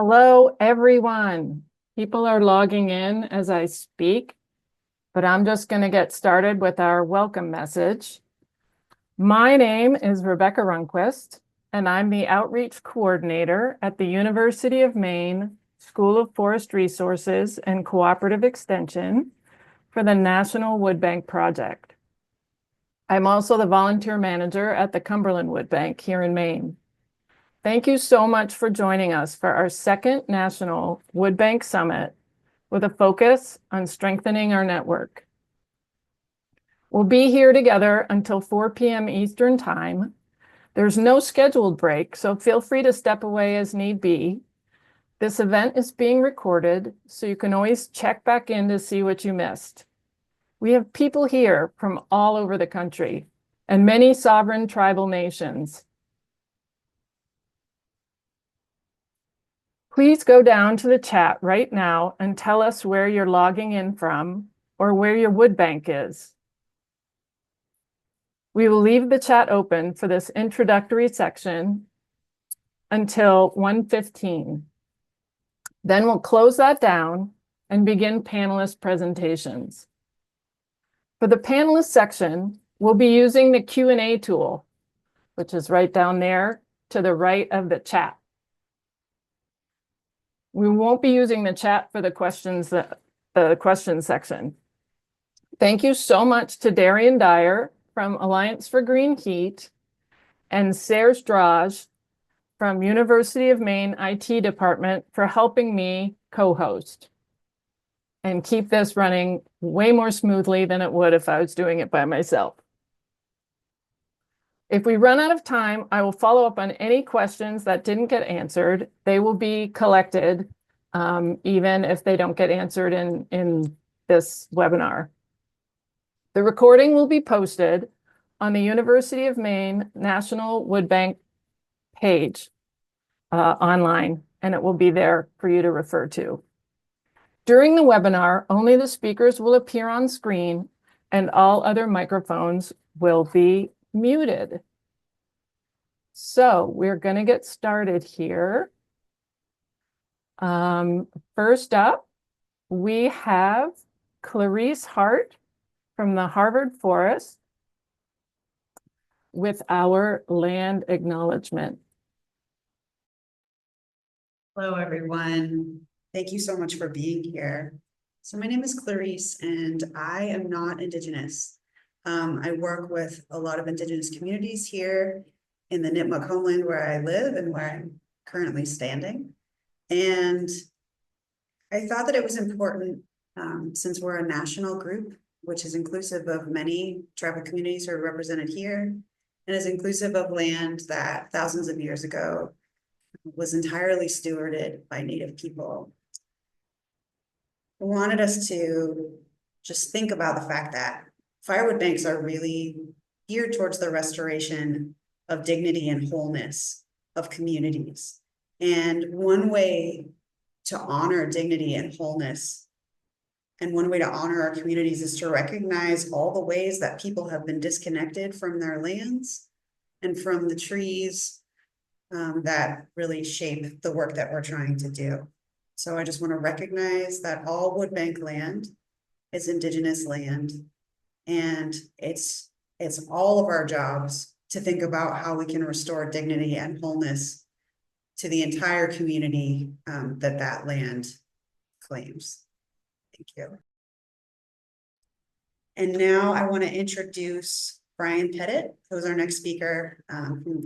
Hello, everyone. People are logging in as I speak, but I'm just going to get started with our welcome message. My name is Rebecca Runquist, and I'm the Outreach Coordinator at the University of Maine School of Forest Resources and Cooperative Extension for the National Wood Bank Project. I'm also the volunteer manager at the Cumberland Wood Bank here in Maine. Thank you so much for joining us for our second National Wood Bank Summit with a focus on strengthening our network. We'll be here together until 4 p.m. Eastern Time. There's no scheduled break, so feel free to step away as need be. This event is being recorded, so you can always check back in to see what you missed. We have people here from all over the country and many sovereign tribal nations. Please go down to the chat right now and tell us where you're logging in from or where your wood bank is. We will leave the chat open for this introductory section until 1:15. Then we'll close that down and begin panelist presentations. For the panelist section, we'll be using the Q&A tool, which is right down there to the right of the chat. We won't be using the chat for the questions section. Thank you so much to Darian Dyer from Alliance for Green Heat and Serge Drage from University of Maine IT Department for helping me co-host and keep this running way more smoothly than it would if I was doing it by myself. If we run out of time, I will follow up on any questions that didn't get answered. They will be collected, even if they don't get answered in this webinar. The recording will be posted on the University of Maine National Wood Bank page online, and it will be there for you to refer to. During the webinar, only the speakers will appear on screen and all other microphones will be muted. So we're going to get started here. First up, we have Clarice Hart from the Harvard Forest with our land acknowledgement. Hello, everyone. Thank you so much for being here. So my name is Clarice, and I am not Indigenous. I work with a lot of Indigenous communities here in the Nipmuc homeland where I live and where I'm currently standing. And I thought that it was important, since we're a national group, which is inclusive of many tribal communities who are represented here, and is inclusive of land that thousands of years ago was entirely stewarded by Native people. I wanted us to just think about the fact that firewood banks are really geared towards the restoration of dignity and wholeness of communities. And one way to honor dignity and wholeness, and one way to honor our communities, is to recognize all the ways that people have been disconnected from their lands and from the trees that really shape the work that we're trying to do. So I just want to recognize that all wood bank land is Indigenous land, and it's all of our jobs to think about how we can restore dignity and wholeness to the entire community that land claims. Thank you. And now I want to introduce Brian Pettit, who's our next speaker.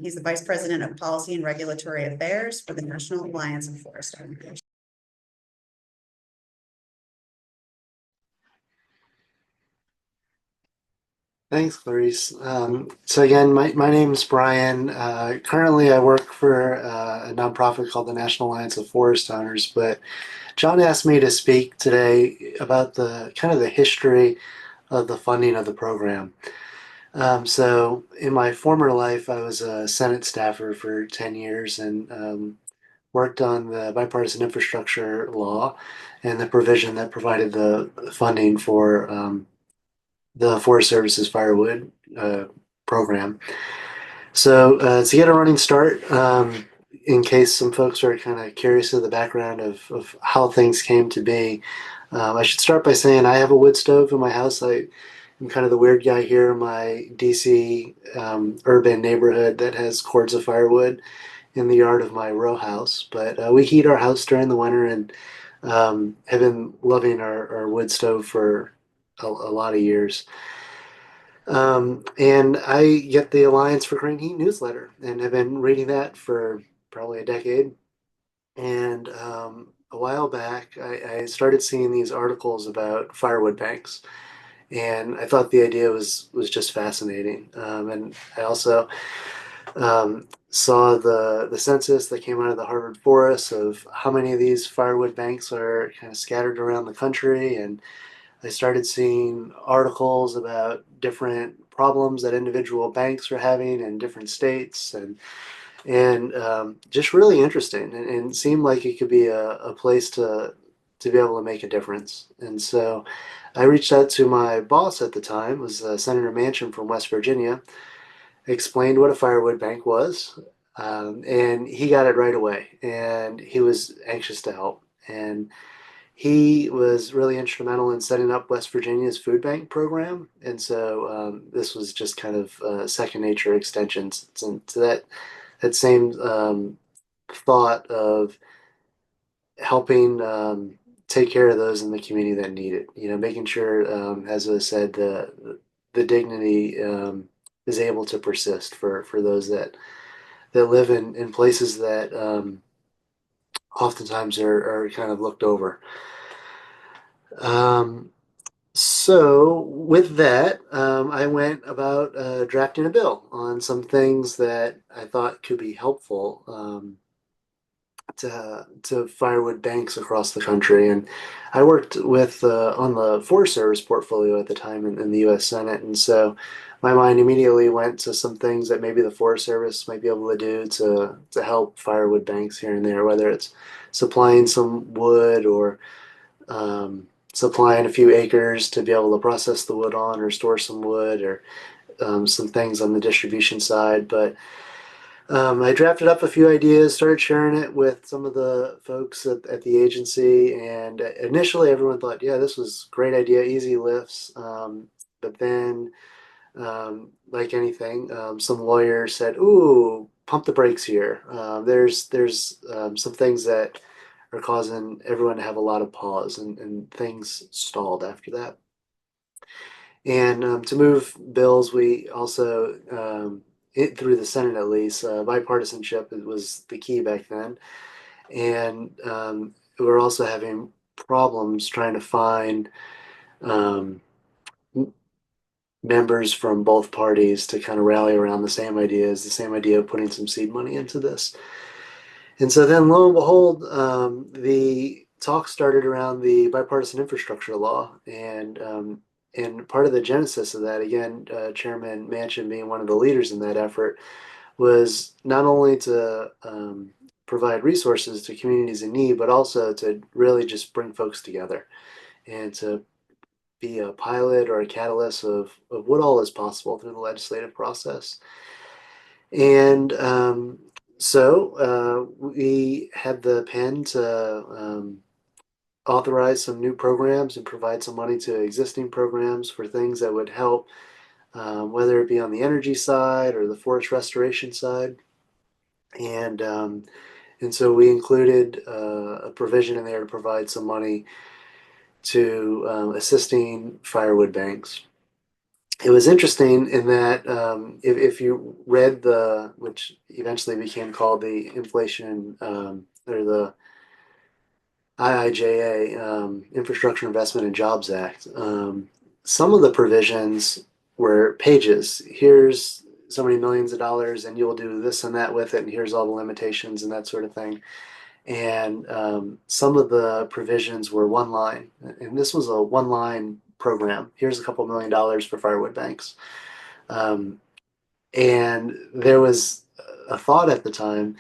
He's the Vice President of Policy and Regulatory Affairs for the National Alliance of Forest Owners. Thanks, Clarice. So again, my name is Brian. Currently, I work for a nonprofit called the National Alliance of Forest Owners, but John asked me to speak today about the kind of the history of the funding of the program. So in my former life, I was a Senate staffer for 10 years and worked on the bipartisan infrastructure law and the provision that provided the funding for the Forest Service's Firewood program. So to get a running start, in case some folks are kind of curious of the background of how things came to be, I should start by saying I have a wood stove in my house. I'm kind of the weird guy here in my DC urban neighborhood that has cords of firewood in the yard of my row house. But we heat our house during the winter and have been loving our wood stove for a lot of years. And I get the Alliance for Green Heat newsletter and have been reading that for probably a decade. And a while back, I started seeing these articles about firewood banks, and I thought the idea was just fascinating. And I also saw the census that came out of the Harvard Forest of how many of these firewood banks are kind of scattered around the country, and I started seeing articles about different problems that individual banks are having in different states, and just really interesting, and seemed like it could be a place to be able to make a difference. And so I reached out to my boss at the time, was Senator Manchin from West Virginia, explained what a firewood bank was, and he got it right away, and he was anxious to help. And he was really instrumental in setting up West Virginia's food bank program, and so this was just kind of second nature extensions to that same thought of helping take care of those in the community that need it. You know, making sure, as I said, the dignity is able to persist for those that live in places that oftentimes are kind of looked over. Um, So, with that, I went about drafting a bill on some things that I thought could be helpful to firewood banks across the country. And I worked with on the Forest Service portfolio at the time in the U.S. Senate, and so my mind immediately went to some things that maybe the Forest Service might be able to do to help firewood banks here and there, whether it's supplying some wood or supplying a few acres to be able to process the wood on or store some wood or some things on the distribution side. But I drafted up a few ideas, started sharing it with some of the folks at the agency, and initially everyone thought, yeah, this was a great idea, easy lifts. But then, like anything, some lawyer said, "Ooh, pump the brakes here. There's some things that are causing everyone to have a lot of pause, and things stalled after that." And to move bills, we also, through the Senate at least, bipartisanship was the key back then. And we were also having problems trying to find um, members from both parties to kind of rally around the same idea of putting some seed money into this. And so then, lo and behold, the talk started around the bipartisan infrastructure law, and part of the genesis of that, again, Chairman Manchin being one of the leaders in that effort, was not only to provide resources to communities in need, but also to really just bring folks together and to be a pilot or a catalyst of what all is possible through the legislative process. And so we had the pen to authorize some new programs and provide some money to existing programs for things that would help, whether it be on the energy side or the forest restoration side. And and so we included a provision in there to provide some money to assisting firewood banks. It was interesting in that if you read which eventually became called the Inflation or the IIJA, Infrastructure Investment and Jobs Act, some of the provisions were pages. Here's so many millions of dollars, and you'll do this and that with it, and here's all the limitations and that sort of thing. And some of the provisions were one line, and this was a one line program. Here's a couple $1 million for firewood banks. Um, and there was a thought at the time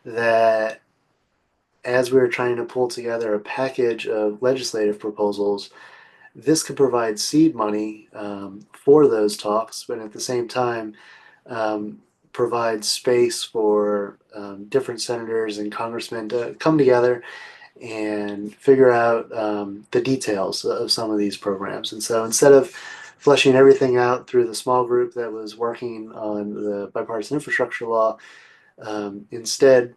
that as we were trying to pull together a package of legislative proposals, this could provide seed money for those talks, but at the same time, um, provide space for different senators and congressmen to come together and figure out the details of some of these programs. And so instead of fleshing everything out through the small group that was working on the bipartisan infrastructure law, instead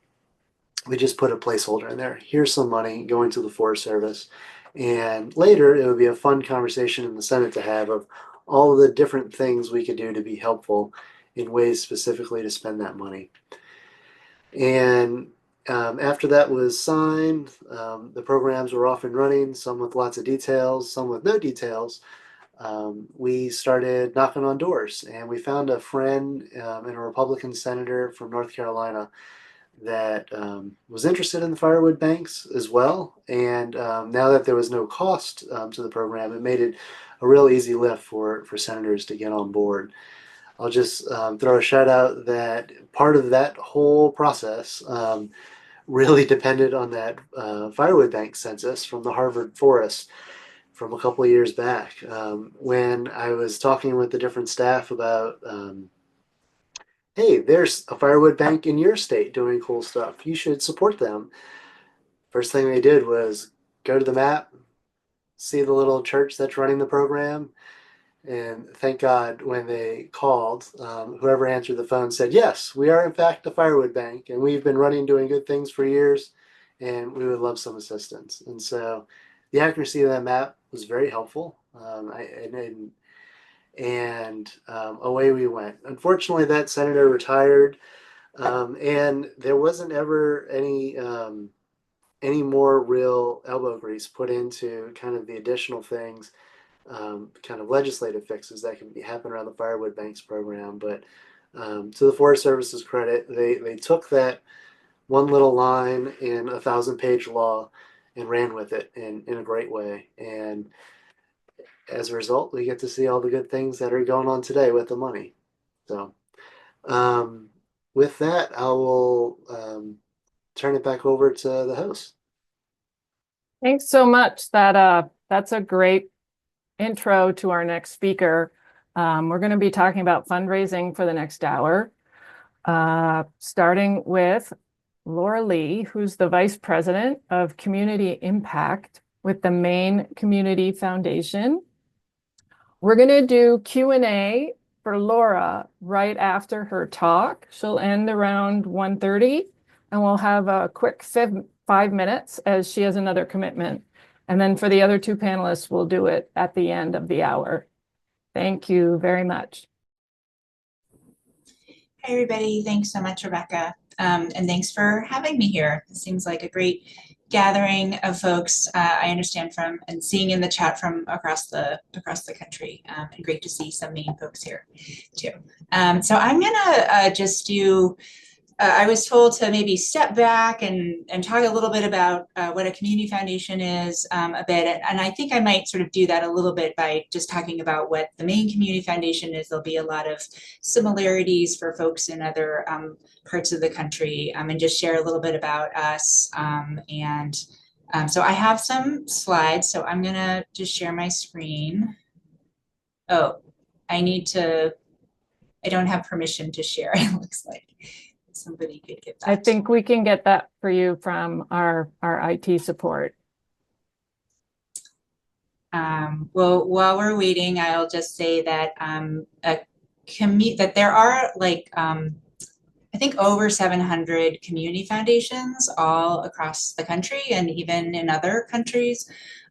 we just put a placeholder in there. Here's some money going to the Forest Service. And later it would be a fun conversation in the Senate to have of all of the different things we could do to be helpful in ways specifically to spend that money. And after that was signed, the programs were off and running, some with lots of details, some with no details. We started knocking on doors, and we found a friend and a Republican senator from North Carolina that was interested in the Firewood banks as well. And now that there was no cost to the program, it made it a real easy lift for senators to get on board. I'll just throw a shout out that part of that whole process really depended on that Firewood bank census from the Harvard Forest from a couple of years back. When I was talking with the different staff about hey, there's a Firewood bank in your state doing cool stuff. You should support them. First thing they did was go to the map, see the little church that's running the program, and thank God when they called, whoever answered the phone said, yes, we are in fact a Firewood bank, and we've been running doing good things for years, and we would love some assistance. And so the accuracy of that map was very helpful. And away we went. Unfortunately, that senator retired, and there wasn't ever any more real elbow grease put into kind of the additional things, kind of legislative fixes that can happen around the Firewood Banks program. But to the Forest Service's credit, they took that one little line in a 1,000-page law and ran with it in a great way. And as a result, we get to see all the good things that are going on today with the money. So with that, I will turn it back over to the host. Thanks so much. That's a great intro to our next speaker. We're going to be talking about fundraising for the next hour, starting with Laura Lee, who's the Vice President of Community Impact with the Maine Community Foundation. We're going to do Q&A for Laura right after her talk. She'll end around 1:30, and we'll have a quick 5 minutes as she has another commitment. And then for the other two panelists, we'll do it at the end of the hour. Thank you very much. Hi, everybody. Thanks so much, Rebecca. And thanks for having me here. It seems like a great gathering of folks. I understand from and seeing in the chat from across the country, and great to see some Maine folks here too. So I'm gonna just do. I was told to maybe step back and talk a little bit about what a community foundation is a bit. And I think I might sort of do that a little bit by just talking about what the Maine Community Foundation is. There'll be a lot of similarities for folks in other parts of the country, and just share a little bit about us. So I have some slides, so I'm gonna just share my screen. Oh, I don't have permission to share, it looks like. Somebody could get that. I think we can get that for you from our IT support. Well, while we're waiting, I'll just say that that there are like I think over 700 community foundations all across the country and even in other countries.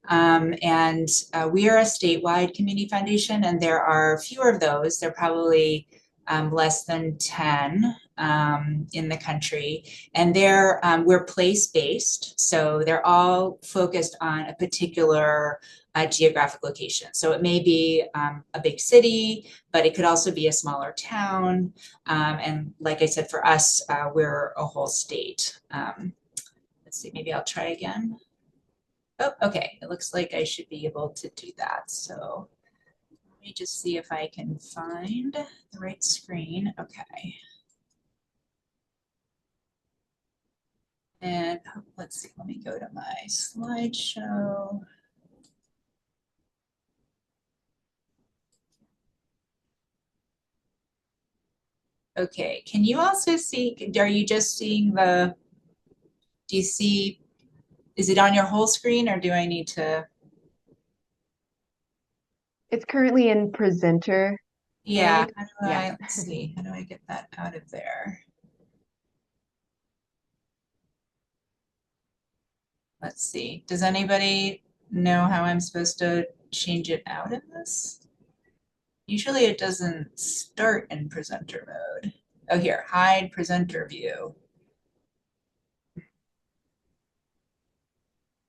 We are a statewide community foundation, and there are fewer of those. There are probably less than 10 in the country, and we're place-based, so they're all focused on a particular geographic location. So it may be a big city, but it could also be a smaller town. And like I said, for us, we're a whole state. Let's see, maybe I'll try again. Oh, okay, it looks like I should be able to do that. So let me just see if I can find the right screen. Okay. And let's see, let me go to my slideshow. Okay, can you also see, are you just seeing do you see, is it on your whole screen or do I need to? It's currently in presenter Yeah, mode. how do Yeah. let's see, how do I get that out of there? Let's see, does anybody know how I'm supposed to change it out of this? Usually it doesn't start in presenter mode. Oh, here, hide presenter view.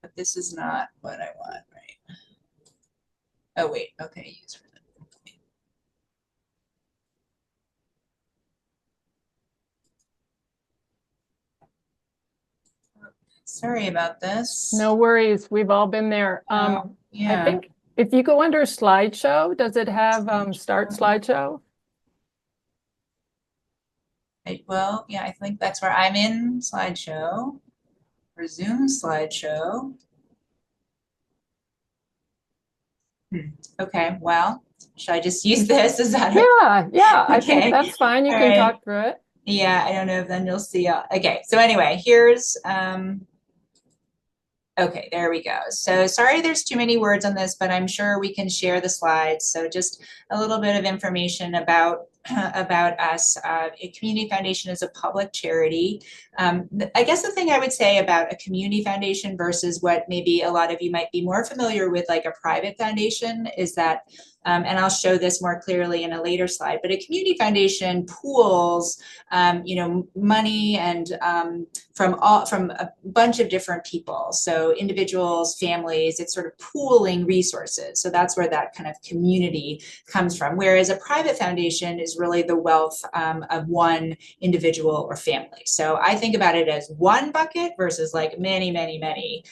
But this is not what I want, right? Oh, wait, okay, use presenter. Sorry about this. No worries. We've all been there. I Yeah. think if you go under slideshow, does it have start slideshow? Well, yeah, I think that's where I'm in slideshow. Resume slideshow. Okay, well, should I just use this? Is that Yeah, I think Okay. that's fine. You All can right. talk through it. Yeah, I don't know if then you'll see. Okay, so anyway, here's okay, there we go. So sorry there's too many words on this, but I'm sure we can share the slides. So just a little bit of information about about us. A community foundation is a public charity. I guess the thing I would say about a community foundation versus what maybe a lot of you might be more familiar with, like a private foundation, is that, and I'll show this more clearly in a later slide, but a community foundation pools, money and from a bunch of different people. So individuals, families, it's sort of pooling resources. So that's where that kind of community comes from. Whereas a private foundation is really the wealth of one individual or family. So I think about it as one bucket versus like many, many, many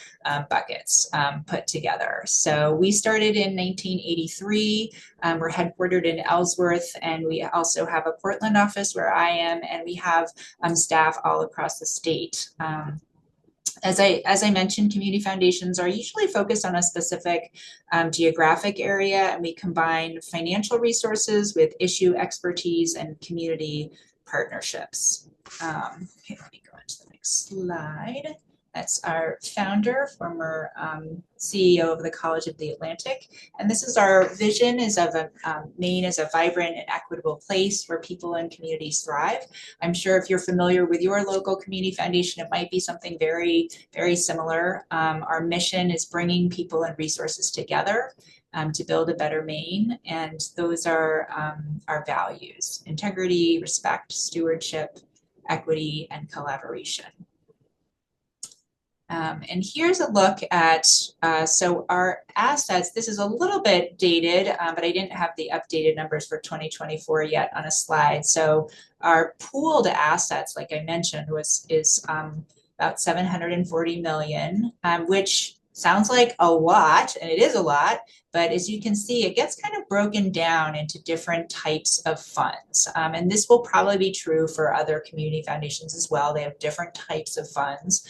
buckets put together. So we started in 1983. We're headquartered in Ellsworth, and we also have a Portland office where I am, and we have staff all across the state. As I mentioned, community foundations are usually focused on a specific geographic area, and we combine financial resources with issue expertise and community partnerships. Okay, let me go into the next slide. That's our founder, former CEO of the College of the Atlantic. And this is our vision is of Maine as a vibrant and equitable place where people and communities thrive. I'm sure if you're familiar with your local community foundation, it might be something very, very similar. Our mission is bringing people and resources together to build a better Maine. And those are our values: integrity, respect, stewardship, equity, and collaboration. And here's a look at, so our assets, this is a little bit dated, but I didn't have the updated numbers for 2024 yet on a slide. So our pooled assets, like I mentioned, is about 740 million, which sounds like a lot, and it is a lot, but as you can see, it gets kind of broken down into different types of funds. And this will probably be true for other community foundations as well. They have different types of funds.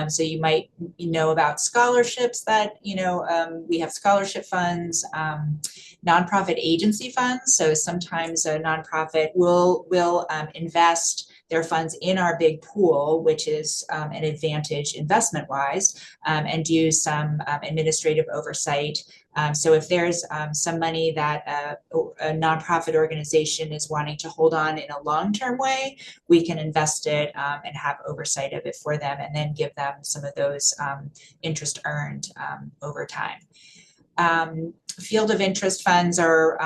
So you might know about scholarships that, we have scholarship funds, nonprofit agency funds. So sometimes a nonprofit will invest their funds in our big pool, which is an advantage investment-wise, and do some administrative oversight. So if there's some money that a nonprofit organization is wanting to hold on in a long-term way, we can invest it and have oversight of it for them, and then give them some of those interest earned over time. Field of interest funds are,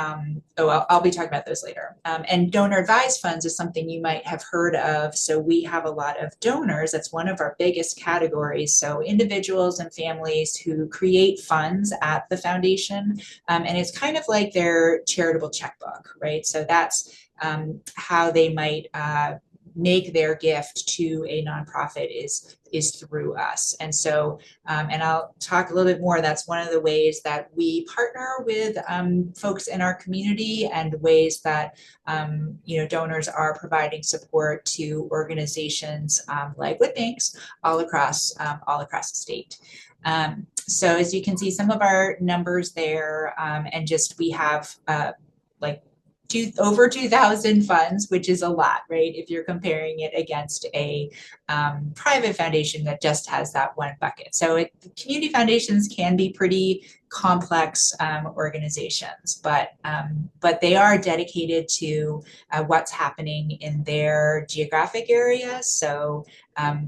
I'll be talking about those later. And donor advised funds is something you might have heard of. So we have a lot of donors. That's one of our biggest categories. So individuals and families who create funds at the foundation. And it's kind of like their charitable checkbook, right? So that's how they might make their gift to a nonprofit is through us. And so, and I'll talk a little bit more, that's one of the ways that we partner with folks in our community, and ways that, donors are providing support to organizations like Wood Banks all across the state. So as you can see, some of our numbers there, and just we have like over 2,000 funds, which is a lot, right? If you're comparing it against a private foundation that just has that one bucket. So community foundations can be pretty complex organizations, but they are dedicated to what's happening in their geographic area. So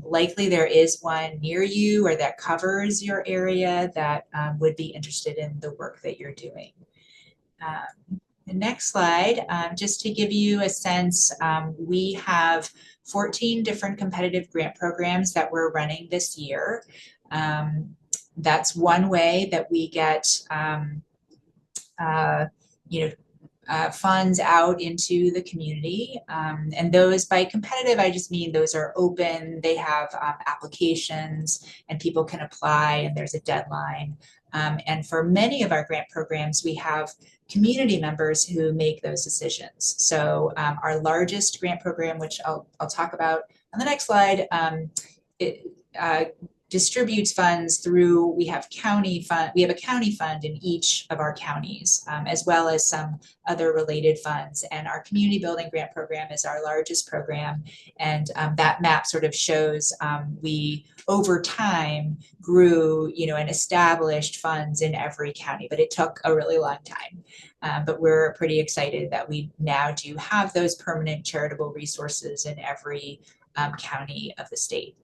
likely there is one near you or that covers your area that would be interested in the work that you're doing. The next slide, just to give you a sense, we have 14 different competitive grant programs that we're running this year. That's one way that we get funds out into the community. And those, by competitive, I just mean those are open, they have applications and people can apply and there's a deadline. And for many of our grant programs, we have community members who make those decisions. So our largest grant program, which I'll talk about on the next slide, distributes funds through, we have a county fund in each of our counties, as well as some other related funds. And our community building grant program is our largest program. And that map sort of shows we, over time, grew, and established funds in every county, but it took a really long time. But we're pretty excited that we now do have those permanent charitable resources in every county of the state.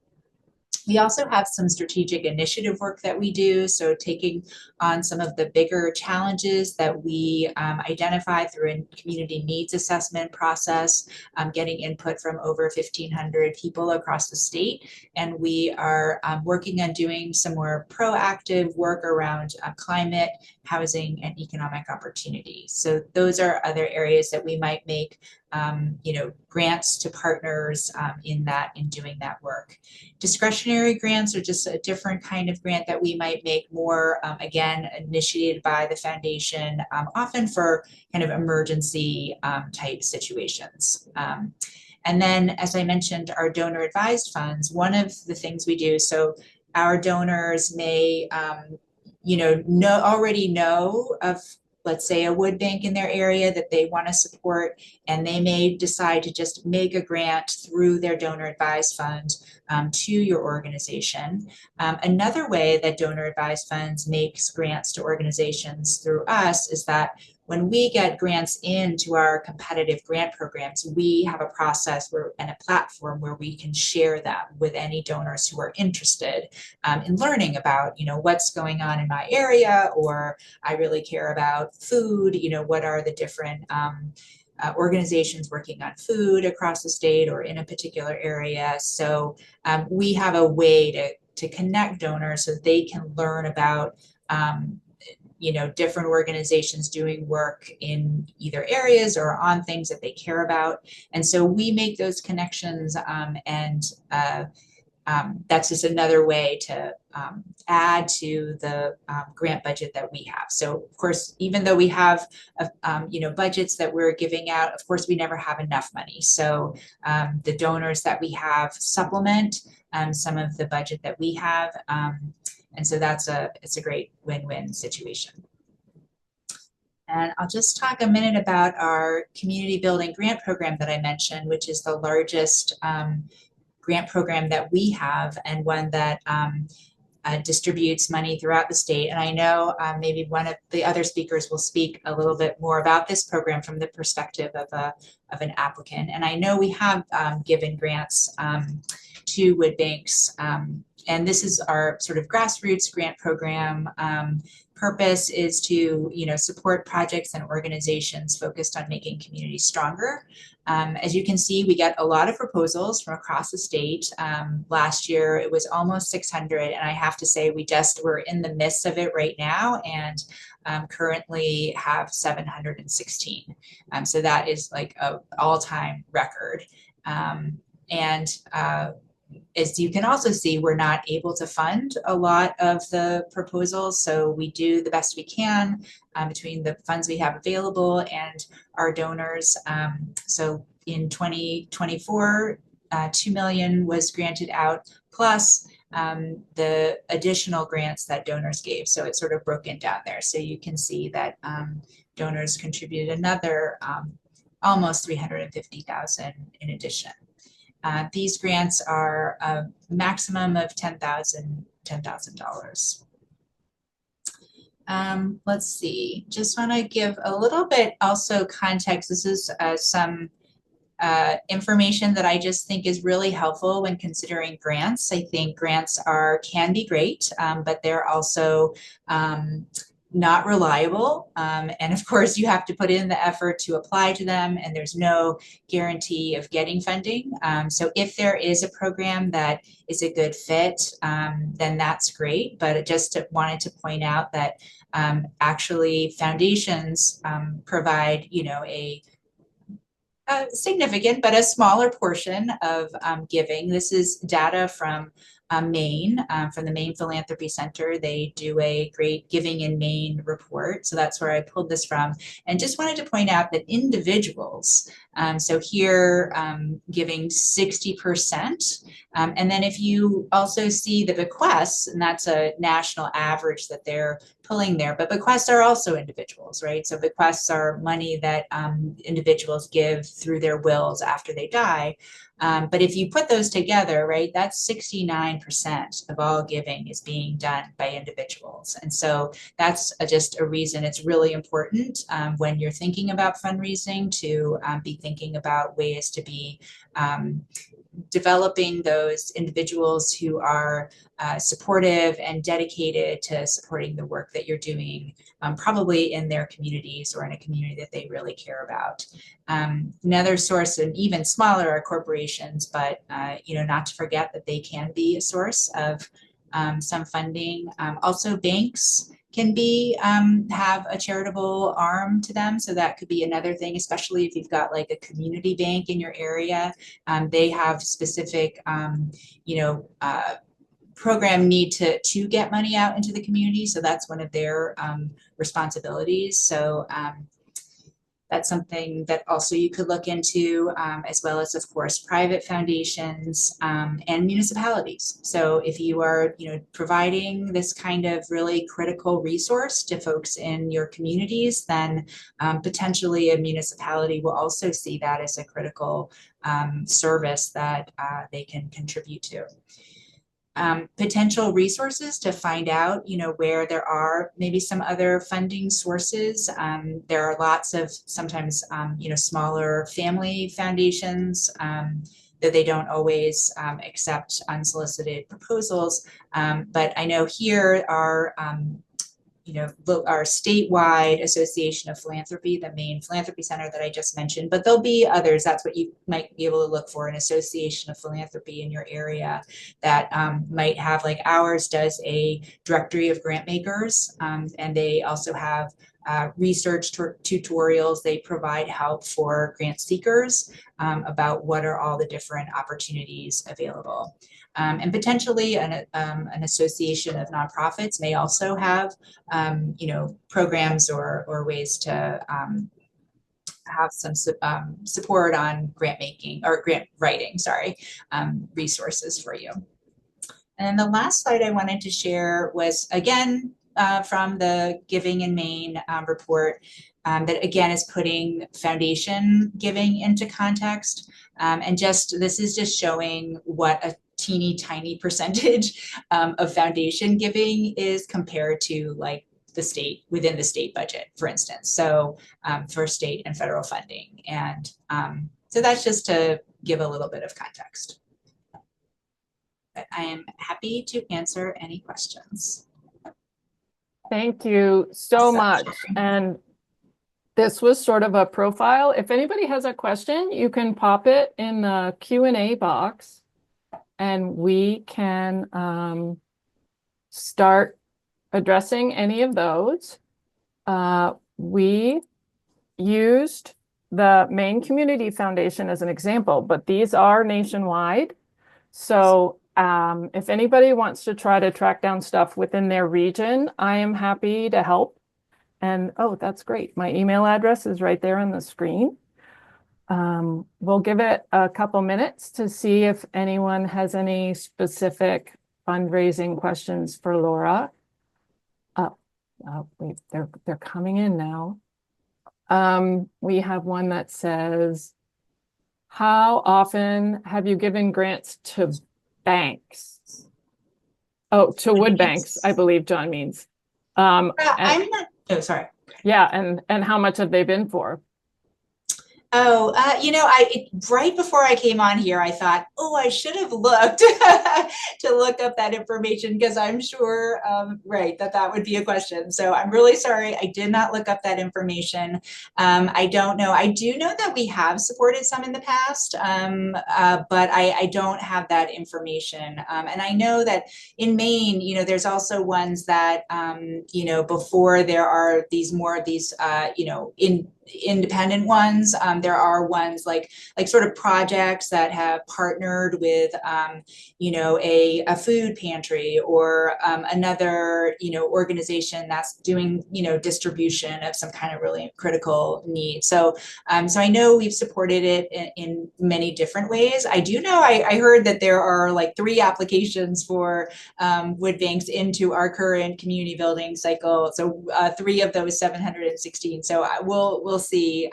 We also have some strategic initiative work that we do, so taking on some of the bigger challenges that we identify through a community needs assessment process, getting input from over 1,500 people across the state, and we are working on doing some more proactive work around climate, housing, and economic opportunity. So those are other areas that we might make grants to partners in doing that work. Discretionary grants are just a different kind of grant that we might make more, again, initiated by the foundation, often for kind of emergency type situations. And then, as I mentioned, our donor advised funds, one of the things we do, so our donors may already know of, let's say, a wood bank in their area that they want to support, and they may decide to just make a grant through their donor advised fund to your organization. Another way that donor advised funds makes grants to organizations through us is that when we get grants into our competitive grant programs, we have a process and a platform where we can share them with any donors who are interested in learning about, what's going on in my area, or I really care about food, what are the different organizations working on food across the state or in a particular area. So we have a way to connect donors so they can learn about different organizations doing work in either areas or on things that they care about. And so we make those connections, and that's just another way to add to the grant budget that we have. So of course, even though we have budgets that we're giving out, of course we never have enough money. So the donors that we have supplement some of the budget that we have. And so it's a great win-win situation. And I'll just talk a minute about our community building grant program that I mentioned, which is the largest grant program that we have, and one that distributes money throughout the state. And I know maybe one of the other speakers will speak a little bit more about this program from the perspective of an applicant. And I know we have given grants to wood banks, and this is our sort of grassroots grant program. Purpose is to support projects and organizations focused on making communities stronger. As you can see, we get a lot of proposals from across the state. Last year it was almost 600, and I have to say we're in the midst of it right now, and currently have 716. So that is like an all-time record. As you can also see, we're not able to fund a lot of the proposals, so we do the best we can between the funds we have available and our donors. So in 2024, $2 million was granted out, plus the additional grants that donors gave. So it's sort of broken down there. So you can see that donors contributed another almost 350,000 in addition. These grants are a maximum of $10,000. Let's see, just want to give a little bit also context. This is some information that I just think is really helpful when considering grants. I think grants can be great, but they're also not reliable. And of course, you have to put in the effort to apply to them, and there's no guarantee of getting funding. So if there is a program that is a good fit, then that's great. But I just wanted to point out that actually foundations provide, a significant, but a smaller portion of giving. This is data from Maine, from the Maine Philanthropy Center. They do a great Giving in Maine report. So that's where I pulled this from. And just wanted to point out that individuals, so here giving 60%. And then if you also see the bequests, and that's a national average that they're pulling there, but bequests are also individuals, right? So bequests are money that individuals give through their wills after they die. But if you put those together, right, that's 69% of all giving is being done by individuals. And so that's just a reason it's really important when you're thinking about fundraising to be thinking about ways to be developing those individuals who are supportive and dedicated to supporting the work that you're doing, probably in their communities or in a community that they really care about. Another source, and even smaller, are corporations, but not to forget that they can be a source of some funding. Also, banks can have a charitable arm to them. So that could be another thing, especially if you've got like a community bank in your area. They have specific, program need to get money out into the community. So that's one of their responsibilities. So that's something that also you could look into, as well as, of course, private foundations and municipalities. So if you are, providing this kind of really critical resource to folks in your communities, then potentially a municipality will also see that as a critical service that they can contribute to. Potential resources to find out, where there are maybe some other funding sources. There are lots of sometimes, smaller family foundations, though they don't always accept unsolicited proposals. But I know here are, our statewide Association of Philanthropy, the Maine Philanthropy Center that I just mentioned, but there'll be others. That's what you might be able to look for, an Association of Philanthropy in your area that might have, like ours does, a directory of grant makers, and they also have research tutorials. They provide help for grant seekers about what are all the different opportunities available. And potentially an association of nonprofits may also have, programs or ways to have some support on grant making or grant writing, resources for you. And then the last slide I wanted to share was, again, from the Giving in Maine report, that again is putting foundation giving into context. And this is just showing what a teeny tiny percentage of foundation giving is compared to like within the state budget, for instance. So for state and federal funding. And so that's just to give a little bit of context. But I am happy to answer any questions. Thank you so much. And this was sort of a profile. If anybody has a question, you can pop it in the Q&A box and we can start addressing any of those. We used the Maine Community Foundation as an example, but these are nationwide. So if anybody wants to try to track down stuff within their region, I am happy to help. And oh, that's great. My email address is right there on the screen. We'll give it a couple minutes to see if anyone has any specific fundraising questions for Laura. Wait, they're coming in now. We have one that says, how often have you given grants to banks? Oh, to wood banks, I believe John means. And- I'm not, oh, sorry. Yeah, and how much have they been for? Oh, right before I came on here, I thought, oh, I should have looked to look up that information because I'm sure, right, that would be a question. So I'm really sorry. I did not look up that information. I don't know. I do know that we have supported some in the past, but I don't have that information. And I know that in Maine, there's also ones that, before there are these more of these, independent ones. There are ones like sort of projects that have partnered with, a food pantry or another, organization that's doing, distribution of some kind of really critical need. So I know we've supported it in many different ways. I do know I heard that there are like 3 applications for wood banks into our current community building cycle. So 3 of those 716. So we'll see.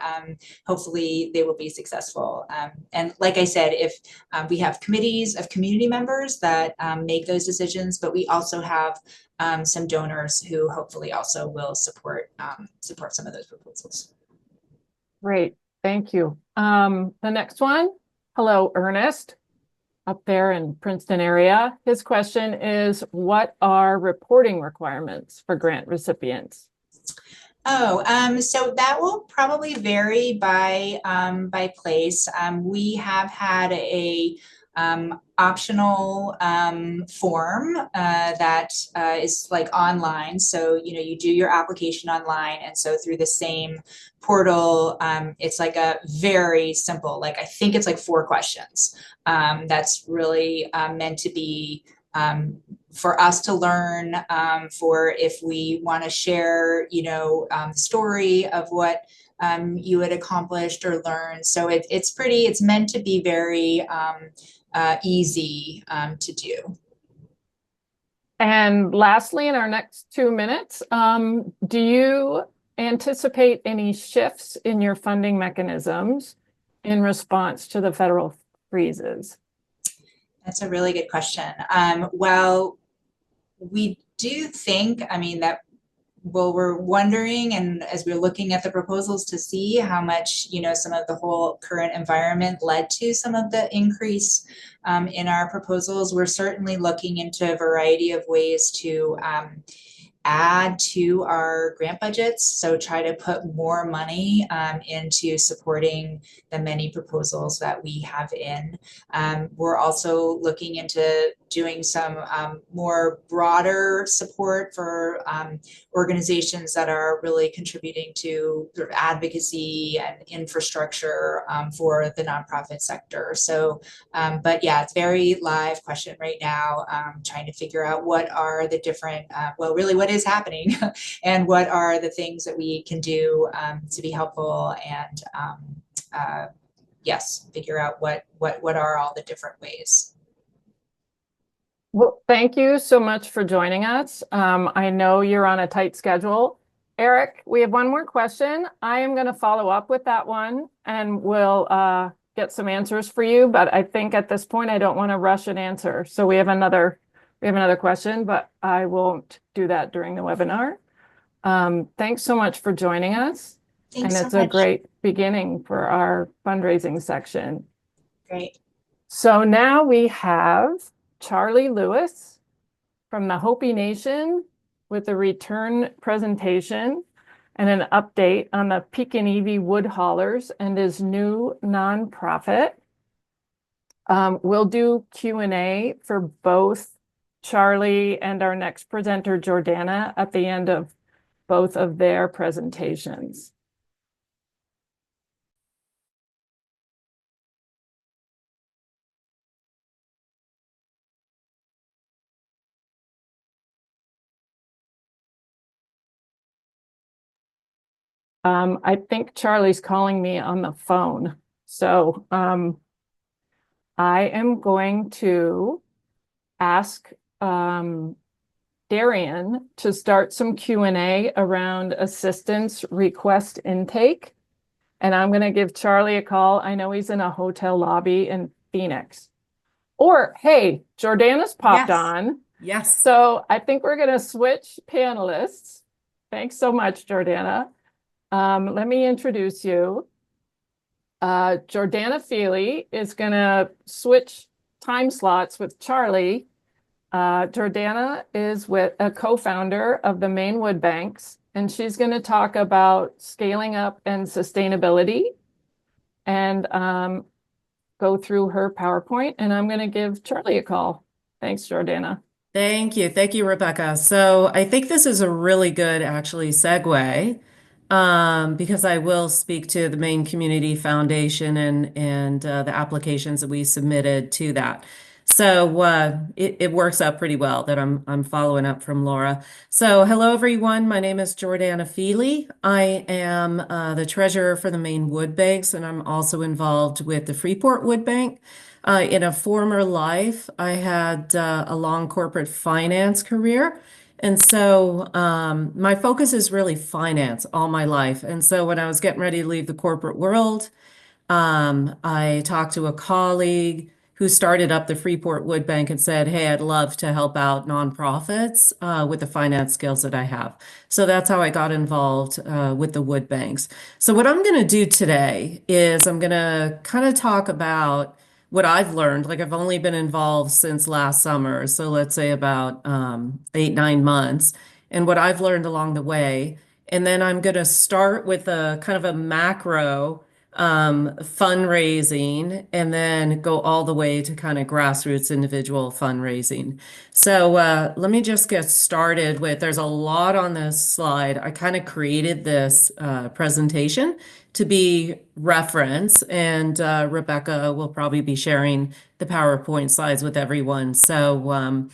Hopefully they will be successful. And like I said, if we have committees of community members that make those decisions, but we also have some donors who hopefully also will support some of those proposals. Great, thank you. The next one, hello, Ernest, up there in Princeton area. His question is, what are reporting requirements for grant recipients? Oh, so that will probably vary by place. We have had a optional form that is like online. So, you do your application online. And so through the same portal, it's like a very simple, like I think it's like 4 questions. That's really meant to be for us to learn, for if we want to share, the story of what you had accomplished or learned. So it's meant to be very easy to do. And lastly, in our next 2 minutes, do you anticipate any shifts in your funding mechanisms in response to the federal freezes? That's a really good question. Well, we do think, that we're wondering, and as we're looking at the proposals to see how much, some of the whole current environment led to some of the increase in our proposals, we're certainly looking into a variety of ways to add to our grant budgets. So try to put more money into supporting the many proposals that we have in. We're also looking into doing some more broader support for organizations that are really contributing to sort of advocacy and infrastructure for the nonprofit sector. So, but yeah, it's a very live question right now, trying to figure out what are the different, well, really what is happening and what are the things that we can do to be helpful and yes, figure out what are all the different ways. Well, thank you so much for joining us. I know you're on a tight schedule. Eric, we have one more question. I am going to follow up with that one and we'll get some answers for you. But I think at this point, I don't want to rush an answer. So we have another question, but I won't do that during the webinar. Thanks so much for joining us. Thanks and it's so much. a great beginning for our fundraising section. Great. So now we have Charlie Lewis from the Hopi Nation with a return presentation and an update on the Pekinevie Wood Haulers and his new nonprofit. We'll do Q&A for both Charlie and our next presenter, Jordana, at the end of both of their presentations. I think Charlie's calling me on the phone. So I am going to ask Darian to start some Q&A around assistance request intake. And I'm going to give Charlie a call. I know he's in a hotel lobby in Phoenix. Or, hey, Jordana's popped Yes. on. Yes. So I think we're going to switch panelists. Thanks so much, Jordana. Let me introduce you. Jordana Feely is going to switch time slots with Charlie. Jordana is with a co-founder of the Maine Wood Banks, and she's going to talk about scaling up and sustainability and go through her PowerPoint, and I'm going to give Charlie a call. Thanks, Jordana. Thank you. Thank you, Rebecca. So I think this is a really good actually segue because I will speak to the Maine Community Foundation and the applications that we submitted to that. So it works out pretty well that I'm following up from Laura. So hello, everyone. My name is Jordana Feely. I am the treasurer for the Maine Wood Banks, and I'm also involved with the Freeport Wood Bank. In a former life, I had a long corporate finance career. And so my focus is really finance all my life. And so when I was getting ready to leave the corporate world, I talked to a colleague who started up the Freeport Wood Bank and said, hey, I'd love to help out nonprofits with the finance skills that I have. So that's how I got involved with the wood banks. So what I'm going to do today is I'm going to kind of talk about what I've learned. Like I've only been involved since last summer, so let's say about 8-9 months, and what I've learned along the way. And then I'm going to start with a kind of a macro fundraising and then go all the way to kind of grassroots individual fundraising. So let me just get started with, there's a lot on this slide. I kind of created this presentation to be reference, and Rebecca will probably be sharing the PowerPoint slides with everyone. So what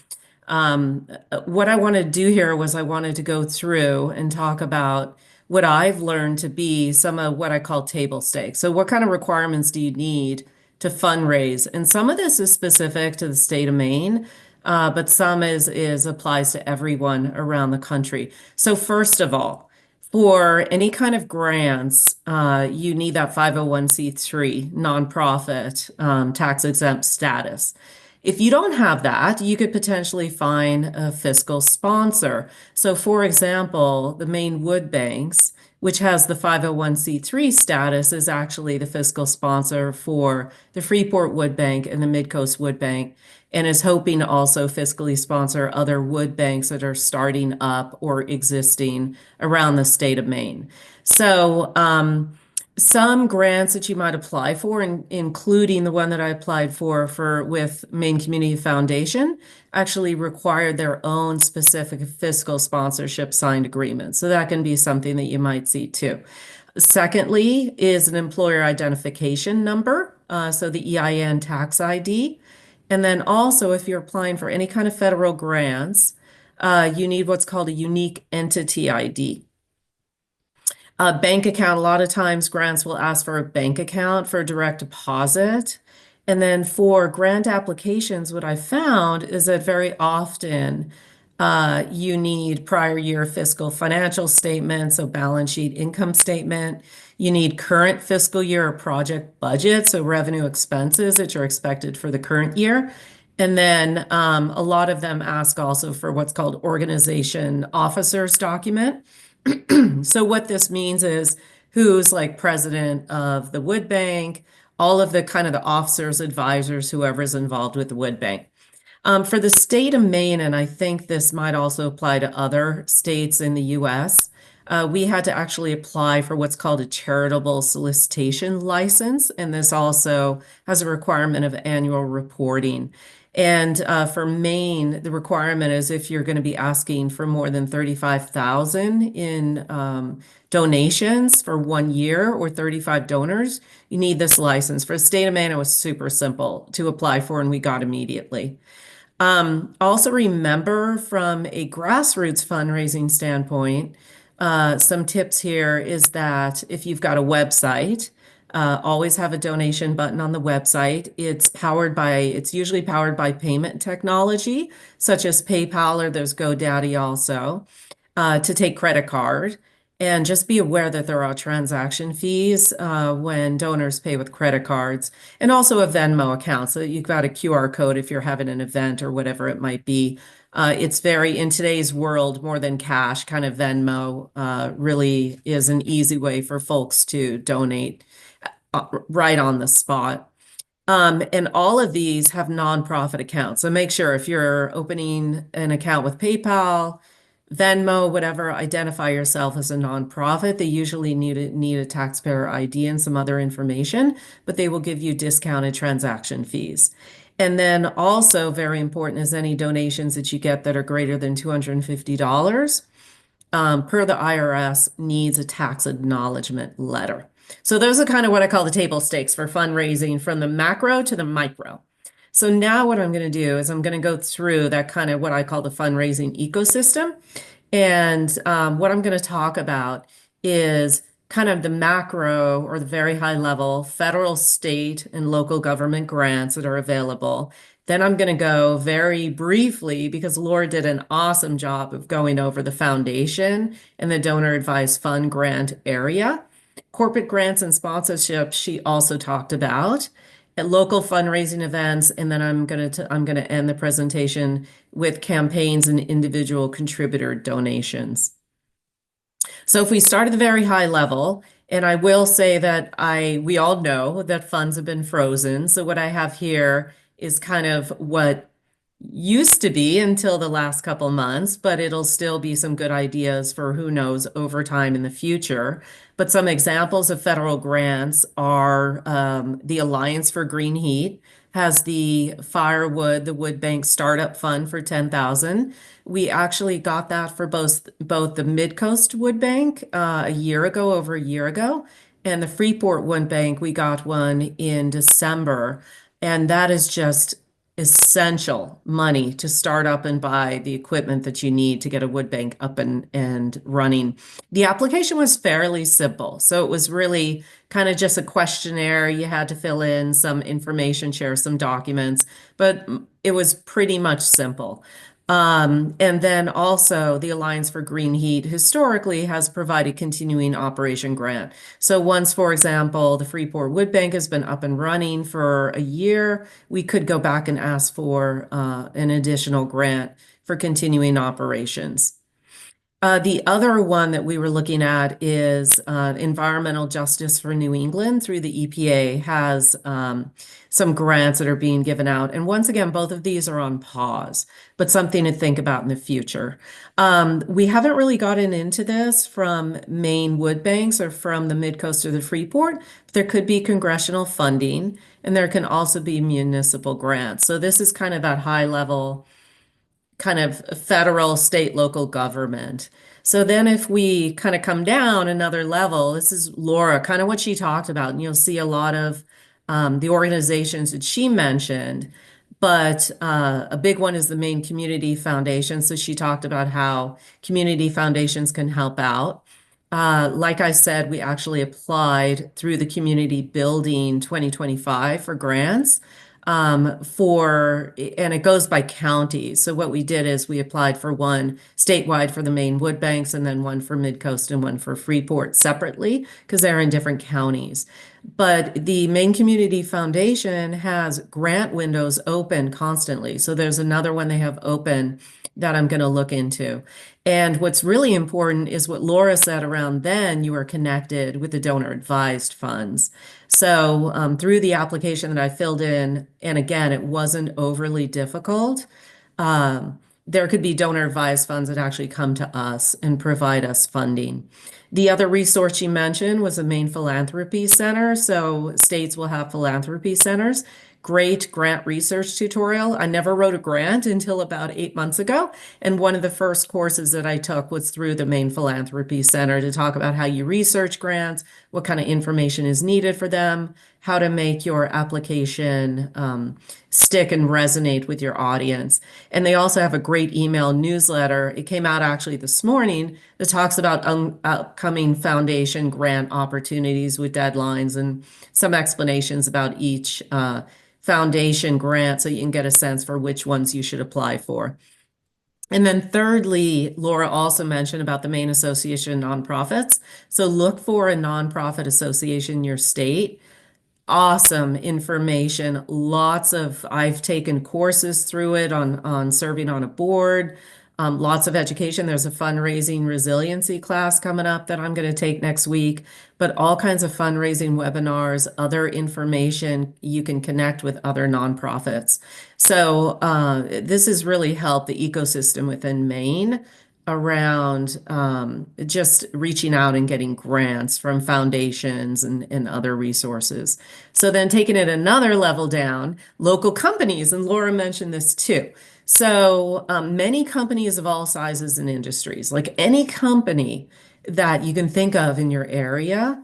I want to do here was I wanted to go through and talk about what I've learned to be some of what I call table stakes. So what kind of requirements do you need to fundraise? And some of this is specific to the state of Maine, but some is applies to everyone around the country. So first of all, for any kind of grants, you need that 501c3 nonprofit tax exempt status. If you don't have that, you could potentially find a fiscal sponsor. So for example, the Maine Wood Banks, which has the 501c3 status, is actually the fiscal sponsor for the Freeport Wood Bank and the Midcoast Wood Bank, and is hoping to also fiscally sponsor other wood banks that are starting up or existing around the state of Maine. So some grants that you might apply for, including the one that I applied for with Maine Community Foundation, actually require their own specific fiscal sponsorship signed agreement. So that can be something that you might see too. Secondly is an employer identification number, so the EIN tax ID. And then also, if you're applying for any kind of federal grants, you need what's called a unique entity ID. A bank account, a lot of times grants will ask for a bank account for a direct deposit. And then for grant applications, what I found is that very often you need prior year fiscal financial statements, so balance sheet, income statement. You need current fiscal year or project budget, so revenue expenses that are expected for the current year. And then a lot of them ask also for what's called organization officers document. So what this means is who's like president of the wood bank, all of the kind of the officers, advisors, whoever's involved with the wood bank. For the state of Maine, and I think this might also apply to other states in the US, we had to actually apply for what's called a charitable solicitation license. And this also has a requirement of annual reporting. And for Maine, the requirement is if you're going to be asking for more than 35,000 in donations for 1 year or 35 donors, you need this license. For the state of Maine, it was super simple to apply for, and we got immediately. Also remember from a grassroots fundraising standpoint, some tips here is that if you've got a website, always have a donation button on the website. It's usually powered by payment technology, such as PayPal, or there's GoDaddy also, to take credit card. And just be aware that there are transaction fees when donors pay with credit cards, and also a Venmo account. So you've got a QR code if you're having an event or whatever it might be. It's very, in today's world, more than cash, kind of Venmo really is an easy way for folks to donate right on the spot. And all of these have nonprofit accounts. So make sure if you're opening an account with PayPal, Venmo, whatever, identify yourself as a nonprofit. They usually need a taxpayer ID and some other information, but they will give you discounted transaction fees. And then also very important is any donations that you get that are greater than $250 per the IRS needs a tax acknowledgement letter. So those are kind of what I call the table stakes for fundraising from the macro to the micro. So now what I'm going to do is I'm going to go through that kind of what I call the fundraising ecosystem. And what I'm going to talk about is kind of the macro or the very high level federal, state, and local government grants that are available. Then I'm going to go very briefly, because Laura did an awesome job of going over the foundation and the donor advised fund grant area. Corporate grants and sponsorships, she also talked about. At local fundraising events, and then I'm going to end the presentation with campaigns and individual contributor donations. So if we start at the very high level, and I will say that we all know that funds have been frozen. So what I have here is kind of what used to be until the last couple months, but it'll still be some good ideas for who knows over time in the future. But some examples of federal grants are the Alliance for Green Heat has the Firewood, the Wood Bank Startup Fund for $10,000. We actually got that for both the Midcoast Wood Bank over a year ago, and the Freeport Wood Bank, we got one in December. And that is just essential money to start up and buy the equipment that you need to get a wood bank up and running. The application was fairly simple. So it was really kind of just a questionnaire. You had to fill in some information, share some documents, but it was pretty much simple. And then also the Alliance for Green Heat historically has provided continuing operation grant. So once, for example, the Freeport Wood Bank has been up and running for a year, we could go back and ask for an additional grant for continuing operations. The other one that we were looking at is Environmental Justice for New England through the EPA has some grants that are being given out. And once again, both of these are on pause, but something to think about in the future. We haven't really gotten into this from Maine wood banks or from the Midcoast or the Freeport, but there could be congressional funding, and there can also be municipal grants. So this is kind of that high level kind of federal, state, local government. So then if we kind of come down another level, this is Laura, kind of what she talked about, and you'll see a lot of the organizations that she mentioned, but a big one is the Maine Community Foundation. So she talked about how community foundations can help out. Like I said, we actually applied through the Community Building 2025 for grants. And it goes by counties. So what we did is we applied for one statewide for the Maine wood banks, and then one for Midcoast and one for Freeport separately, because they're in different counties. But the Maine Community Foundation has grant windows open constantly. So there's another one they have open that I'm going to look into. And what's really important is what Laura said around then, you are connected with the donor advised funds. So through the application that I filled in, and again, it wasn't overly difficult, there could be donor advised funds that actually come to us and provide us funding. The other resource you mentioned was the Maine Philanthropy Center. So states will have philanthropy centers. Great grant research tutorial. I never wrote a grant until about 8 months ago. And one of the first courses that I took was through the Maine Philanthropy Center to talk about how you research grants, what kind of information is needed for them, how to make your application stick and resonate with your audience. And they also have a great email newsletter. It came out actually this morning that talks about upcoming foundation grant opportunities with deadlines and some explanations about each foundation grant so you can get a sense for which ones you should apply for. And then thirdly, Laura also mentioned about the Maine Association of Nonprofits. So look for a nonprofit association in your state. Awesome information. I've taken courses through it on serving on a board. Lots of education. There's a fundraising resiliency class coming up that I'm going to take next week, but all kinds of fundraising webinars, other information. You can connect with other nonprofits. So this has really helped the ecosystem within Maine around just reaching out and getting grants from foundations and other resources. So then taking it another level down, local companies, and Laura mentioned this too. So many companies of all sizes and industries, like any company that you can think of in your area,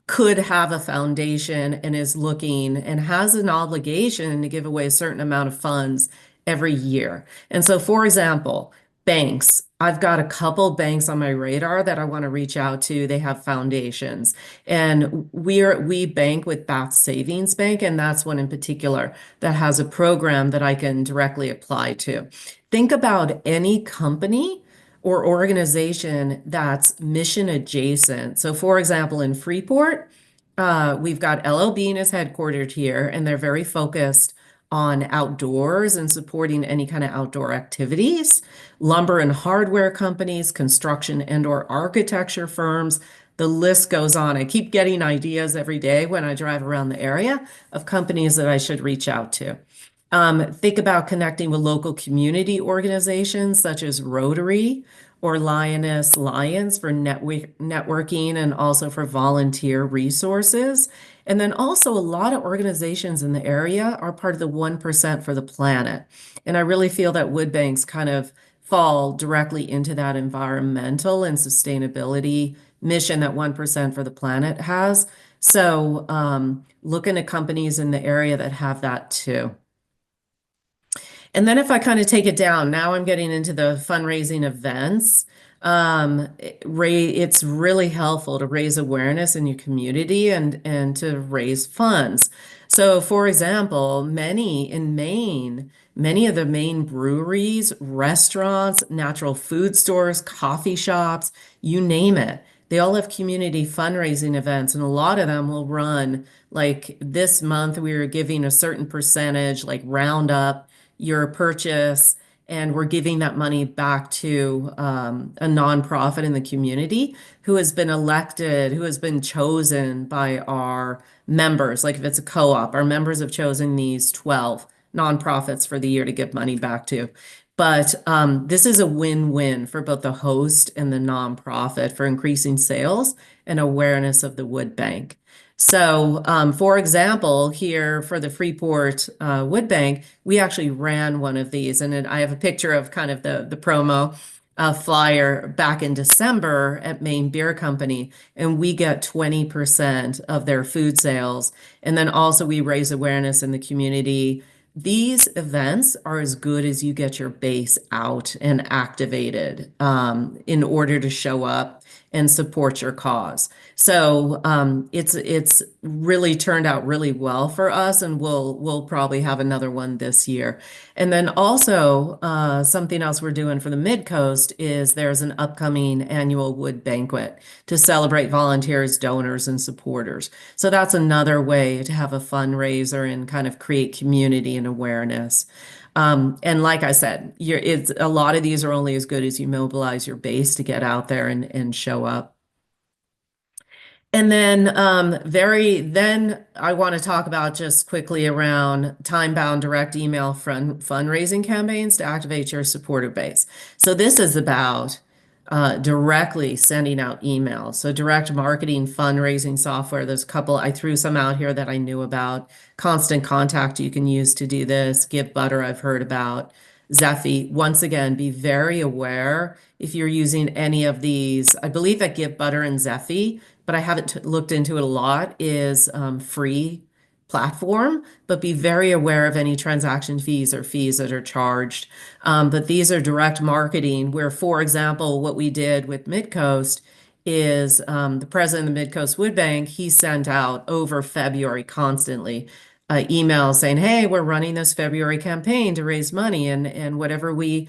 could have a foundation and is looking and has an obligation to give away a certain amount of funds every year. And so, for example, banks. I've got a couple banks on my radar that I want to reach out to. They have foundations. And we bank with Bath Savings Bank, and that's one in particular that has a program that I can directly apply to. Think about any company or organization that's mission adjacent. So, for example, in Freeport, we've got LL Bean is headquartered here, and they're very focused on outdoors and supporting any kind of outdoor activities. Lumber and hardware companies, construction and/or architecture firms. The list goes on. I keep getting ideas every day when I drive around the area of companies that I should reach out to. Think about connecting with local community organizations such as Rotary or Lioness Lions for networking and also for volunteer resources. And then also a lot of organizations in the area are part of the 1% for the planet. And I really feel that wood banks kind of fall directly into that environmental and sustainability mission that 1% for the planet has. So looking at companies in the area that have that too. And then if I kind of take it down, now I'm getting into the fundraising events. It's really helpful to raise awareness in your community and to raise funds. So, for example, many of the Maine breweries, restaurants, natural food stores, coffee shops, you name it, they all have community fundraising events, and a lot of them will run like this month. We were giving a certain percentage, like round up your purchase, and we're giving that money back to a nonprofit in the community who has been elected, who has been chosen by our members. Like if it's a co-op, our members have chosen these 12 nonprofits for the year to give money back to. But this is a win-win for both the host and the nonprofit for increasing sales and awareness of the wood bank. So, for example, here for the Freeport Wood Bank, we actually ran one of these, and I have a picture of kind of the promo flyer back in December at Maine Beer Company, and we get 20% of their food sales. And then also we raise awareness in the community. These events are as good as you get your base out and activated in order to show up and support your cause. So it's really turned out really well for us, and we'll probably have another one this year. And then also something else we're doing for the Mid-Coast is there's an upcoming annual wood banquet to celebrate volunteers, donors, and supporters. So that's another way to have a fundraiser and kind of create community and awareness. And like I said, a lot of these are only as good as you mobilize your base to get out there and show up. And then then I want to talk about just quickly around time-bound direct email fundraising campaigns to activate your supporter base. So this is about directly sending out emails. So direct marketing fundraising software. There's a couple, I threw some out here that I knew about. Constant Contact you can use to do this. Give Butter I've heard about. Zephy. Once again, be very aware if you're using any of these. I believe that Give Butter and Zephy, but I haven't looked into it a lot, is free platform, but be very aware of any transaction fees or fees that are charged. But these are direct marketing where, for example, what we did with Midcoast is the president of the Midcoast Wood Bank, he sent out over February constantly emails saying, hey, we're running this February campaign to raise money, and whatever we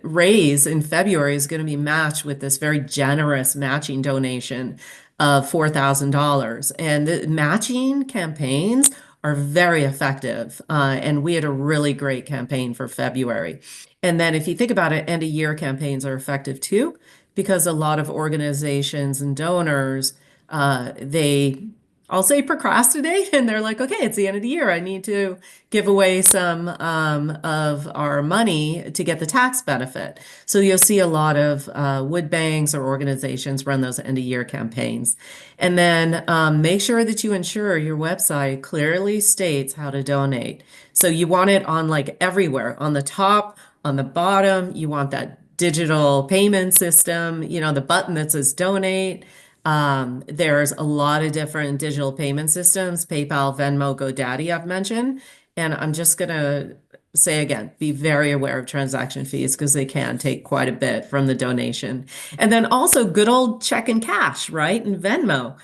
raise in February is going to be matched with this very generous matching donation of $4,000. And the matching campaigns are very effective. And we had a really great campaign for February. And then if you think about it, end of year campaigns are effective too, because a lot of organizations and donors, I'll say procrastinate, and they're like, okay, it's the end of the year. I need to give away some of our money to get the tax benefit. So you'll see a lot of wood banks or organizations run those end of year campaigns. And then make sure that you ensure your website clearly states how to donate. So you want it on like everywhere, on the top, on the bottom. You want that digital payment system, the button that says donate. There's a lot of different digital payment systems, PayPal, Venmo, GoDaddy, I've mentioned. And I'm just going to say again, be very aware of transaction fees because they can take quite a bit from the donation. And then also good old check and cash, right? And Venmo.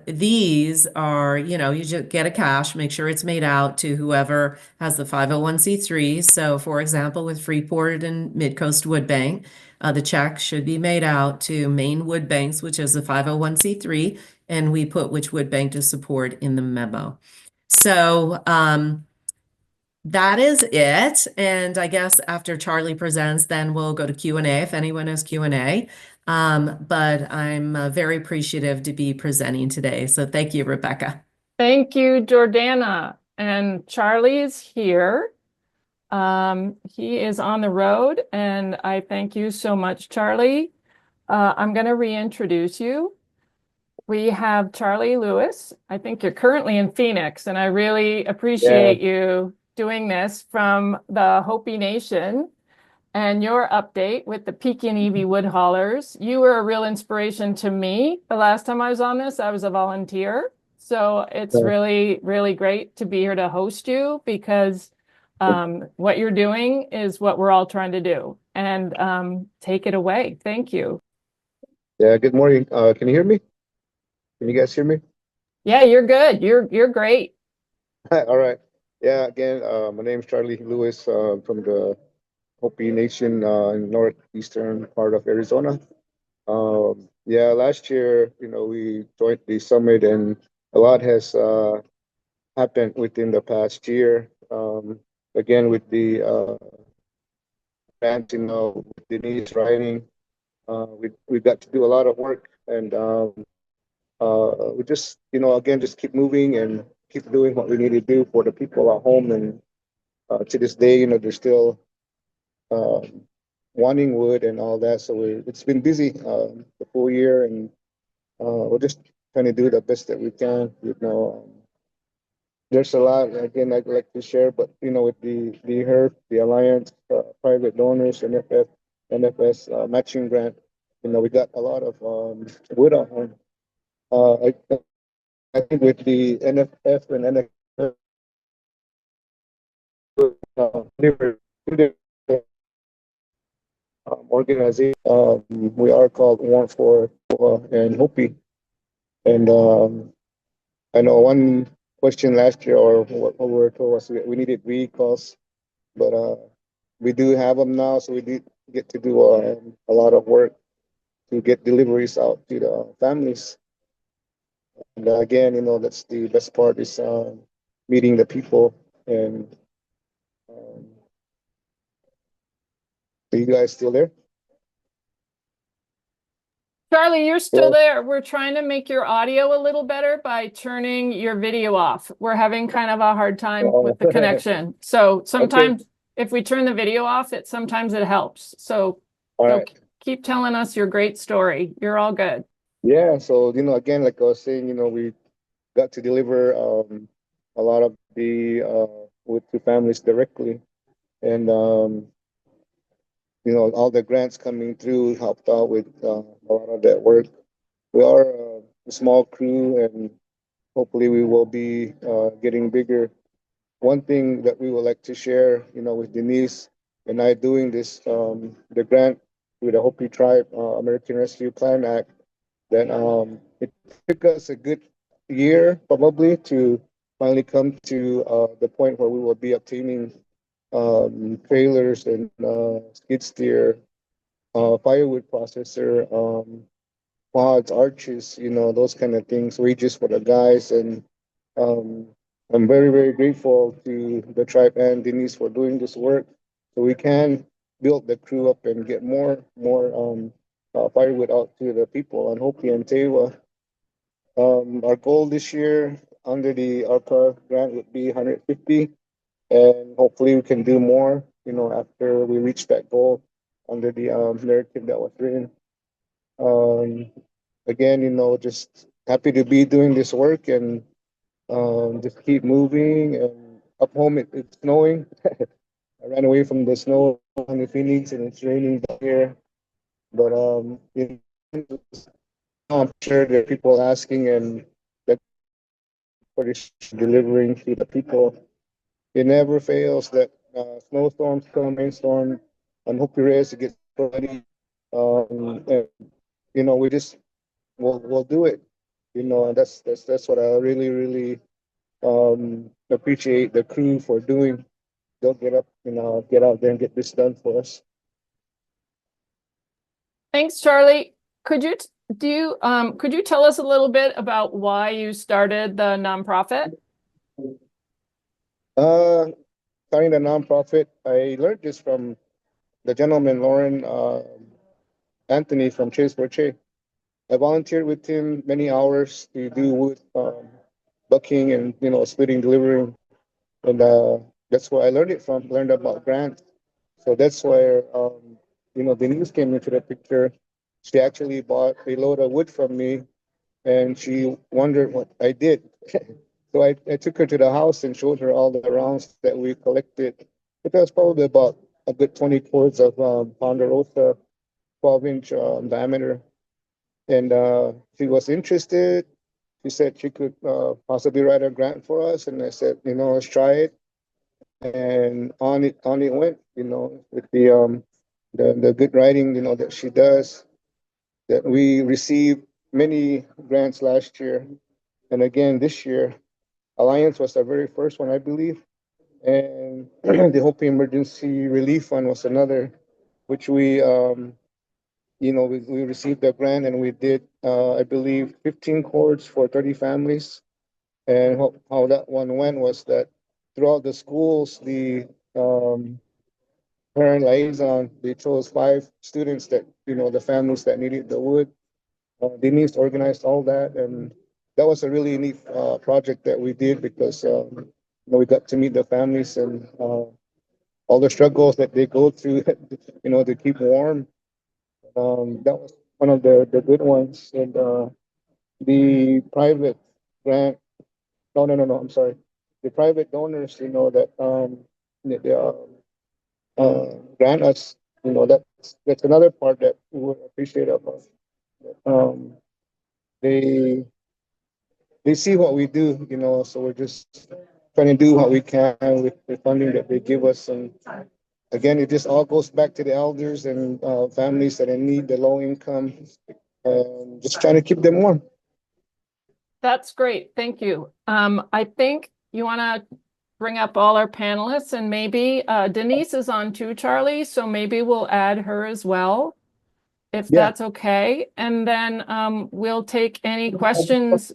These are, you just get a cash, make sure it's made out to whoever has the 501c3. So for example, with Freeport and Midcoast Wood Bank, the check should be made out to Maine Wood Banks, which is the 501c3, and we put which wood bank to support in the memo. So that is it. And I guess after Charlie presents, then we'll go to Q&A if anyone has Q&A. But I'm very appreciative to be presenting today. So thank you, Rebecca. Thank you, Jordana. And Charlie's here. He is on the road, and I thank you so much, Charlie. I'm going to reintroduce you. We have Charlie Lewis. I think you're currently in Phoenix, and I really appreciate you doing this from the Hopi Nation and your update with the Pekin wood haulers. You were a real inspiration to me. The last time I was on this, I was a volunteer. So it's really, really great to be here to host you because what you're doing is what we're all trying to do. And take it away. Thank you. Yeah, good morning. Can you hear me? Can you guys hear me? Yeah, you're good. You're great. All right. Yeah, again, my name is Charlie Lewis from the Hopi Nation in northeastern part of Arizona. Yeah, last year, we joined the summit and a lot has happened within the past year. Again, with the grants, with the needs writing, we got to do a lot of work and we just, again, just keep moving and keep doing what we need to do for the people at home. And to this day, they're still wanting wood and all that. So it's been busy the full year, and we're just trying to do the best that we can. There's a lot again I'd like to share, but with the HERF, the Alliance, private donors, NFS matching grant, we got a lot of wood at home. I think with the NFF and NFF, organization, we are called Warm for and Hopi. And I know one question last year, or what we were told, was we needed vehicles, but we do have them now, so we did get to do a lot of work to get deliveries out to the families. And again, that's the best part is meeting the people. And are you guys still there? Charlie, you're still there. We're trying to make your audio a little better by turning your video off. We're having kind of a hard time with the connection. So sometimes if we turn the video off, sometimes it helps. So, keep telling us your great story. You're all good. Yeah. So, again, like I was saying, we got to deliver a lot of the wood to families directly. And, all the grants coming through helped out with a lot of that work. We are a small crew, and hopefully we will be getting bigger. One thing that we would like to share, with Denise and I doing this, the grant with the Hopi Tribe American Rescue Plan Act, that it took us a good year probably to finally come to the point where we will be obtaining trailers and skid steer, firewood processor, pods, arches, those kind of things, wages for the guys. And um, I'm very, very grateful to the tribe and Denise for doing this work so we can build the crew up and get more firewood out to the people on Hopi and Tewa. Our goal this year under the ARPA grant would be 150, and hopefully we can do more, after we reach that goal under the narrative that was written. Um, Again, just happy to be doing this work and just keep moving. And up home, it's snowing. I ran away from the snow in Phoenix, and it's raining down here. But I'm sure there are people asking, and that for this delivering to the people. It never fails that snowstorms come, rainstorm, and hope you're ready to get ready. And, we just we'll do it. And that's what I really, really appreciate the crew for doing. They'll get up, get out there and get this done for us. Thanks, Charlie. Could you could you tell us a little bit about why you started the nonprofit? Starting the nonprofit, I learned this from the gentleman Lauren Anthony from Chase for Che. I volunteered with him many hours to do wood bucking and splitting, delivering, and that's where I learned it from. Learned about grants, so that's where Denise came into the picture. She actually bought a load of wood from me, and she wondered what I did. So I took her to the house and showed her all the rounds that we collected. It was probably about a good 20 cords of Ponderosa, 12-inch diameter. And she was interested. She said she could possibly write a grant for us. And I said, let's try it. And on it went, with the good writing, that she does, that we received many grants last year. And again, this year, Alliance was the very first one, I believe. And the Hopi Emergency Relief Fund was another, which we received a grant, and we did, I believe, 15 cords for 30 families. And how that one went was that throughout the schools, the parent liaison, they chose 5 students that, the families that needed the wood. Denise organized all that, and that was a really neat project that we did because we got to meet the families and all the struggles that they go through, to keep warm. That was one of the good ones. And the private grant, no, I'm sorry. The private donors, that they grant us, that's another part that we would appreciate of us. Um, they they see what we do, so we're just trying to do what we can with the funding that they give us. And again, it just all goes back to the elders and families that need the low income, and just trying to keep them warm. That's great. Thank you. I think you want to bring up all our panelists, and maybe Denise is on too, Charlie, so maybe we'll add her as well, if that's okay. And then we'll take any questions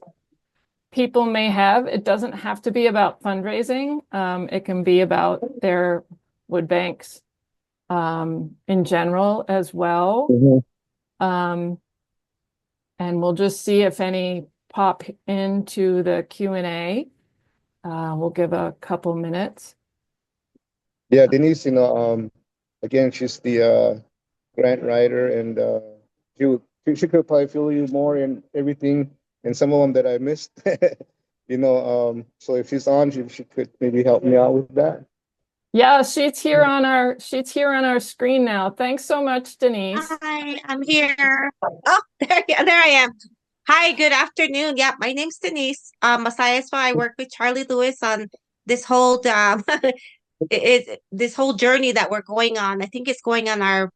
people may have. It doesn't have to be about fundraising. It can be about their wood banks in general as well. And we'll just see if any pop into the Q&A. We'll give a couple minutes. Yeah, Denise, again, she's the grant writer, and she could probably fill you more in everything, and some of them that I missed. So if she's on, she could maybe help me out with that. Yeah, she's here on our screen now. Thanks so much, Denise. Hi, I'm here. Oh, there I am. Hi, good afternoon. Yeah, my name's Denise. Messiah's I work with Charlie Lewis on this whole this whole journey that we're going on. I think it's going on our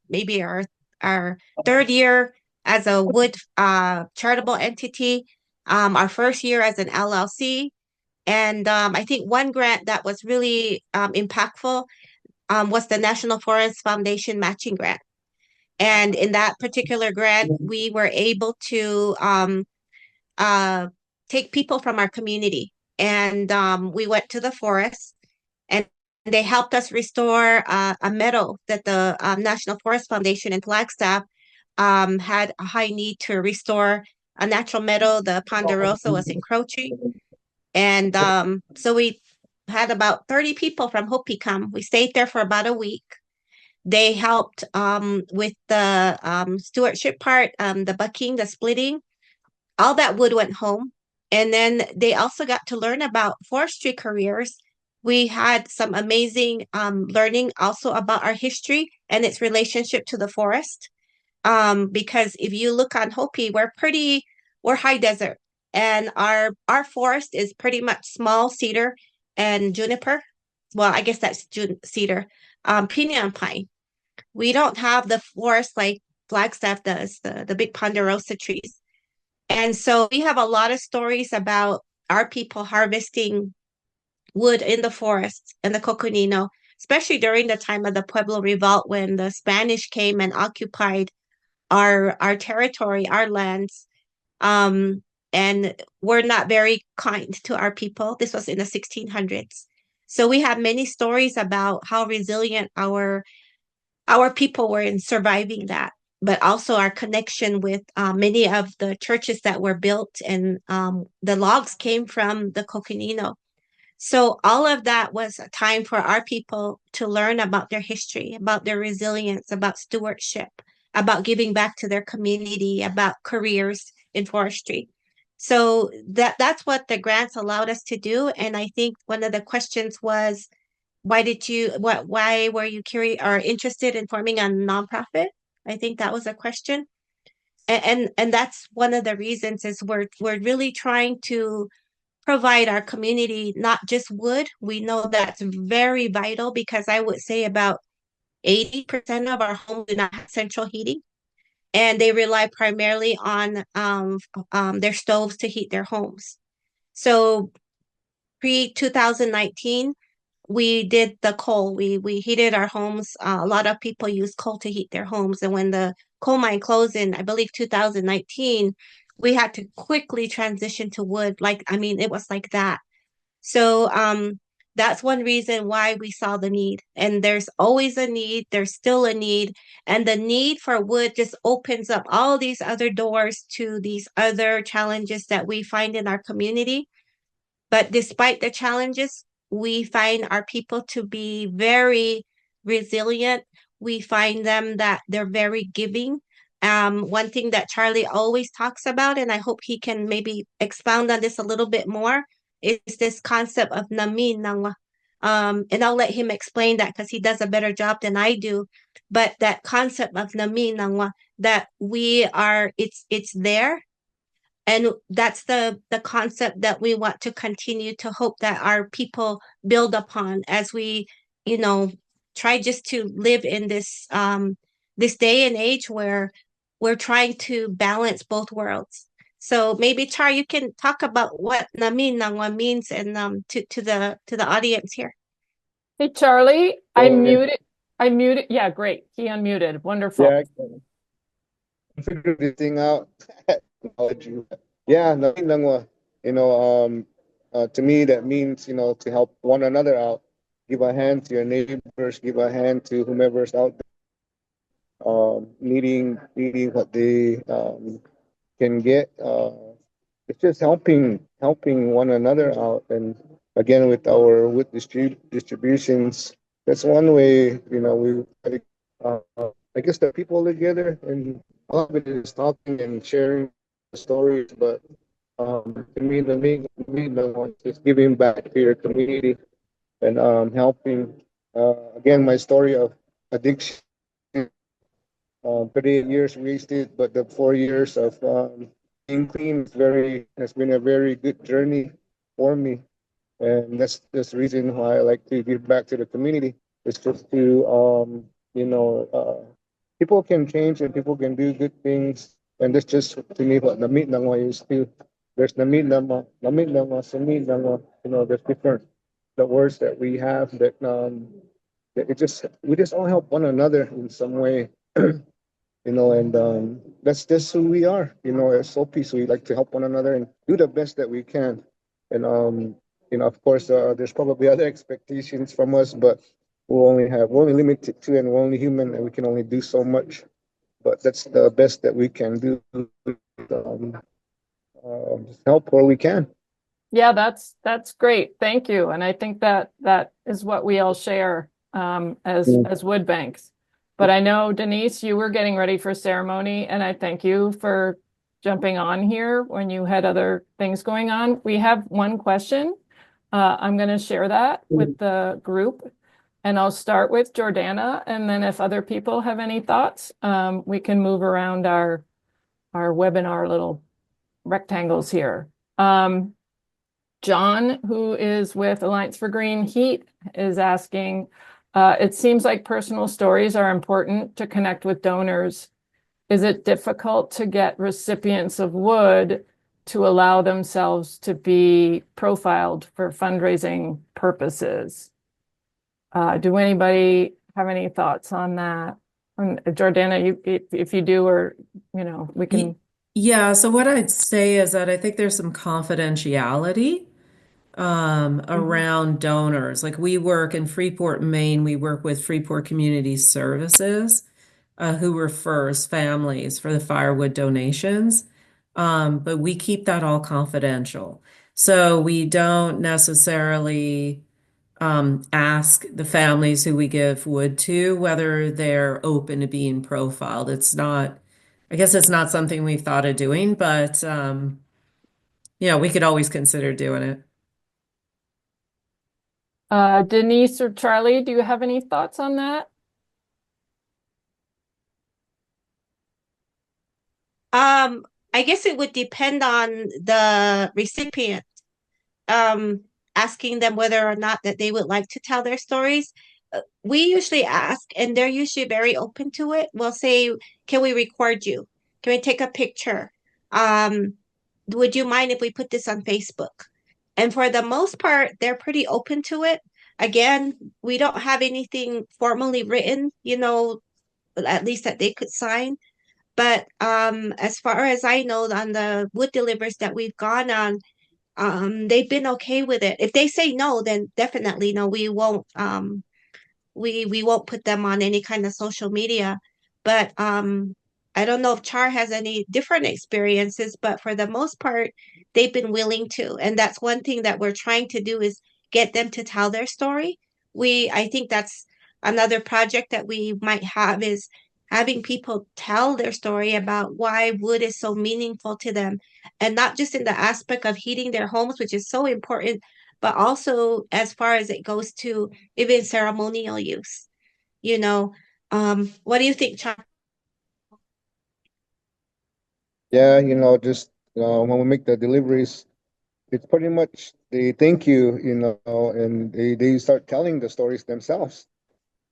third year as a Wood charitable entity, our first year as an LLC. And I think one grant that was really impactful was the National Forest Foundation matching grant. And in that particular grant, we were able to uh, take people from our community. And we went to the forest and they helped us restore a meadow that the National Forest Foundation in Flagstaff had a high need to restore a natural meadow. The ponderosa was encroaching. And so we had about 30 people from Hopi come. We stayed there for about a week. They helped with the stewardship part, the bucking, the splitting. All that wood went home. And then they also got to learn about forestry careers. We had some amazing learning also about our history and its relationship to the forest. Because if you look on Hopi, we're high desert, and our forest is pretty much small cedar and juniper. Well, I guess that's cedar, pinyon pine. We don't have the forest like Flagstaff does, the big ponderosa trees. And so we have a lot of stories about our people harvesting wood in the forest and the Coconino, especially during the time of the Pueblo Revolt when the Spanish came and occupied our territory, our lands. Um, and were not very kind to our people. This was in the 1600s. So we have many stories about how resilient our people were in surviving that, but also our connection with many of the churches that were built and the logs came from the Coconino. So all of that was a time for our people to learn about their history, about their resilience, about stewardship, about giving back to their community, about careers in forestry. So that's what the grants allowed us to do. And I think one of the questions was, why were you curious or interested in forming a nonprofit? I think that was a question. And that's one of the reasons is we're really trying to provide our community not just wood. We know that's very vital because I would say about 80% of our homes do not have central heating, and they rely primarily on their stoves to heat their homes. So pre 2019, we did the coal. We heated our homes. A lot of people use coal to heat their homes, and when the coal mine closed in, I believe 2019, we had to quickly transition to wood. Like I mean, it was like that. So that's one reason why we saw the need. And there's always a need, there's still a need. And the need for wood just opens up all these other doors to these other challenges that we find in our community. But despite the challenges, we find our people to be very resilient. We find them that they're very giving. One thing that Charlie always talks about, and I hope he can maybe expound on this a little bit more, is this concept of namin nangwa. And I'll let him explain that because he does a better job than I do. But that concept of namin nangwa, that it's there, and that's the concept that we want to continue to hope that our people build upon as we, you know, try just to live in this day and age where we're trying to balance both worlds. So maybe Char, you can talk about what namin nangwa means and to the audience here. Hey, Charlie, Yeah, I muted. Yeah, great. He unmuted. Wonderful. yeah, I figured this thing out. Technology. Yeah, nothing lang. You know, to me that means to help one another out. Give a hand to your neighbors. Give a hand to whomever's out there, needing what they can get. It's just helping one another out. And again, with our distributions, that's one way. We I guess the people together, and a lot of it is talking and sharing stories. But to me, the main one is giving back to your community and helping. Again, my story of addiction. 38 years wasted, but the 4 years of clean is has been a very good journey for me. And that's the reason why I like to give back to the community. It's just to, people can change and people can do good things. And that's just to me what namit ng is to. There's namit ng sumit ng there's different the words that we have that we just all help one another in some way. And that's just who we are, as OPs. We like to help one another and do the best that we can. And of course, there's probably other expectations from us, but we're only limited to, and we're only human, and we can only do so much. But that's the best that we can do. Um, Help where we can. Yeah, that's great. Thank you. And I think that is what we all share as wood banks. But I know, Denise, you were getting ready for ceremony, and I thank you for jumping on here when you had other things going on. We have one question. I'm going to share that with the group, and I'll start with Jordana, and then if other people have any thoughts, we can move around our webinar little rectangles here. John, who is with Alliance for Green Heat, is asking, it seems like personal stories are important to connect with donors. Is it difficult to get recipients of wood to allow themselves to be profiled for fundraising purposes? Do anybody have any thoughts on that? Jordana, if you do, or we can. Yeah, so what I'd say is that I think there's some confidentiality around donors. Like we work in Freeport, Maine, we work with Freeport Community Services, who refers families for the firewood donations. But we keep that all confidential. So we don't necessarily ask the families who we give wood to whether they're open to being profiled. I guess it's not something we've thought of doing, but we could always consider doing it. Denise or Charlie, do you have any thoughts on that? I guess it would depend on the recipient. Asking them whether or not that they would like to tell their stories. We usually ask, and they're usually very open to it. We'll say, "Can we record you? Can we take a picture? Would you mind if we put this on Facebook?" And for the most part, they're pretty open to it. Again, we don't have anything formally written, at least that they could sign. But as far as I know, on the wood delivers that we've gone on, they've been okay with it. If they say no, then definitely no, we won't we won't put them on any kind of social media. But I don't know if Char has any different experiences, but for the most part, they've been willing to. And that's one thing that we're trying to do is get them to tell their story. I think that's another project that we might have is having people tell their story about why wood is so meaningful to them. And not just in the aspect of heating their homes, which is so important, but also as far as it goes to even ceremonial use. What do you think, Chuck? Yeah, just when we make the deliveries, it's pretty much they thank you, and they start telling the stories themselves.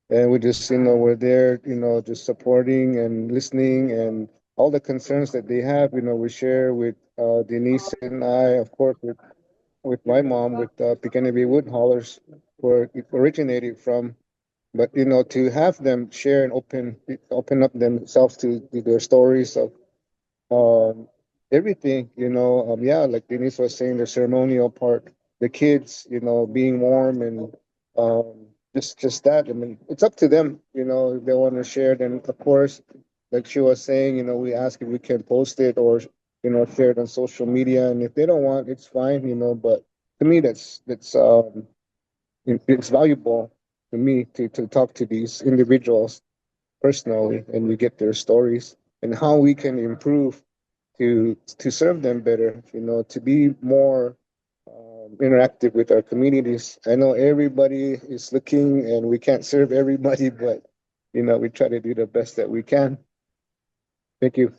And we just, we're there, just supporting and listening, and all the concerns that they have, we share with Denise and I, of course, with my mom, with Pekanebe Wood Haulers, where it originated from. But to have them share and open up themselves to their stories of um, everything, yeah, like Denise was saying, the ceremonial part, the kids, being warm and just that. I mean, it's up to them, if they want to share. Then of course, like she was saying, we ask if we can post it or share it on social media. And if they don't want, it's fine, But to me, it's valuable to me to talk to these individuals personally, and we get their stories and how we can improve to serve them better, to be more interactive with our communities. I know everybody is looking and we can't serve everybody, but we try to do the best that we can. Thank you.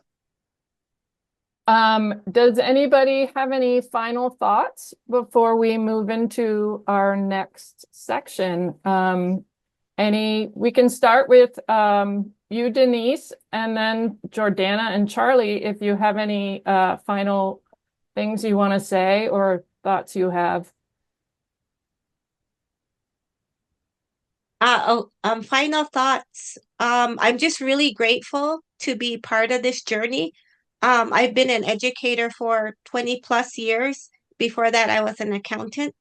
Does anybody have any final thoughts before we move into our next section? We can start with you, Denise, and then Jordana and Charlie, if you have any final things you want to say or thoughts you have. Final thoughts. I'm just really grateful to be part of this journey. I've been an educator for 20 plus years. Before that, I was an accountant.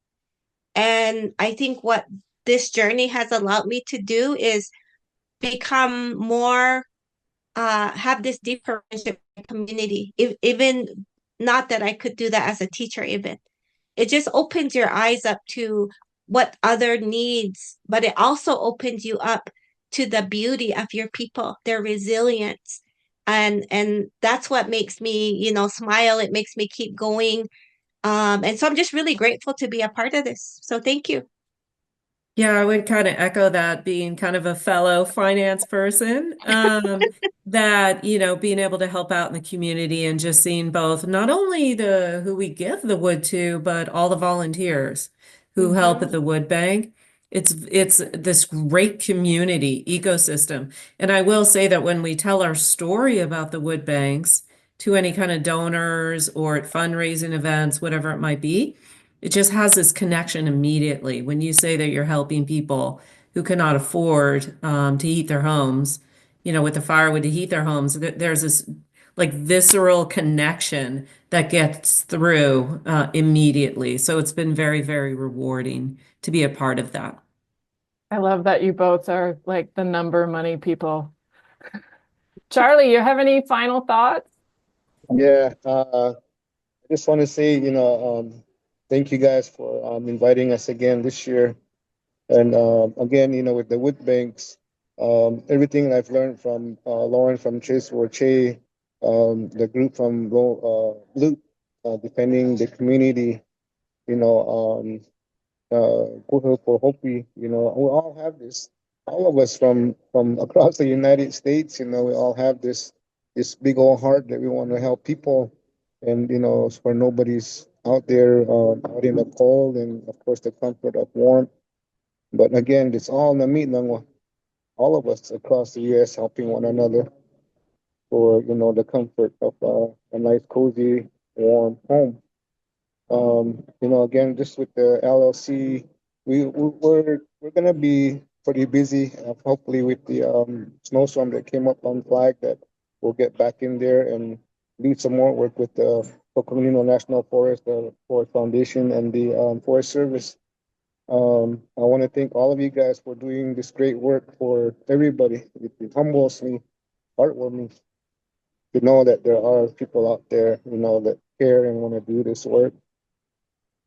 And I think what this journey has allowed me to do is become more, have this deeper relationship with the community. Even not that I could do that as a teacher, even. It just opens your eyes up to what other needs, but it also opens you up to the beauty of your people, their resilience. And that's what makes me, smile. It makes me keep going. And so I'm just really grateful to be a part of this. So thank you. Yeah, I would kind of echo that, being kind of a fellow finance person, that, being able to help out in the community and just seeing both, not only who we give the wood to, but all the volunteers who help at the wood bank. It's this great community ecosystem. And I will say that when we tell our story about the wood banks to any kind of donors or at fundraising events, whatever it might be, it just has this connection immediately. When you say that you're helping people who cannot afford to heat their homes, with the firewood to heat their homes, there's this like visceral connection that gets through immediately. So it's been very, very rewarding to be a part of that. I love that you both are like the number money people. Charlie, you have any final thoughts? Yeah, I just want to say, thank you guys for inviting us again this year. And again, with the wood banks, everything I've learned from Lauren from Chase or Che, the group from Blue, defending the community, you know, Cooperative for Hopi, we all have this. All of us from across the United States, we all have this big old heart that we want to help people, and for nobody's out there out in the cold, and of course the comfort of warmth. But again, it's all na meet lang all of us across the U.S. helping one another for the comfort of a nice, cozy, warm home. Again, just with the LLC, we're gonna be pretty busy. Hopefully, with the snowstorm that came up on Flag, that we'll get back in there and do some more work with the Coconino National Forest, the Forest Foundation, and the Forest Service. I want to thank all of you guys for doing this great work for everybody. It humbles me, heartwarming to know that there are people out there, that care and want to do this work.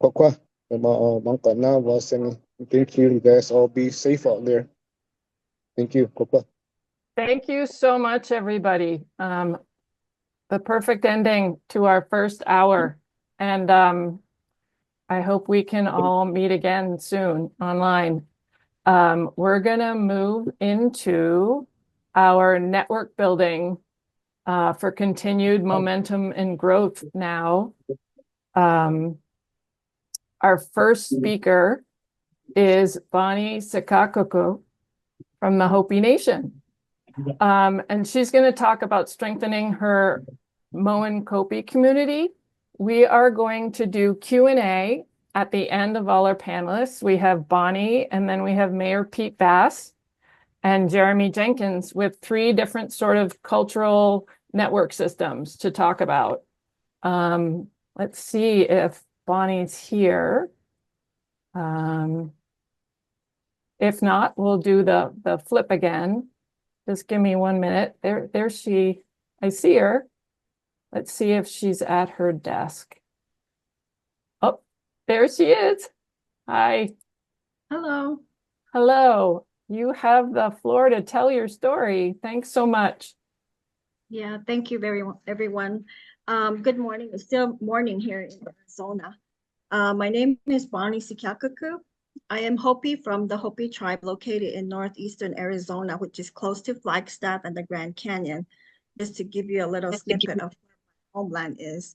Kokwa, mangka na waseng. Thank you, you guys. All be safe out there. Thank you, Kokwa. Thank you so much, everybody. The perfect ending to our first hour. And I hope we can all meet again soon online. We're going to move into our network building for continued momentum and growth now. Our first speaker is Bonnie Sikakuku from the Hopi Nation. And she's going to talk about strengthening her Moan Kopi community. We are going to do Q&A at the end of all our panelists. We have Bonnie, and then we have Mayor Pete Bass and Jeremy Jenkins with 3 different sort of cultural network systems to talk about. Let's see if Bonnie's here. If not, we'll do the flip again. Just give me 1 minute. There she, I see her. Let's see if she's at her desk. Oh, there she is. Hi. Hello. Hello. You have the floor to tell your story. Thanks so much. Yeah, thank you everyone. Good morning. It's still morning here in Arizona. My name is Bonnie Sikakaku. I am Hopi from the Hopi tribe located in northeastern Arizona, which is close to Flagstaff and the Grand Canyon. Just to give you a little snippet of homeland is.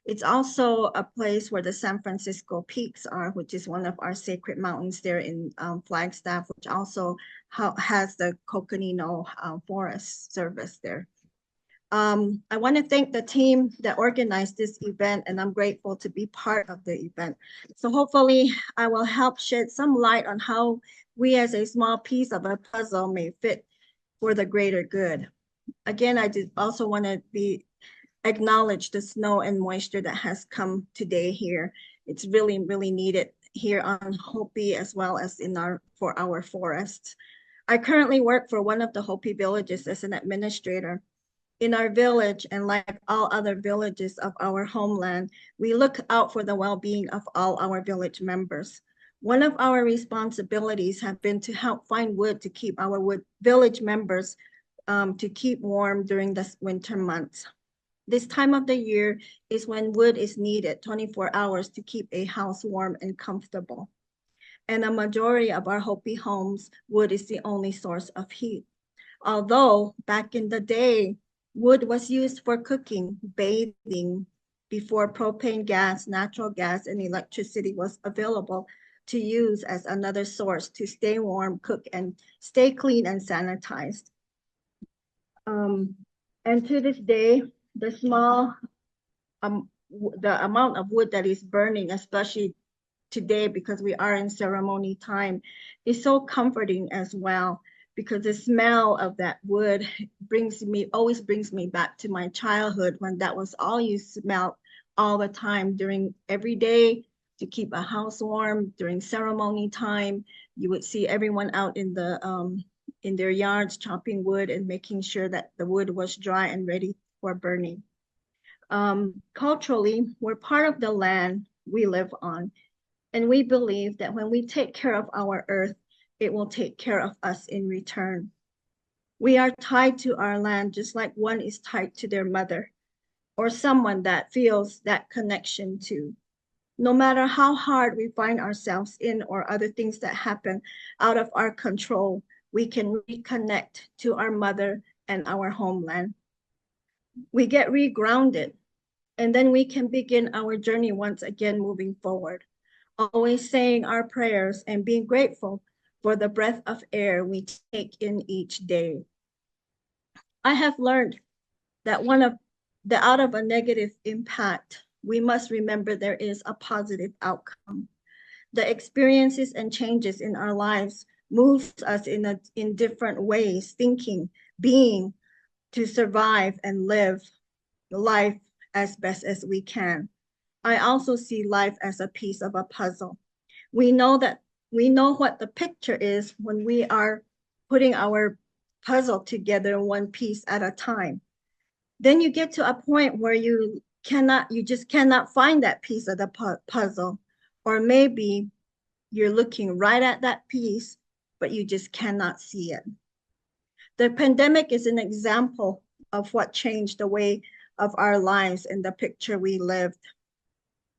It's also a place where the San Francisco Peaks are, which is one of our sacred mountains there in Flagstaff, which also has the Coconino Forest Service there. I want to thank the team that organized this event, and I'm grateful to be part of the event. So hopefully I will help shed some light on how we as a small piece of a puzzle may fit for the greater good. Again, I just also want to acknowledge the snow and moisture that has come today here. It's really, really needed here on Hopi as well as for our forests. I currently work for one of the Hopi villages as an administrator. In our village, and like all other villages of our homeland, we look out for the well-being of all our village members. One of our responsibilities have been to help find wood to keep our village members to keep warm during the winter months. This time of the year is when wood is needed 24 hours to keep a house warm and comfortable. And a majority of our Hopi homes, wood is the only source of heat. Although back in the day, wood was used for cooking, bathing, before propane gas, natural gas, and electricity was available to use as another source to stay warm, cook, and stay clean and sanitized. And to this day, the amount of wood that is burning, especially today because we are in ceremony time, is so comforting as well, because the smell of that wood always brings me back to my childhood, when that was all you smelled all the time during every day to keep a house warm. During ceremony time, you would see everyone out in their yards chopping wood and making sure that the wood was dry and ready for burning. Culturally, we're part of the land we live on, and we believe that when we take care of our earth, it will take care of us in return. We are tied to our land just like one is tied to their mother, or someone that feels that connection to. No matter how hard we find ourselves in, or other things that happen out of our control, we can reconnect to our mother and our homeland. We get regrounded, and then we can begin our journey once again, moving forward, always saying our prayers and being grateful for the breath of air we take in each day. I have learned that out of a negative impact, we must remember there is a positive outcome. The experiences and changes in our lives moves us in different ways, thinking, being, to survive and live life as best as we can. I also see life as a piece of a puzzle. We know what the picture is when we are putting our puzzle together one piece at a time. Then you get to a point where you just cannot find that piece of the puzzle, or maybe you're looking right at that piece, but you just cannot see it. The pandemic is an example of what changed the way of our lives and the picture we lived.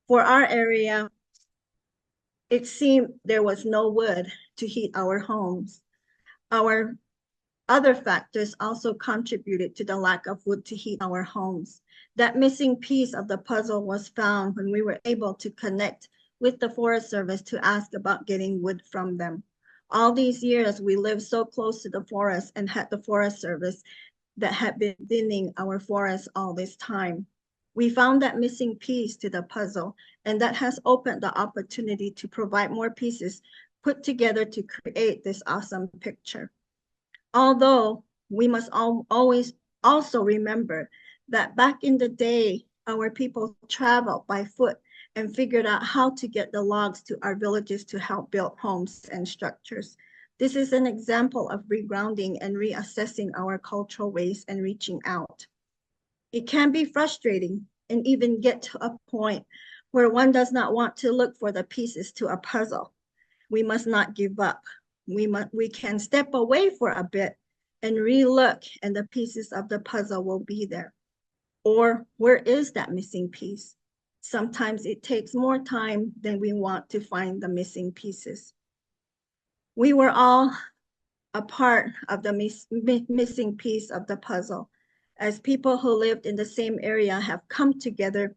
For our area, it seemed there was no wood to heat our homes. Our other factors also contributed to the lack of wood to heat our homes. That missing piece of the puzzle was found when we were able to connect with the Forest Service to ask about getting wood from them. All these years, we lived so close to the forest and had the Forest Service that had been thinning our forests all this time. We found that missing piece to the puzzle, and that has opened the opportunity to provide more pieces put together to create this awesome picture. Although we must always also remember that back in the day, our people traveled by foot and figured out how to get the logs to our villages to help build homes and structures. This is an example of regrounding and reassessing our cultural ways and reaching out. It can be frustrating and even get to a point where one does not want to look for the pieces to a puzzle. We must not give up. We can step away for a bit and re-look, and the pieces of the puzzle will be there. Or where is that missing piece? Sometimes it takes more time than we want to find the missing pieces. We were all a part of the missing piece of the puzzle. As people who lived in the same area have come together,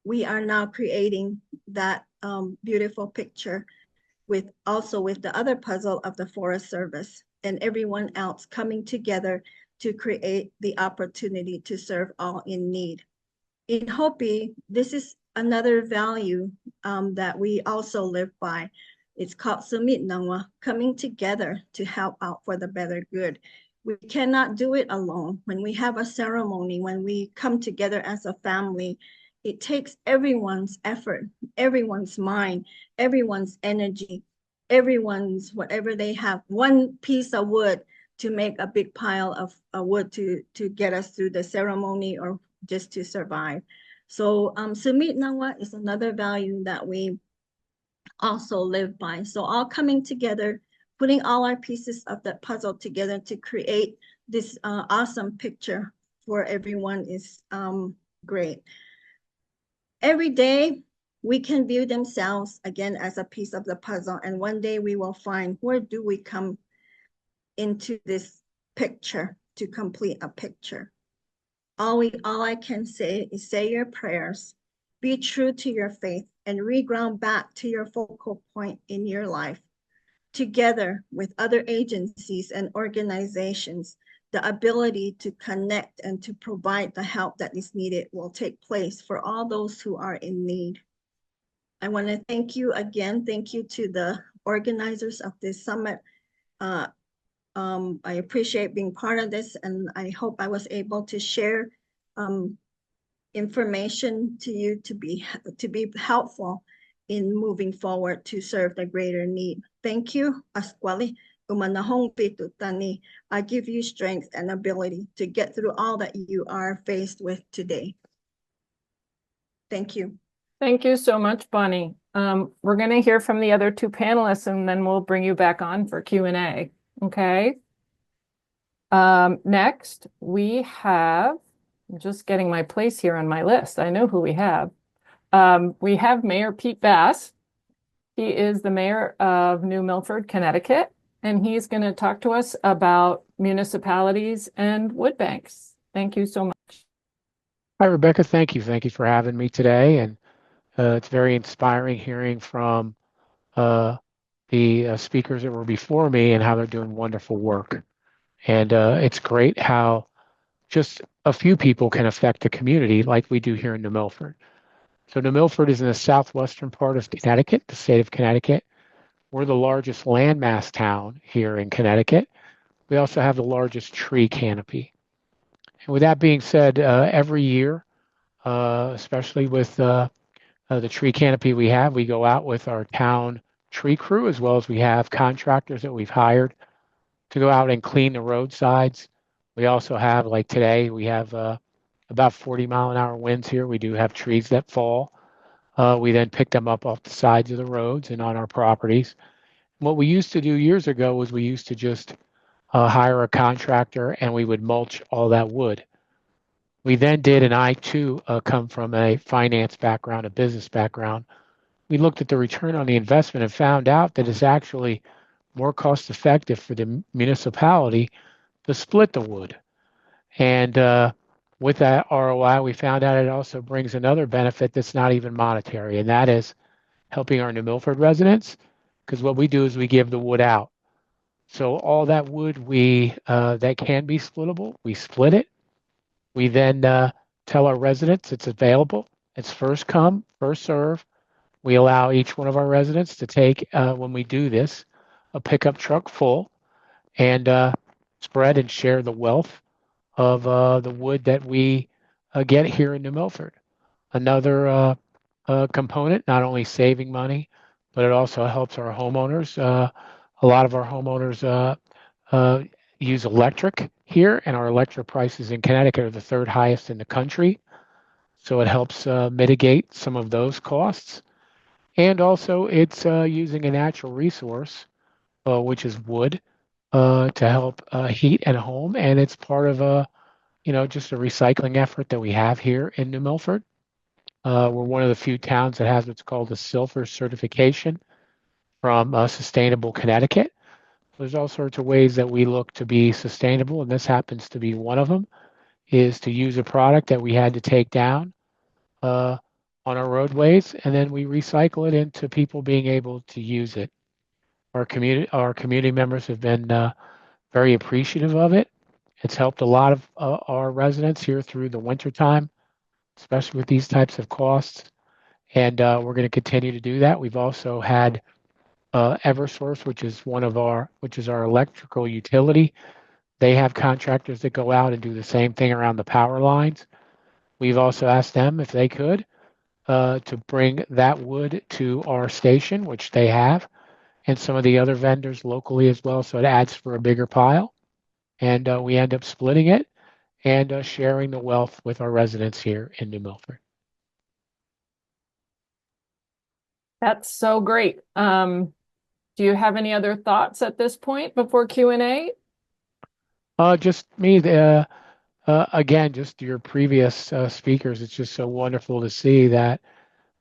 we are now creating that beautiful picture with the other puzzle of the Forest Service and everyone else coming together to create the opportunity to serve all in need. In Hopi, this is another value that we also live by. It's called Sumit Nangwa, coming together to help out for the better good. We cannot do it alone. When we have a ceremony, when we come together as a family, it takes everyone's effort, everyone's mind, everyone's energy, everyone's whatever they have. One piece of wood to make a big pile of wood to get us through the ceremony or just to survive. So Sumit Nangwa is another value that we also live by. So all coming together, putting all our pieces of that puzzle together to create this awesome picture for everyone is great. Every day we can view themselves again as a piece of the puzzle, and one day we will find where do we come into this picture to complete a picture. All I can say is say your prayers, be true to your faith, and reground back to your focal point in your life. Together with other agencies and organizations, the ability to connect and to provide the help that is needed will take place for all those who are in need. I want to thank you again. Thank you to the organizers of this summit. I appreciate being part of this, and I hope I was able to share information to you to be helpful in moving forward to serve the greater need. Thank you, Asquali. I give you strength and ability to get through all that you are faced with today. Thank you. Thank you so much, Bonnie. We're going to hear from the other two panelists, and then we'll bring you back on for Q&A. Okay. Next, we have, I'm just getting my place here on my list. I know who we have. We have Mayor Pete Bass. He is the mayor of New Milford, Connecticut, and he's going to talk to us about municipalities and wood banks. Thank you so much. Hi, Rebecca. Thank you. Thank you for having me today. And it's very inspiring hearing from the speakers that were before me and how they're doing wonderful work. And it's great how just a few people can affect the community like we do here in New Milford. So New Milford is in the southwestern part of Connecticut, the state of Connecticut. We're the largest landmass town here in Connecticut. We also have the largest tree canopy. And with that being said, every year, especially with the tree canopy we go out with our town tree crew, as well as we have contractors that we've hired to go out and clean the roadsides. We also have, like today, we have about 40-mile-an-hour winds here. We do have trees that fall. We then pick them up off the sides of the roads and on our properties. What we used to do years ago was we used to just hire a contractor and we would mulch all that wood. We then did, and I too come from a finance background, a business background. We looked at the return on the investment and found out that it's actually more cost effective for the municipality to split the wood. And with that ROI, we found out it also brings another benefit that's not even monetary, and that is helping our New Milford residents, because what we do is we give the wood out. So all that wood that can be splittable, we split it. We then tell our residents it's available. It's first come, first serve. We allow each one of our residents to take, when we do this, a pickup truck full and spread and share the wealth of the wood that we get here in New Milford. Another component, not only saving money, but it also helps our homeowners. A lot of our homeowners use electric here, and our electric prices in Connecticut are the third highest in the country. So it helps mitigate some of those costs. And also it's using a natural resource, which is wood, to help heat at home. And it's part of just a recycling effort that we have here in New Milford. We're one of the few towns that has what's called a silver certification from Sustainable Connecticut. There's all sorts of ways that we look to be sustainable, and this happens to be one of them. is to use a product that we had to take down on our roadways, and then we recycle it into people being able to use it. Our community members have been very appreciative of it. It's helped a lot of our residents here through the winter time, especially with these types of costs. And we're going to continue to do that. We've also had Eversource, which is our electrical utility. They have contractors that go out and do the same thing around the power lines. We've also asked them if they could to bring that wood to our station, which they have, and some of the other vendors locally as well. So it adds for a bigger pile. And we end up splitting it and sharing the wealth with our residents here in New Milford. That's so great. Do you have any other thoughts at this point before Q&A? Just me, again, just your previous speakers. It's just so wonderful to see that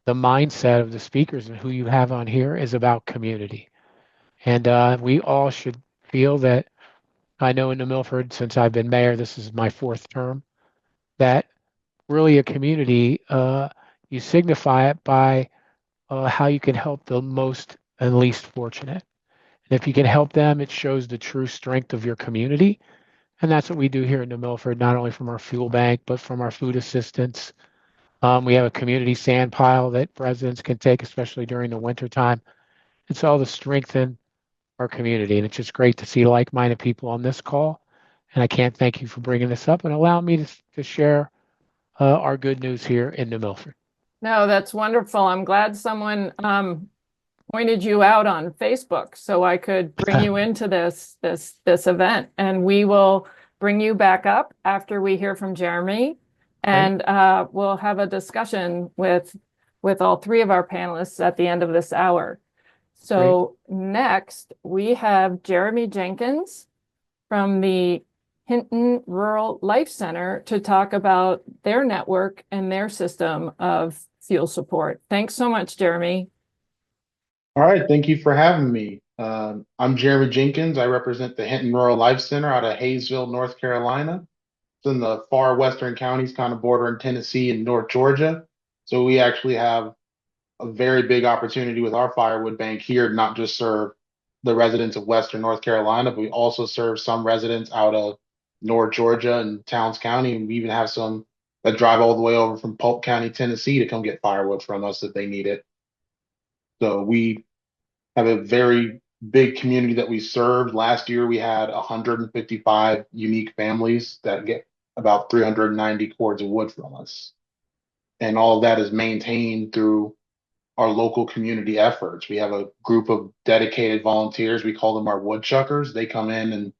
the mindset of the speakers and who you have on here is about community. And we all should feel that. I know in New Milford, since I've been mayor, this is my 4th term, that really a community, you signify it by how you can help the most and least fortunate. And if you can help them, it shows the true strength of your community. And that's what we do here in New Milford, not only from our fuel bank, but from our food assistance. We have a community sand pile that residents can take, especially during the winter time. It's all to strengthen our community. And it's just great to see like-minded people on this call. And I can't thank you for bringing this up and allowing me to share our good news here in New Milford. No, that's wonderful. I'm glad someone pointed you out on Facebook so I could bring you into this event. And we will bring you back up after we hear from Jeremy. And we'll have a discussion with all 3 of our panelists at the end of this hour. So next, we have Jeremy Jenkins from the Hinton Rural Life Center to talk about their network and their system of fuel support. Thanks so much, Jeremy. All right, thank you for having me. I'm Jeremy Jenkins. I represent the Hinton Rural Life Center out of Hayesville, North Carolina. It's in the far western counties, kind of bordering Tennessee and North Georgia. So we actually have a very big opportunity with our Firewood Bank here, not just serve the residents of Western North Carolina, but we also serve some residents out of North Georgia and Towns County. And we even have some that drive all the way over from Polk County, Tennessee to come get firewood from us if they need it. So we have a very big community that we served. Last year, we had 155 unique families that get about 390 cords of wood from us. And all of that is maintained through our local community efforts. We have a group of dedicated volunteers. We call them our woodchuckers. They come in and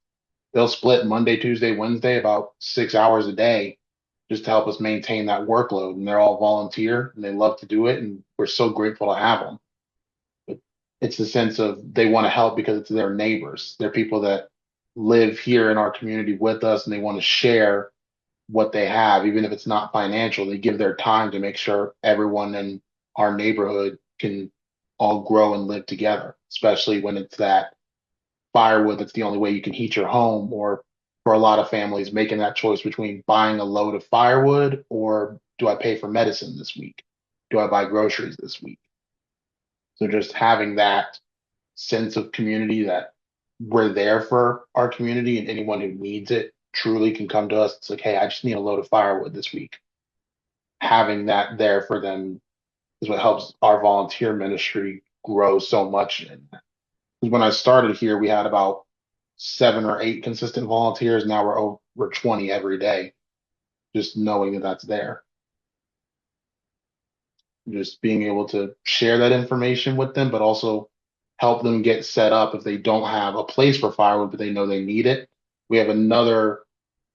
they'll split Monday, Tuesday, Wednesday, about 6 hours a day just to help us maintain that workload. And they're all volunteer and they love to do it. And we're so grateful to have them. It's the sense of they want to help because it's their neighbors. They're people that live here in our community with us and they want to share what they have, even if it's not financial. They give their time to make sure everyone in our neighborhood can all grow and live together, especially when it's that firewood that's the only way you can heat your home, or for a lot of families making that choice between buying a load of firewood or do I pay for medicine this week? Do I buy groceries this week? So just having that sense of community that we're there for our community and anyone who needs it truly can come to us. It's like, hey, I just need a load of firewood this week. Having that there for them is what helps our volunteer ministry grow so much. Because when I started here, we had about 7 or 8 consistent volunteers. Now we're over 20 every day, just knowing that that's there. Just being able to share that information with them, but also help them get set up if they don't have a place for firewood, but they know they need it. We have another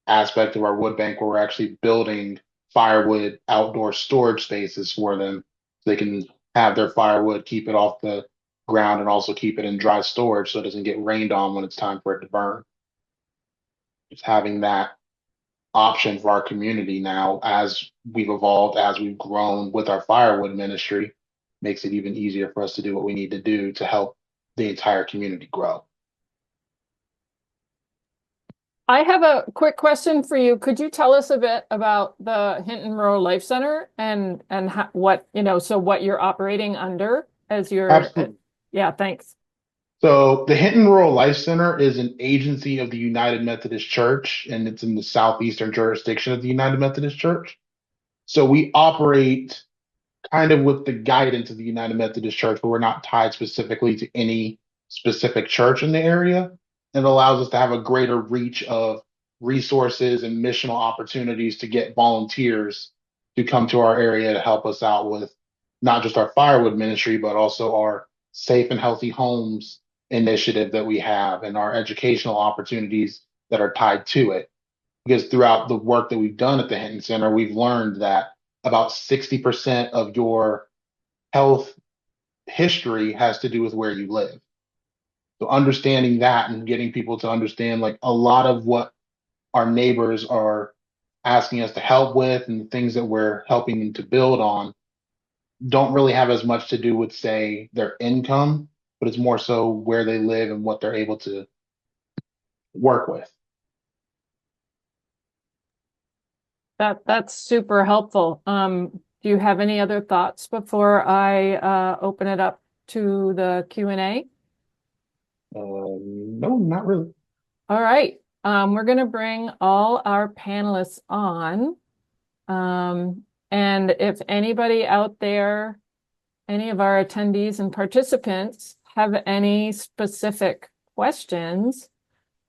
aspect of our wood bank where we're actually building firewood outdoor storage spaces for them so they can have their firewood, keep it off the ground, and also keep it in dry storage so it doesn't get rained on when it's time for it to burn. Just having that option for our community now, as we've evolved, as we've grown with our firewood ministry, makes it even easier for us to do what we need to do to help the entire community grow. I have a quick question for you. Could you tell us a bit about the Hinton Row Life Center and what, so what you're operating under as your, Absolutely. yeah, thanks. So the Hinton Rural Life Center is an agency of the United Methodist Church, and it's in the southeastern jurisdiction of the United Methodist Church. So we operate kind of with the guidance of the United Methodist Church, but we're not tied specifically to any specific church in the area. And it allows us to have a greater reach of resources and missional opportunities to get volunteers to come to our area to help us out with not just our firewood ministry, but also our safe and healthy homes initiative that we have and our educational opportunities that are tied to it. Because throughout the work that we've done at the Hinton Center, we've learned that about 60% of your health history has to do with where you live. So understanding that and getting people to understand like a lot of what our neighbors are asking us to help with and the things that we're helping them to build on don't really have as much to do with, say, their income, but it's more so where they live and what they're able to work with. That's super helpful. Do you have any other thoughts before I open it up to the Q&A? No, not really. All right. We're going to bring all our panelists on. And if anybody out there, any of our attendees and participants have any specific questions,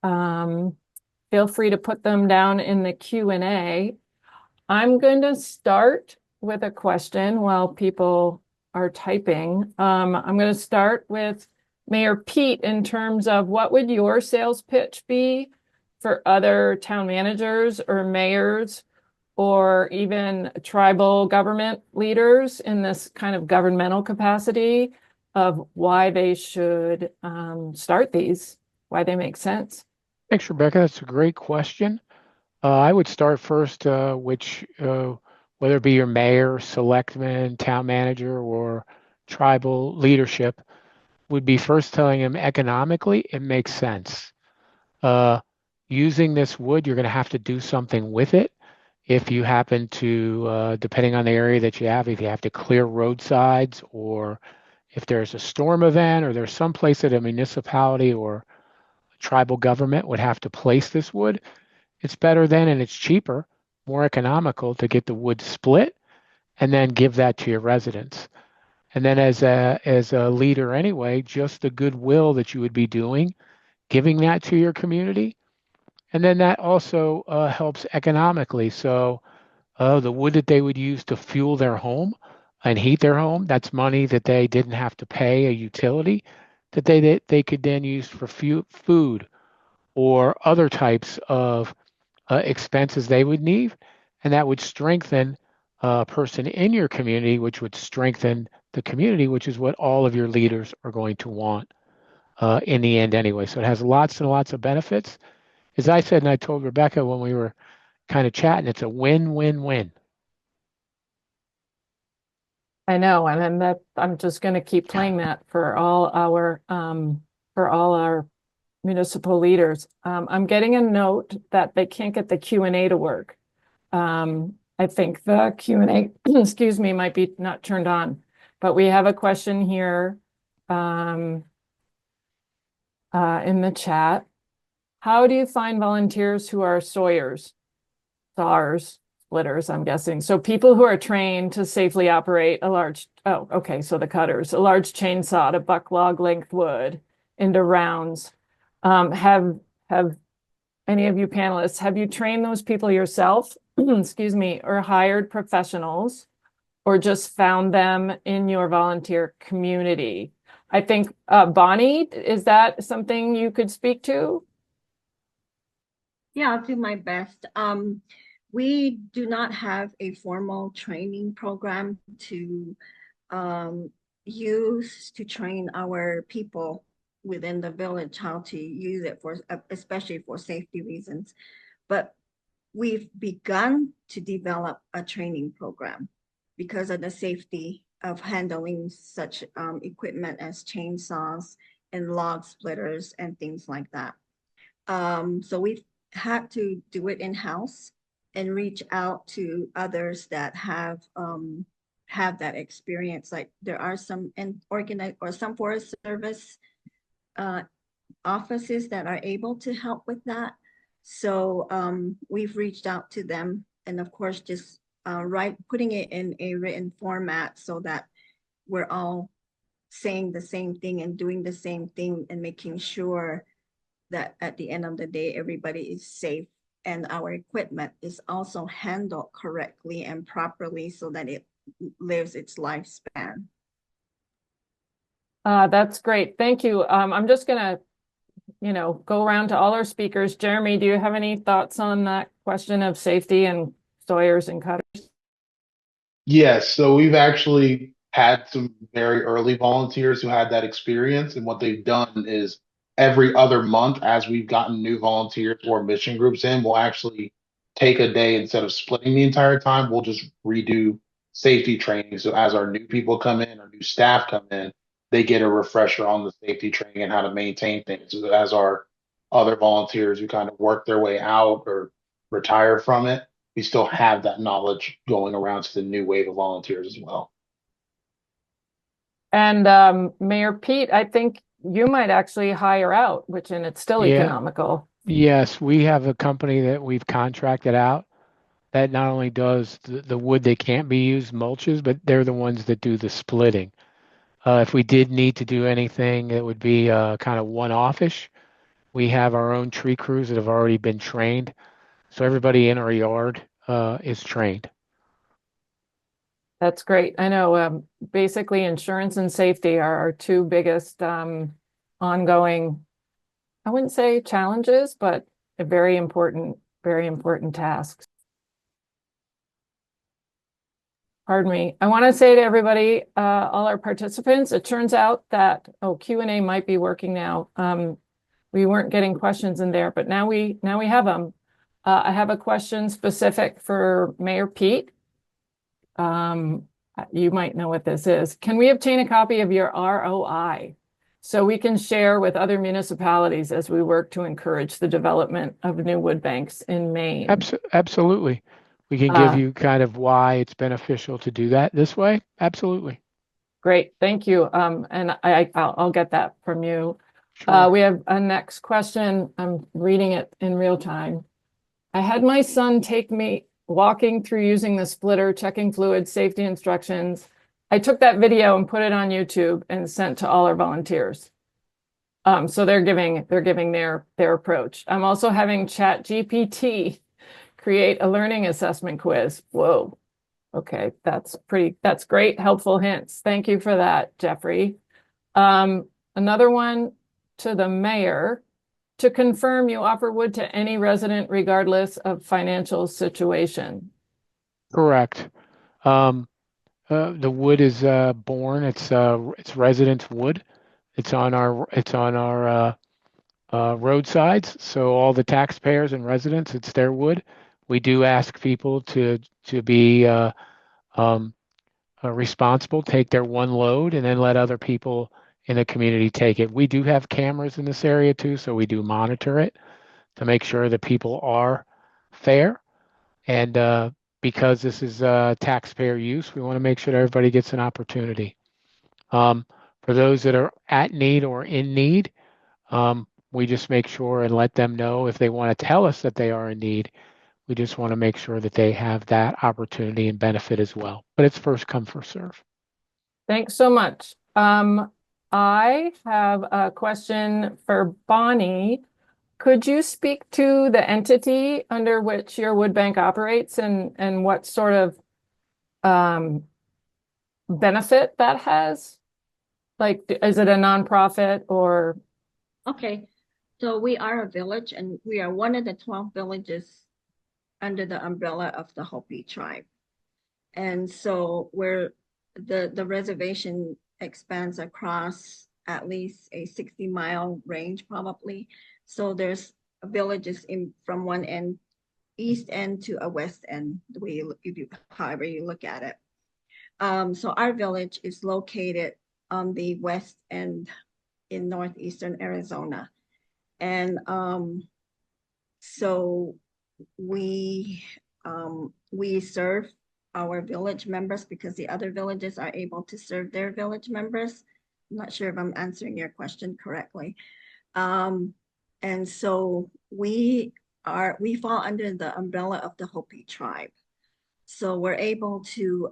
feel free to put them down in the Q&A. I'm going to start with a question while people are typing. I'm going to start with Mayor Pete in terms of what would your sales pitch be for other town managers or mayors or even tribal government leaders in this kind of governmental capacity of why they should start these, why they make sense? Thanks, Rebecca. That's a great question. I would start first, whether it be your mayor, selectman, town manager, or tribal leadership, would be first telling them economically it makes sense. Using this wood, you're going to have to do something with it. If you happen to, depending on the area that you have, if you have to clear roadsides, or if there's a storm event, or there's some place that a municipality or tribal government would have to place this wood, it's better then and it's cheaper, more economical to get the wood split and then give that to your residents. And then as a leader anyway, just the goodwill that you would be doing, giving that to your community. And then that also helps economically. So the wood that they would use to fuel their home and heat their home, that's money that they didn't have to pay a utility that they could then use for food or other types of expenses they would need, and that would strengthen a person in your community, which would strengthen the community, which is what all of your leaders are going to want in the end anyway. So it has lots and lots of benefits. As I said, and I told Rebecca when we were kind of chatting, it's a win-win-win. I know, and then that I'm just going to keep playing that for all our municipal leaders. I'm getting a note that they can't get the Q&A to work. I think the Q&A, excuse me, might be not turned on, but we have a question here in the chat. How do you find volunteers who are sawyers, saws, splitters, I'm guessing? So people who are trained to safely operate a large, oh, okay, so the cutters, a large chainsaw to buck log length wood into rounds. Have any of you panelists, have you trained those people yourself, excuse me, or hired professionals, or just found them in your volunteer community? I think, Bonnie, is that something you could speak to? Yeah, I'll do my best. We do not have a formal training program to use to train our people within the village how to use it for, especially for safety reasons. But we've begun to develop a training program because of the safety of handling such equipment as chainsaws and log splitters and things like that. So we've had to do it in-house and reach out to others that have that experience. Like there are some organized or some Forest Service offices that are able to help with that. So we've reached out to them, and of course, just putting it in a written format so that we're all saying the same thing and doing the same thing and making sure that at the end of the day, everybody is safe and our equipment is also handled correctly and properly so that it lives its lifespan. That's great. Thank you. I'm just gonna, go around to all our speakers. Jeremy, do you have any thoughts on that question of safety and sawyers and cutters? Yes, so we've actually had some very early volunteers who had that experience, and what they've done is every other month, as we've gotten new volunteers or mission groups in, we'll actually take a day instead of splitting the entire time, we'll just redo safety training. So as our new people come in or new staff come in, they get a refresher on the safety training and how to maintain things. So that as our other volunteers who kind of work their way out or retire from it, we still have that knowledge going around to the new wave of volunteers as well. And Mayor Pete, I think you might actually hire out, which and it's still Yeah. economical. Yes, we have a company that we've contracted out that not only does the wood that can't be used, mulches, but they're the ones that do the splitting. If we did need to do anything that would be kind of one-offish, we have our own tree crews that have already been trained. So everybody in our yard is trained. That's great. I know basically insurance and safety are our two biggest ongoing, I wouldn't say challenges, but a very important tasks. Pardon me. I want to say to everybody, all our participants, it turns out that, Q&A might be working now. We weren't getting questions in there, but now we have them. I have a question specific for Mayor Pete. You might know what this is. Can we obtain a copy of your ROI so we can share with other municipalities as we work to encourage the development of new wood banks in Maine? Absolutely. We can give you kind of why it's beneficial to do that this way. Absolutely. Great, thank you. And I'll get that from you. Sure. We have a next question. I'm reading it in real time. I had my son take me walking through using the splitter, checking fluids, safety instructions. I took that video and put it on YouTube and sent to all our volunteers. So they're giving their approach. I'm also having ChatGPT create a learning assessment quiz. Whoa. Okay, that's great, helpful hints. Thank you for that, Jeffrey. Another one to the mayor. To confirm, you offer wood to any resident regardless of financial situation. Correct. The wood is born. It's residence wood. It's on our roadsides. So all the taxpayers and residents, it's their wood. We do ask people to be responsible, take their one load, and then let other people in the community take it. We do have cameras in this area too, so we do monitor it to make sure that people are fair. And because this is taxpayer use, we want to make sure that everybody gets an opportunity. For those that are at need or in need, we just make sure and let them know if they want to tell us that they are in need. We just want to make sure that they have that opportunity and benefit as well. But it's first come, first serve. Thanks so much. I have a question for Bonnie. Could you speak to the entity under which your wood bank operates and what sort of benefit that has? Like, is it a nonprofit or? Okay, so we are a village and we are one of the 12 villages under the umbrella of the Hopi tribe. And so the reservation expands across at least a 60-mile range probably. So there's villages from one end, east end to a west end, the way however you look at it. So our village is located on the west end in northeastern Arizona. And So we serve our village members because the other villages are able to serve their village members. I'm not sure if I'm answering your question correctly. And so we fall under the umbrella of the Hopi tribe. So we're able to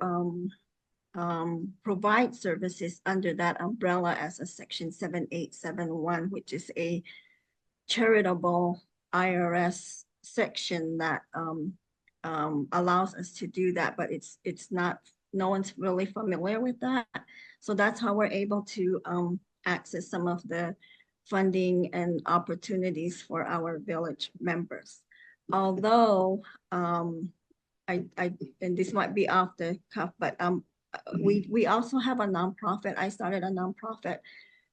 provide services under that umbrella as a Section 7871, which is a charitable IRS section that allows us to do that, but it's not, no one's really familiar with that. So that's how we're able to access some of the funding and opportunities for our village members. Although and this might be off the cuff, but we also have a nonprofit. I started a nonprofit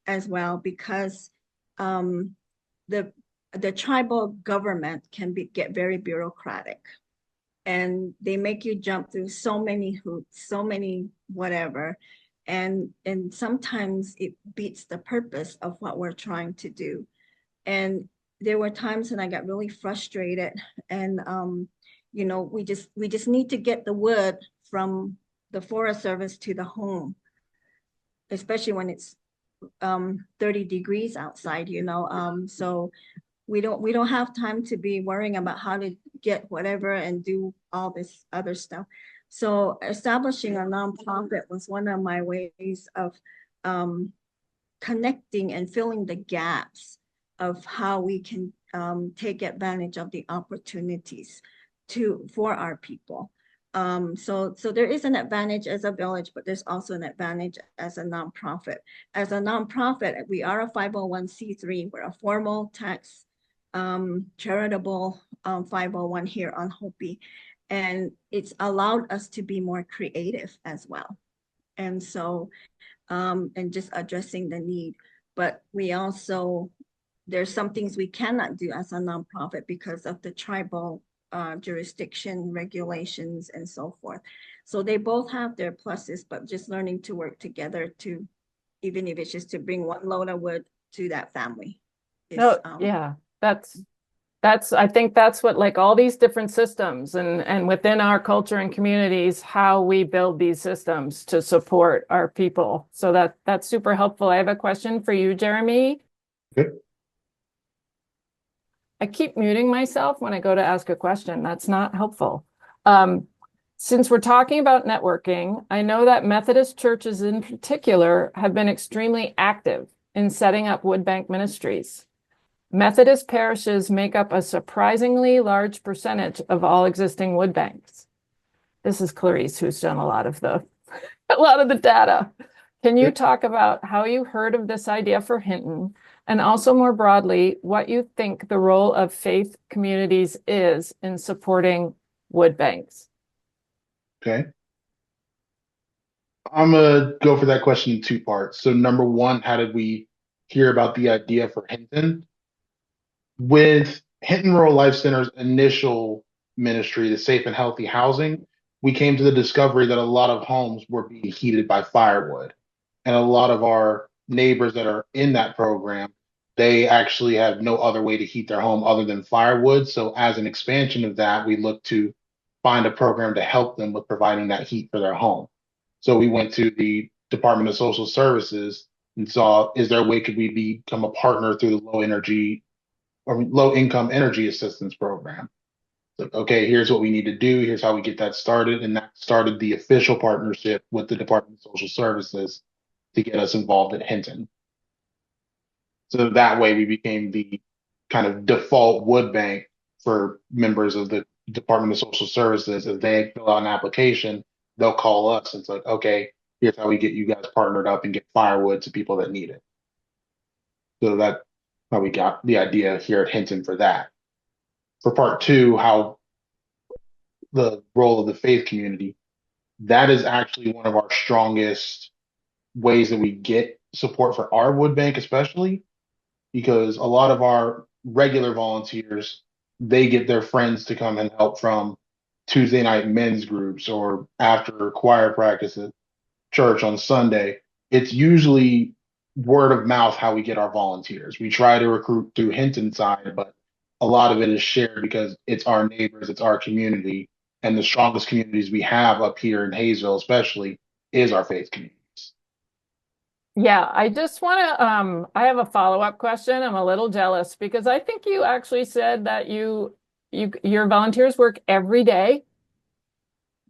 as well because the tribal government can get very bureaucratic, and they make you jump through so many hoops, so many whatever, and sometimes it beats the purpose of what we're trying to do. And there were times when I got really frustrated, and you know, we just need to get the wood from the Forest Service to the home, especially when it's 30 degrees outside, you know. So we don't have time to be worrying about how to get whatever and do all this other stuff. So establishing a nonprofit was one of my ways of connecting and filling the gaps of how we can take advantage of the opportunities for our people. So there is an advantage as a village, but there's also an advantage as a nonprofit. As a nonprofit, we are a 501c3. We're a formal tax charitable 501 here on Hopi, and it's allowed us to be more creative as well. And so and just addressing the need, but we also, there's some things we cannot do as a nonprofit because of the tribal jurisdiction regulations and so forth. So they both have their pluses, but just learning to work together to, even if it's just to bring one load of wood to that family. Yeah, that's I think that's what, like, all these different systems and within our culture and communities, how we build these systems to support our people. So that's super helpful. I have a question for you, Jeremy. Good. I keep muting myself when I go to ask a question. That's not helpful. Since we're talking about networking, I know that Methodist churches in particular have been extremely active in setting up wood bank ministries. Methodist parishes make up a surprisingly large percentage of all existing wood banks. This is Clarice, who's done a lot of the data. Can you talk about how you heard of this idea for Hinton, and also more broadly, what you think the role of faith communities is in supporting wood banks? Okay. I'm gonna go for that question in two parts. So number one, how did we hear about the idea for Hinton? With Hinton Rural Life Center's initial ministry, the Safe and Healthy Housing, we came to the discovery that a lot of homes were being heated by firewood. And a lot of our neighbors that are in that program, they actually have no other way to heat their home other than firewood. So as an expansion of that, we looked to find a program to help them with providing that heat for their home. So we went to the Department of Social Services and saw, is there a way could we become a partner through the low energy or low income energy assistance program? So, okay, here's what we need to do. Here's how we get that started. And that started the official partnership with the Department of Social Services to get us involved at Hinton. So that way we became the kind of default wood bank for members of the Department of Social Services. If they fill out an application, they'll call us and it's like, okay, here's how we get you guys partnered up and get firewood to people that need it. So that's how we got the idea here at Hinton for that. For part two, how the role of the faith community, that is actually one of our strongest ways that we get support for our wood bank, especially because a lot of our regular volunteers, they get their friends to come and help from Tuesday night men's groups or after choir practice at church on Sunday. It's usually word of mouth how we get our volunteers. We try to recruit through Hinton side, but a lot of it is shared because it's our neighbors, it's our community, and the strongest communities we have up here in Hayesville, especially, is our faith communities. Yeah, I just want to I have a follow-up question. I'm a little jealous because I think you actually said that your volunteers work every day.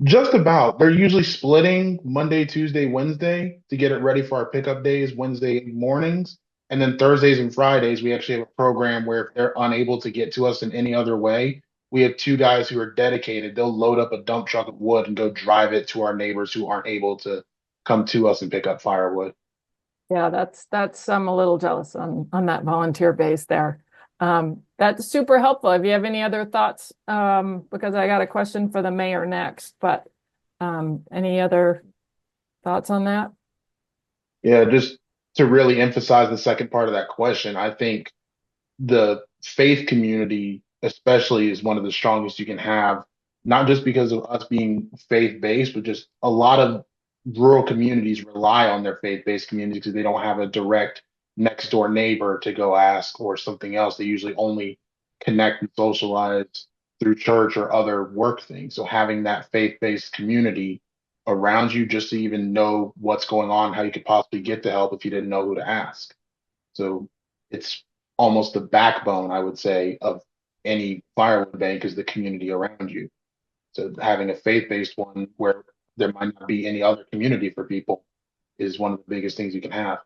Just about. They're usually splitting Monday, Tuesday, Wednesday to get it ready for our pickup days, Wednesday mornings. And then Thursdays and Fridays, we actually have a program where if they're unable to get to us in any other way, we have two guys who are dedicated. They'll load up a dump truck of wood and go drive it to our neighbors who aren't able to come to us and pick up firewood. Yeah, that's I'm a little jealous on that volunteer base there. That's super helpful. If you have any other thoughts, because I got a question for the mayor next, but any other thoughts on that? Yeah, just to really emphasize the second part of that question, I think the faith community, especially, is one of the strongest you can have, not just because of us being faith-based, but just a lot of rural communities rely on their faith-based communities because they don't have a direct next door neighbor to go ask or something else. They usually only connect and socialize through church or other work things. So having that faith-based community around you just to even know what's going on, how you could possibly get the help if you didn't know who to ask. So it's almost the backbone, I would say, of any firewood bank is the community around you. So having a faith-based one where there might not be any other community for people is one of the biggest things you can have.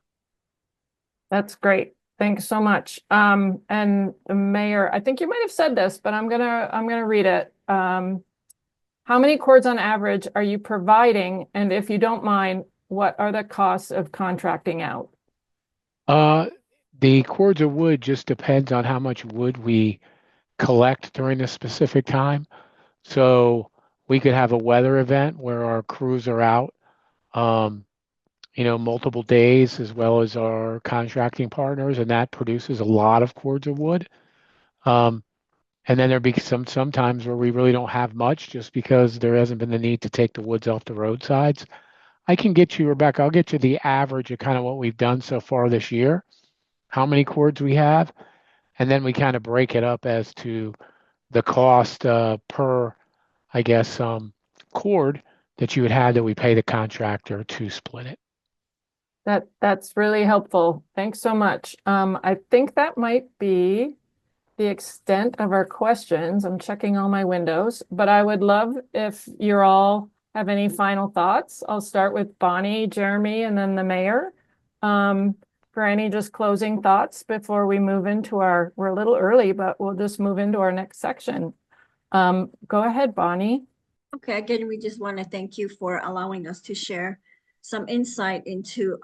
That's great. Thanks so much. And the mayor, I think you might have said this, but I'm gonna read it. How many cords on average are you providing? And if you don't mind, what are the costs of contracting out? The cords of wood just depends on how much wood we collect during a specific time. So we could have a weather event where our crews are out, um, multiple days, as well as our contracting partners, and that produces a lot of cords of wood. Um, and then there'd be sometimes where we really don't have much just because there hasn't been the need to take the woods off the roadsides. I can get you, Rebecca, I'll get you the average of kind of what we've done so far this year, how many cords we have, and then we kind of break it up as to the cost per, I guess, cord that you would have that we pay the contractor to split it. That's really helpful. Thanks so much. I think that might be the extent of our questions. I'm checking all my windows, but I would love if you all have any final thoughts. I'll start with Bonnie, Jeremy, and then the mayor. For any just closing thoughts before we move into we're a little early, but we'll just move into our next section. Go ahead, Bonnie. Okay, again, we just want to thank you for allowing us to share some insight into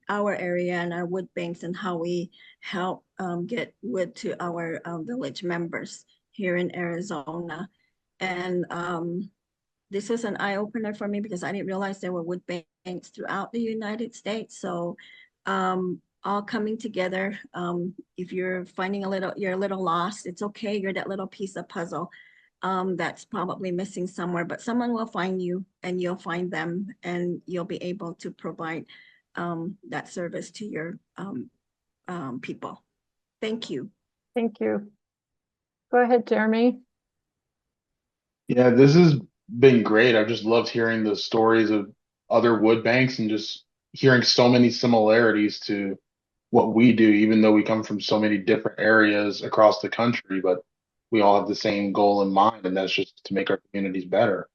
our area and our wood banks and how we help get wood to our village members here in Arizona. And this was an eye-opener for me because I didn't realize there were wood banks throughout the United States. So all coming together. If you're finding you're a little lost, it's okay. You're that little piece of puzzle that's probably missing somewhere, but someone will find you and you'll find them and you'll be able to provide that service to your people. Thank you. Thank you. Go ahead, Jeremy. Yeah, this has been great. I've just loved hearing the stories of other wood banks and just hearing so many similarities to what we do, even though we come from so many different areas across the country, but we all have the same goal in mind, and that's just to make our communities better.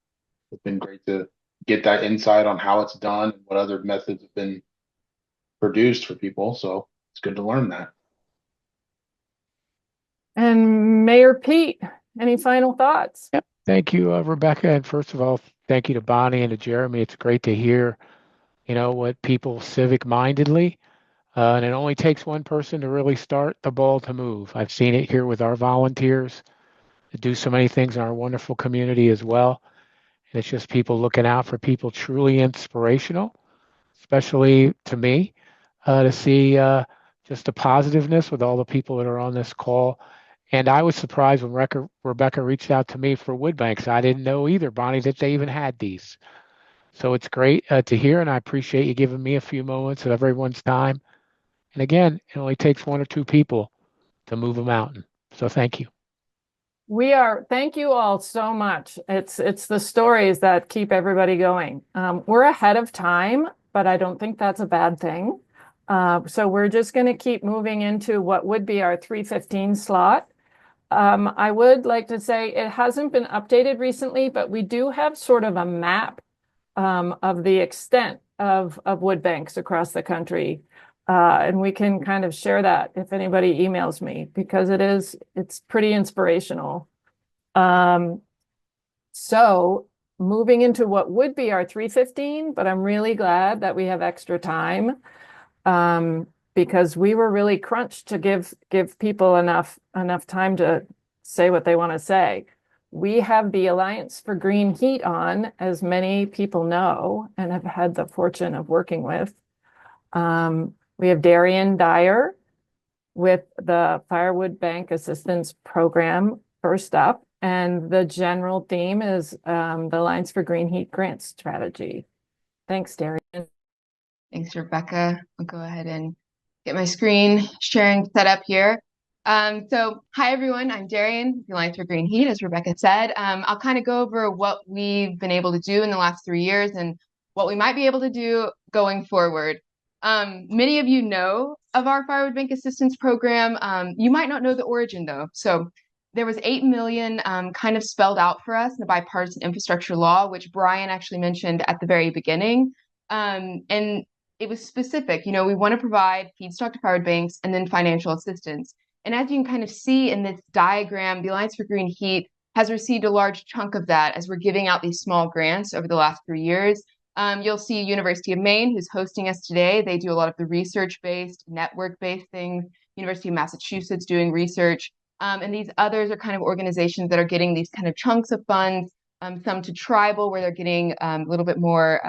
It's been great to get that insight on how it's done and what other methods have been produced for people. So it's good to learn that. And Mayor Pete, any final thoughts? Yep. Thank you, Rebecca. And first of all, thank you to Bonnie and to Jeremy. It's great to hear, what people civic-mindedly, and it only takes one person to really start the ball to move. I've seen it here with our volunteers that do so many things in our wonderful community as well. And it's just people looking out for people truly inspirational, especially to me, to see just the positiveness with all the people that are on this call. And I was surprised when Rebecca reached out to me for wood banks. I didn't know either, Bonnie, that they even had these. So it's great to hear, and I appreciate you giving me a few moments of everyone's time. And again, it only takes one or two people to move a mountain. So thank you. We are, thank you all so much. It's the stories that keep everybody going. We're ahead of time, but I don't think that's a bad thing. So we're just going to keep moving into what would be our 3:15 slot. I would like to say it hasn't been updated recently, but we do have sort of a map of the extent of wood banks across the country. And we can kind of share that if anybody emails me, because it's pretty inspirational. So moving into what would be our 3:15, but I'm really glad that we have extra time. Because we were really crunched to give people enough time to say what they want to say. We have the Alliance for Green Heat on, as many people know and have had the fortune of working with. We have Darian Dyer with the Firewood Bank Assistance Program first up, and the general theme is the Alliance for Green Heat Grant Strategy. Thanks, Darian. Thanks, Rebecca. I'll go ahead and get my screen sharing set up here. So hi everyone, I'm Darian, the Alliance for Green Heat, as Rebecca said. I'll kind of go over what we've been able to do in the last 3 years and what we might be able to do going forward. Many of you know of our Firewood Bank Assistance Program. You might not know the origin though. So there was 8 million kind of spelled out for us in the bipartisan infrastructure law, which Brian actually mentioned at the very beginning. And it was specific, we want to provide feedstock to firewood banks and then financial assistance. And as you can kind of see in this diagram, the Alliance for Green Heat has received a large chunk of that as we're giving out these small grants over the last 3 years. You'll see University of Maine, who's hosting us today. They do a lot of the research-based, network-based things. University of Massachusetts doing research. And these others are kind of organizations that are getting these kind of chunks of funds, some to tribal, where they're getting a little bit more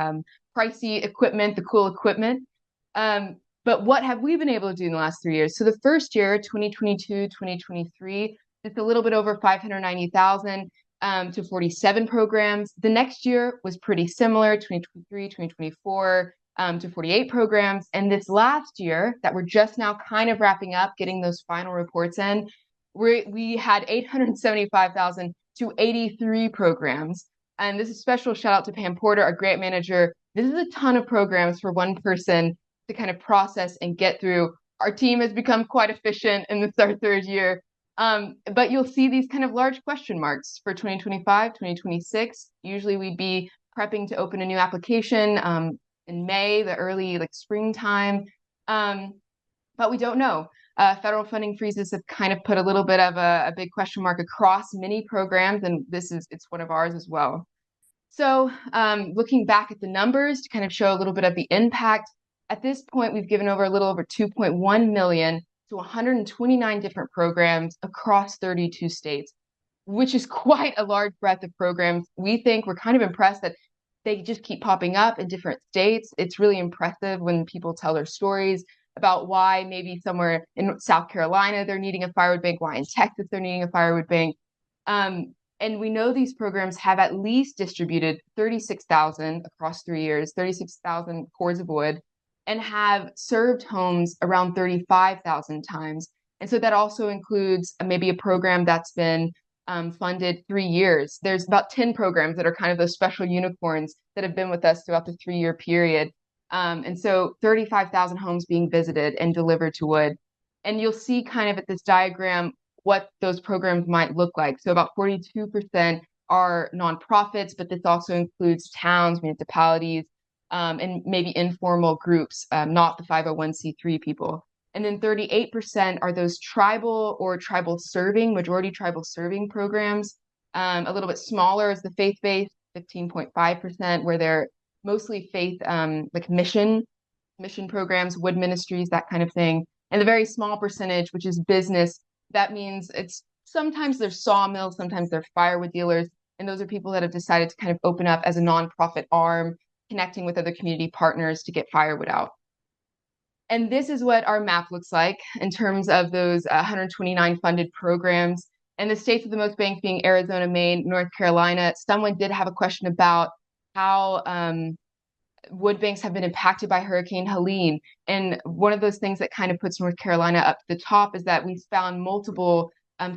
pricey equipment, the cool equipment. But what have we been able to do in the last 3 years? So the first year, 2022, 2023, just a little bit over 590,000 to 47 programs. The next year was pretty similar, 2023, 2024, to 48 programs. And this last year that we're just now kind of wrapping up, getting those final reports in, we had 875,000 to 83 programs. And this is a special shout out to Pam Porter, our grant manager. This is a ton of programs for one person to kind of process and get through. Our team has become quite efficient in this our third year. But you'll see these kind of large question marks for 2025, 2026. Usually we'd be prepping to open a new application in May, the early springtime. But we don't know. Federal funding freezes have kind of put a little bit of a big question mark across many programs, and it's one of ours as well. So looking back at the numbers to kind of show a little bit of the impact, at this point, we've given over a little over 2.1 million to 129 different programs across 32 states, which is quite a large breadth of programs. We're kind of impressed that they just keep popping up in different states. It's really impressive when people tell their stories about why maybe somewhere in South Carolina they're needing a firewood bank, why in Texas they're needing a firewood bank. And we know these programs have at least distributed 36,000 across 3 years, 36,000 cords of wood, and have served homes around 35,000 times. And so that also includes maybe a program that's been funded 3 years. There's about 10 programs that are kind of those special unicorns that have been with us throughout the 3-year period. And so 35,000 homes being visited and delivered to wood. And you'll see kind of at this diagram what those programs might look like. So about 42% are nonprofits, but this also includes towns, municipalities, and maybe informal groups, not the 501c3 people. And then 38% are those tribal or majority tribal serving programs. A little bit smaller is the faith-based, 15.5%, where they're mostly faith, like mission programs, wood ministries, that kind of thing. And the very small percentage, which is business, that means sometimes they're sawmills, sometimes they're firewood dealers. And those are people that have decided to kind of open up as a nonprofit arm, connecting with other community partners to get firewood out. And this is what our map looks like in terms of those 129 funded programs. And the states with the most banks being Arizona, Maine, North Carolina. Someone did have a question about how wood banks have been impacted by Hurricane Helene. And one of those things that kind of puts North Carolina up to the top is that we found multiple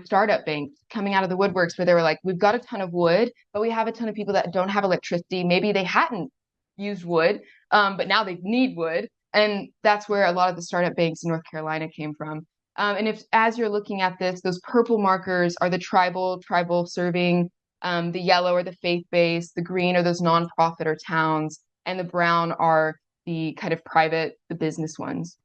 startup banks coming out of the woodworks where they were like, we've got a ton of wood, but we have a ton of people that don't have electricity. Maybe they hadn't used wood, but now they need wood. And that's where a lot of the startup banks in North Carolina came from. And if, as you're looking at this, those purple markers are the tribal serving, the yellow are the faith-based, the green are those nonprofit or towns, and the brown are the kind of private, the business ones.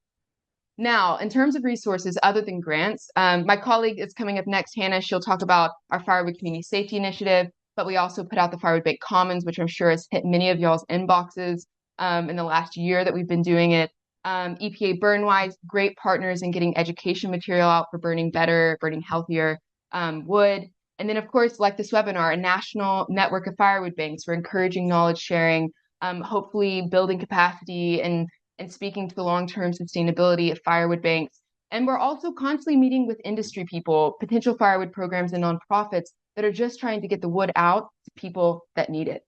Now, in terms of resources other than grants, my colleague is coming up next, Hannah. She'll talk about our Firewood Community Safety Initiative, but we also put out the Firewood Bank Commons, which I'm sure has hit many of y'all's inboxes in the last year that we've been doing it. EPA Burnwise, great partners in getting education material out for burning better, burning healthier wood. And then, of course, like this webinar, a national network of firewood banks for encouraging knowledge sharing, hopefully building capacity and speaking to the long-term sustainability of firewood banks. And we're also constantly meeting with industry people, potential firewood programs and nonprofits that are just trying to get the wood out to people that need it.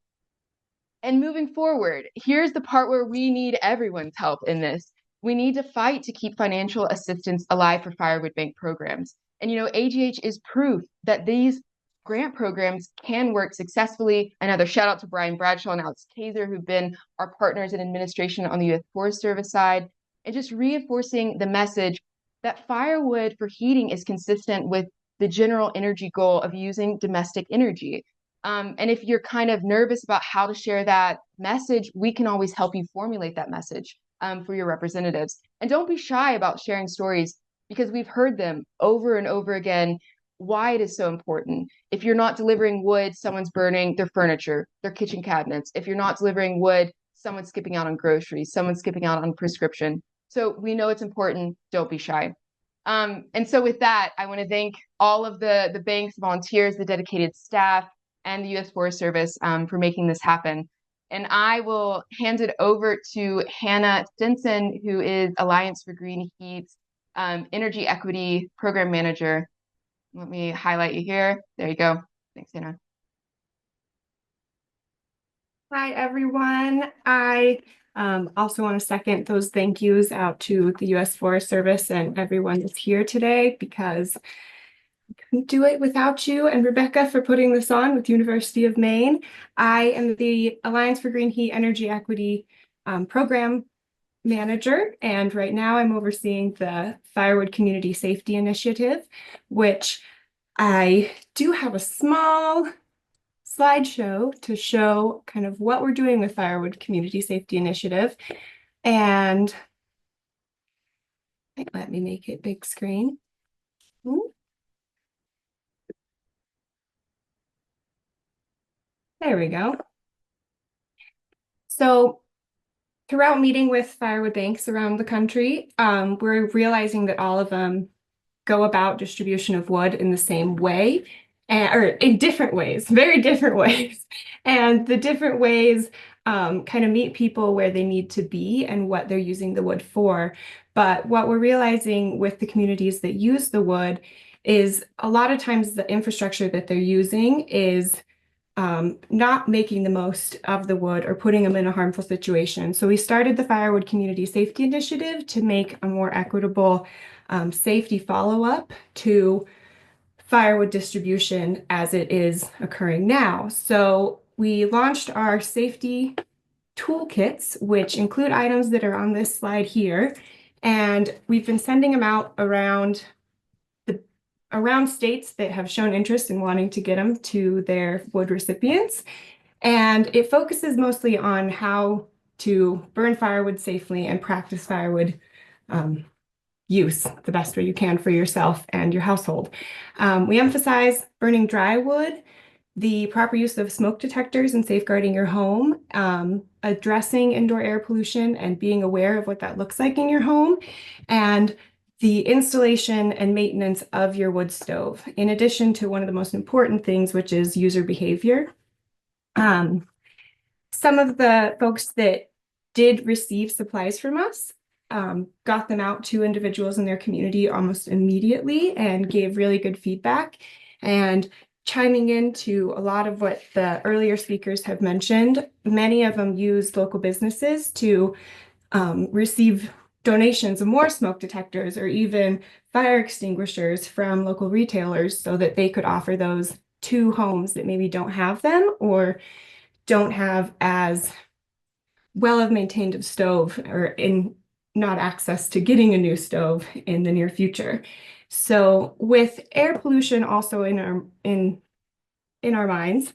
And moving forward, here's the part where we need everyone's help in this. We need to fight to keep financial assistance alive for firewood bank programs. And AGH is proof that these grant programs can work successfully. Another shout out to Brian Bradshaw and Alex Kaiser, who've been our partners in administration on the U.S. Forest Service side, and just reinforcing the message that firewood for heating is consistent with the general energy goal of using domestic energy. And if you're kind of nervous about how to share that message, we can always help you formulate that message for your representatives. And don't be shy about sharing stories, because we've heard them over and over again, why it is so important. If you're not delivering wood, someone's burning their furniture, their kitchen cabinets. If you're not delivering wood, someone's skipping out on groceries, someone's skipping out on prescription. So we know it's important. Don't be shy. And so with that, I want to thank all of the banks, volunteers, the dedicated staff, and the U.S. Forest Service for making this happen. And I will hand it over to Hannah Stinson, who is Alliance for Green Heat's Energy Equity Program Manager. Let me highlight you here. There you go. Thanks, Hannah. Hi, everyone. I also want to second those thank yous out to the U.S. Forest Service and everyone that's here today, because I couldn't do it without you and Rebecca for putting this on with University of Maine. I am the Alliance for Green Heat Energy Equity Program Manager, and right now I'm overseeing the Firewood Community Safety Initiative, which I do have a small slideshow to show kind of what we're doing with Firewood Community Safety Initiative. And let me make it big screen. There we go. So throughout meeting with firewood banks around the country, we're realizing that all of them go about distribution of wood in the same way, or in different ways, very different ways. And the different ways kind of meet people where they need to be and what they're using the wood for. But what we're realizing with the communities that use the wood is a lot of times the infrastructure that they're using is not making the most of the wood or putting them in a harmful situation. So we started the Firewood Community Safety Initiative to make a more equitable safety follow-up to firewood distribution as it is occurring now. So we launched our safety toolkits, which include items that are on this slide here. And we've been sending them out around states that have shown interest in wanting to get them to their wood recipients. And it focuses mostly on how to burn firewood safely and practice firewood use the best way you can for yourself and your household. We emphasize burning dry wood, the proper use of smoke detectors and safeguarding your home, addressing indoor air pollution and being aware of what that looks like in your home, and the installation and maintenance of your wood stove, in addition to one of the most important things, which is user behavior. Some of the folks that did receive supplies from us got them out to individuals in their community almost immediately and gave really good feedback. And chiming into a lot of what the earlier speakers have mentioned, many of them use local businesses to receive donations of more smoke detectors or even fire extinguishers from local retailers so that they could offer those to homes that maybe don't have them or don't have as well of maintained a stove or in not access to getting a new stove in the near future. So with air pollution also in our minds,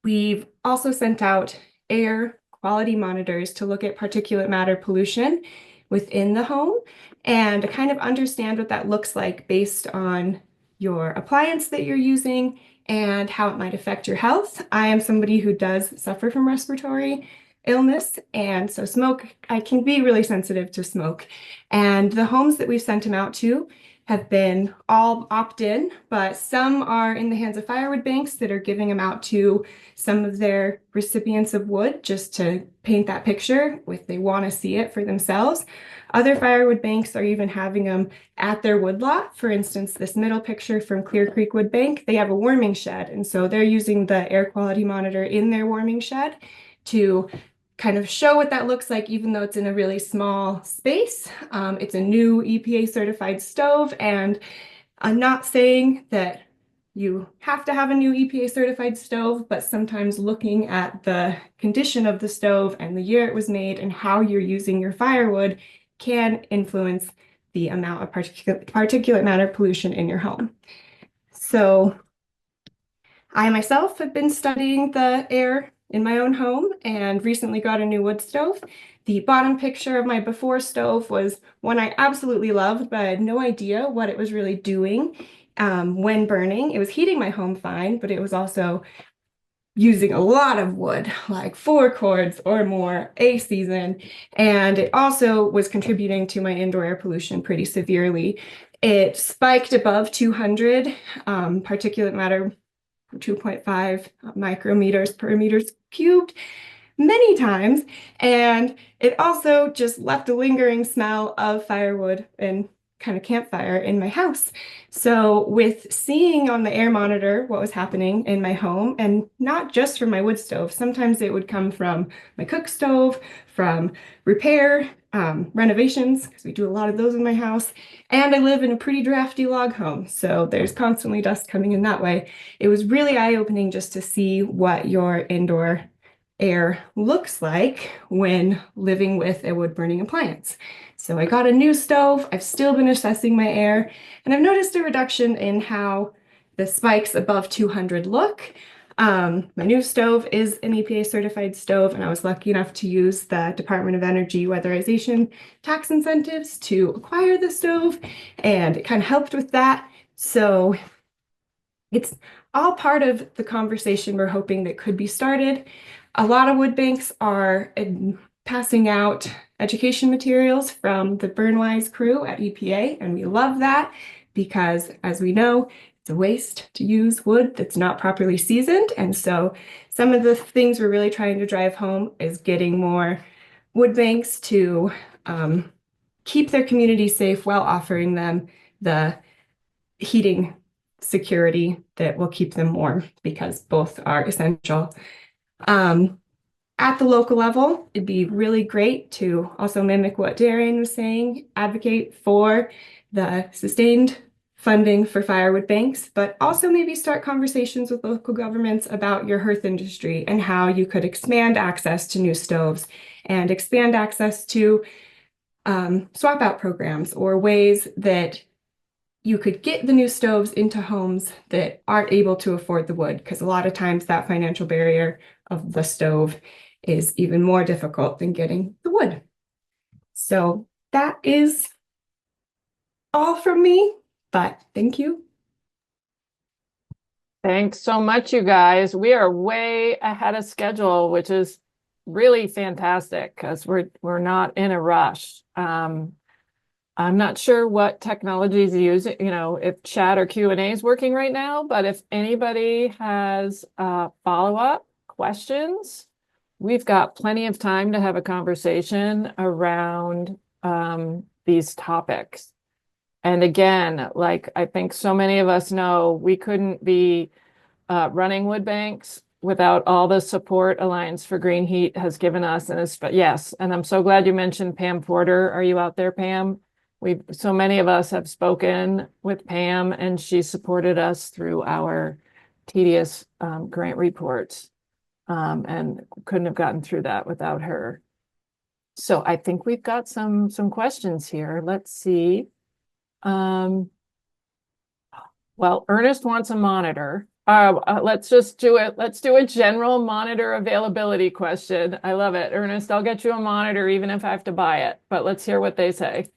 we've also sent out air quality monitors to look at particulate matter pollution within the home and kind of understand what that looks like based on your appliance that you're using and how it might affect your health. I am somebody who does suffer from respiratory illness, and so smoke, I can be really sensitive to smoke. And the homes that we've sent them out to have been all opt-in, but some are in the hands of Firewood banks that are giving them out to some of their recipients of wood just to paint that picture if they want to see it for themselves. Other Firewood banks are even having them at their woodlot. For instance, this middle picture from Clear Creek Wood Bank, they have a warming shed, and so they're using the air quality monitor in their warming shed to kind of show what that looks like, even though it's in a really small space. It's a new EPA certified stove, and I'm not saying that you have to have a new EPA certified stove, but sometimes looking at the condition of the stove and the year it was made and how you're using your firewood can influence the amount of particulate matter pollution in your home. So I myself have been studying the air in my own home and recently got a new wood stove. The bottom picture of my before stove was one I absolutely loved, but I had no idea what it was really doing when burning. It was heating my home fine, but it was also using a lot of wood, like 4 cords or more a season. And it also was contributing to my indoor air pollution pretty severely. It spiked above 200 particulate matter, 2.5 micrometers per meters cubed many times. And it also just left a lingering smell of firewood and kind of campfire in my house. So with seeing on the air monitor what was happening in my home, and not just from my wood stove, sometimes it would come from my cook stove, from repair, renovations, because we do a lot of those in my house. And I live in a pretty drafty log home, so there's constantly dust coming in that way. It was really eye-opening just to see what your indoor air looks like when living with a wood burning appliance. So I got a new stove. I've still been assessing my air, and I've noticed a reduction in how the spikes above 200 look. My new stove is an EPA certified stove, and I was lucky enough to use the Department of Energy weatherization tax incentives to acquire the stove, and it kind of helped with that. So it's all part of the conversation we're hoping that could be started. A lot of wood banks are passing out education materials from the Burnwise crew at EPA, and we love that because, as we know, it's a waste to use wood that's not properly seasoned. And so some of the things we're really trying to drive home is getting more wood banks to keep their community safe while offering them the heating security that will keep them warm, because both are essential. At the local level, it'd be really great to also mimic what Darian was saying, advocate for the sustained funding for firewood banks, but also maybe start conversations with local governments about your hearth industry and how you could expand access to new stoves and expand access to swap out programs or ways that you could get the new stoves into homes that aren't able to afford the wood, because a lot of times that financial barrier of the stove is even more difficult than getting the wood. So that is all from me, but thank you. Thanks so much, you guys. We are way ahead of schedule, which is really fantastic because we're not in a rush. I'm not sure what technology is using, if chat or Q&A is working right now, but if anybody has follow-up questions, we've got plenty of time to have a conversation around these topics. And again, like I think so many of us know, we couldn't be running wood banks without all the support Alliance for Green Heat has given us. And yes, and I'm so glad you mentioned Pam Porter. Are you out there, Pam? So many of us have spoken with Pam, and she supported us through our tedious grant reports, and couldn't have gotten through that without her. So I think we've got some questions here. Let's see. Well, Ernest wants a monitor. Let's just do it. Let's do a general monitor availability question. I love it. Ernest, I'll get you a monitor even if I have to buy it, but let's hear what they say.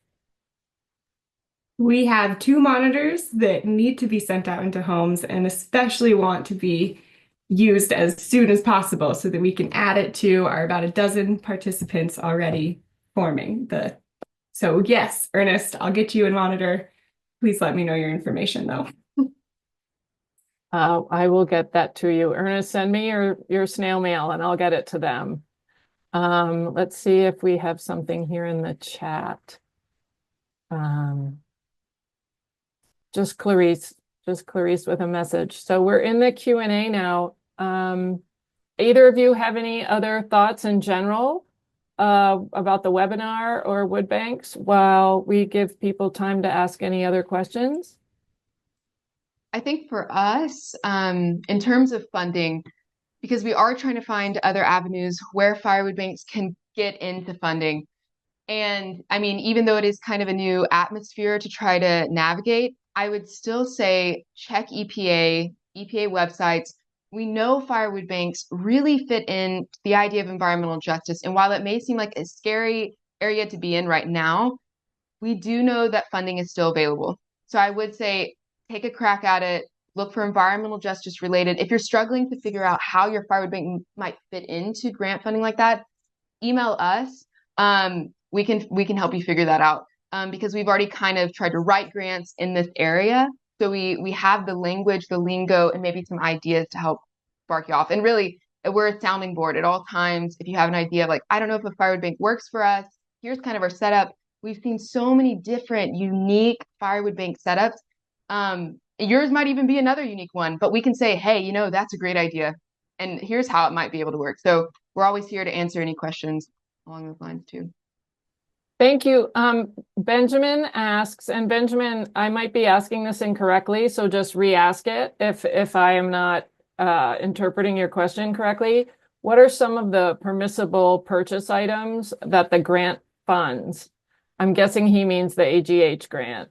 We have 2 monitors that need to be sent out into homes and especially want to be used as soon as possible so that we can add it to our about a dozen participants already forming the. So yes, Ernest, I'll get you a monitor. Please let me know your information though. I will get that to you. Ernest, send me your snail mail and I'll get it to them. Let's see if we have something here in the chat. Just Clarice with a message. So we're in the Q&A now. Either of you have any other thoughts in general about the webinar or wood banks while we give people time to ask any other questions? I think for us, in terms of funding, because we are trying to find other avenues where firewood banks can get into funding. And I mean, even though it is kind of a new atmosphere to try to navigate, I would still say check EPA websites. We know firewood banks really fit in the idea of environmental justice. And while it may seem like a scary area to be in right now, we do know that funding is still available. So I would say take a crack at it, look for environmental justice related. If you're struggling to figure out how your firewood bank might fit into grant funding like that, email us. We can help you figure that out because we've already kind of tried to write grants in this area. So we have the language, the lingo, and maybe some ideas to help spark you off. And really, we're a sounding board at all times. If you have an idea of like, I don't know if a firewood bank works for us, here's kind of our setup. We've seen so many different unique firewood bank setups. Yours might even be another unique one, but we can say, hey, you know, that's a great idea. And here's how it might be able to work. So we're always here to answer any questions along those lines too. Thank you. Benjamin asks, and Benjamin, I might be asking this incorrectly, so just re-ask it if I am not interpreting your question correctly. What are some of the permissible purchase items that the grant funds? I'm guessing he means the AGH grant.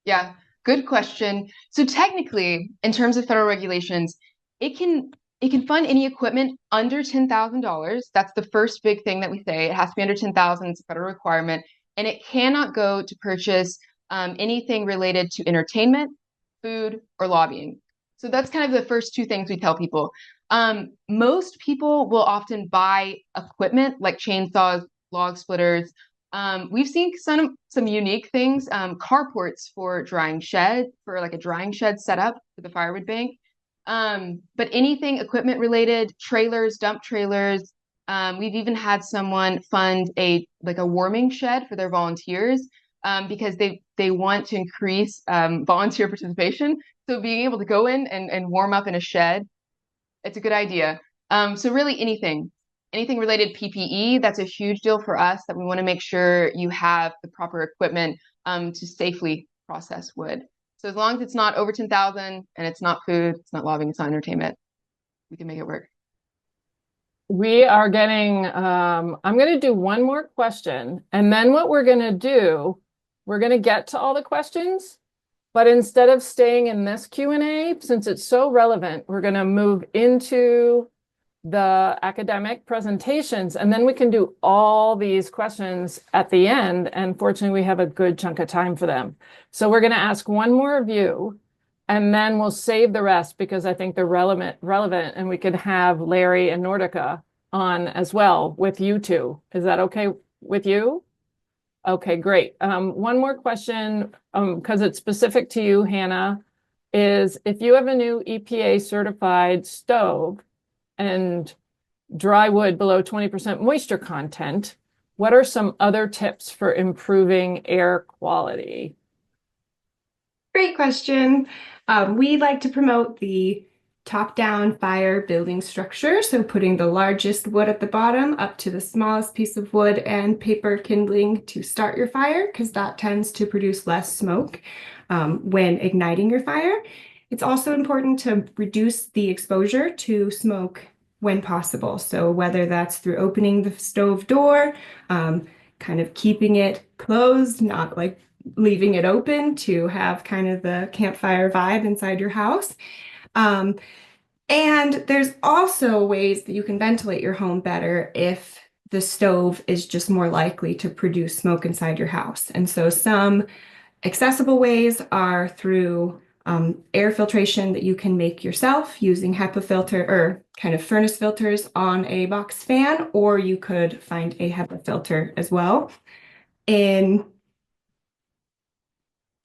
Yeah, good question. So technically, in terms of federal regulations, it can fund any equipment under $10,000. That's the first big thing that we say. It has to be under $10,000. It's a federal requirement. And it cannot go to purchase anything related to entertainment, food, or lobbying. So that's kind of the first 2 things we tell people. Most people will often buy equipment like chainsaws, log splitters. We've seen some unique things, carports for drying shed, for like a drying shed setup for the firewood bank. But anything equipment related, trailers, dump trailers. We've even had someone fund a warming shed for their volunteers because they want to increase volunteer participation. So being able to go in and warm up in a shed, it's a good idea. So really anything related PPE, that's a huge deal for us that we want to make sure you have the proper equipment to safely process wood. So as long as it's not over 10,000 and it's not food, it's not lobbying, it's not entertainment, we can make it work. We are getting, I'm going to do one more question. And then what we're going to do, we're going to get to all the questions. But instead of staying in this Q&A, since it's so relevant, we're going to move into the academic presentations, and then we can do all these questions at the end. And fortunately, we have a good chunk of time for them. So we're going to ask one more of you, and then we'll save the rest because I think they're relevant, and we could have Larry and Nordica on as well with you two. Is that okay with you? Okay, great. One more question, because it's specific to you, Hannah, is if you have a new EPA certified stove and dry wood below 20% moisture content, what are some other tips for improving air quality? Great question. We like to promote the top-down fire building structure. So putting the largest wood at the bottom up to the smallest piece of wood and paper kindling to start your fire, because that tends to produce less smoke when igniting your fire. It's also important to reduce the exposure to smoke when possible. So whether that's through opening the stove door, kind of keeping it closed, not like leaving it open to have kind of the campfire vibe inside your house. And there's also ways that you can ventilate your home better if the stove is just more likely to produce smoke inside your house. And so some accessible ways are through air filtration that you can make yourself using HEPA filter or kind of furnace filters on a box fan, or you could find a HEPA filter as well. In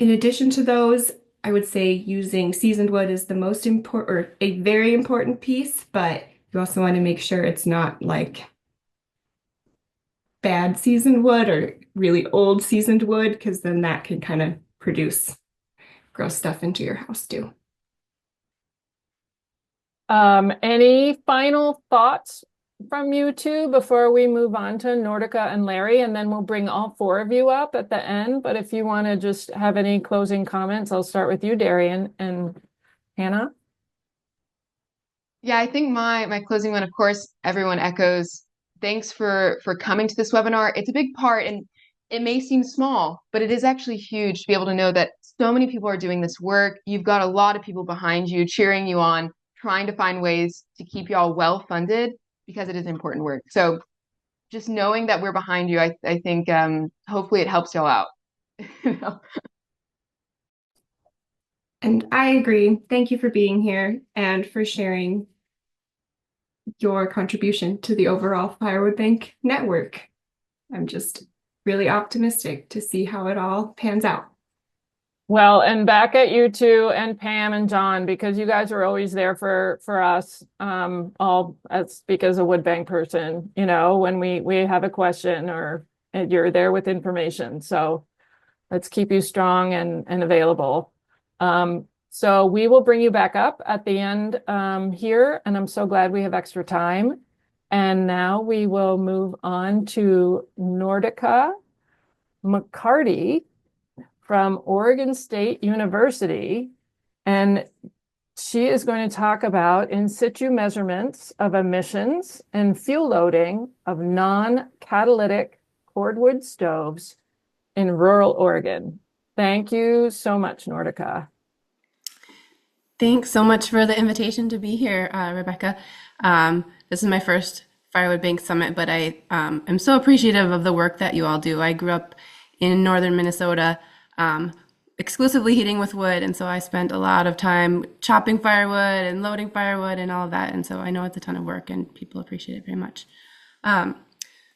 addition to those, I would say using seasoned wood is the most important, or a very important piece, but you also want to make sure it's not like bad seasoned wood or really old seasoned wood, because then that can kind of produce gross stuff into your house too. Any final thoughts from you two before we move on to Nordica and Larry, and then we'll bring all four of you up at the end. But if you want to just have any closing comments, I'll start with you, Darian and Hannah. Yeah, I think my closing one, of course, everyone echoes. Thanks for coming to this webinar. It's a big part, and it may seem small, but it is actually huge to be able to know that so many people are doing this work. You've got a lot of people behind you, cheering you on, trying to find ways to keep y'all well funded, because it is important work. So just knowing that we're behind you, I think hopefully it helps y'all out. And I agree. Thank you for being here and for sharing your contribution to the overall Firewood Bank network. I'm just really optimistic to see how it all pans out. Well, and back at you two and Pam and John, because you guys are always there for us, all as because a wood bank person, you know, when we have a question or you're there with information. So let's keep you strong and available. So we will bring you back up at the end here, and I'm so glad we have extra time. And now we will move on to Nordica McCarty from Oregon State University, and she is going to talk about in situ measurements of emissions and fuel loading of non-catalytic cordwood stoves in rural Oregon. Thank you so much, Nordica. Thanks so much for the invitation to be here, Rebecca. This is my first Firewood Bank Summit, but I am so appreciative of the work that you all do. I grew up in northern Minnesota, exclusively heating with wood, and so I spent a lot of time chopping firewood and loading firewood and all of that, and so I know it's a ton of work and people appreciate it very much.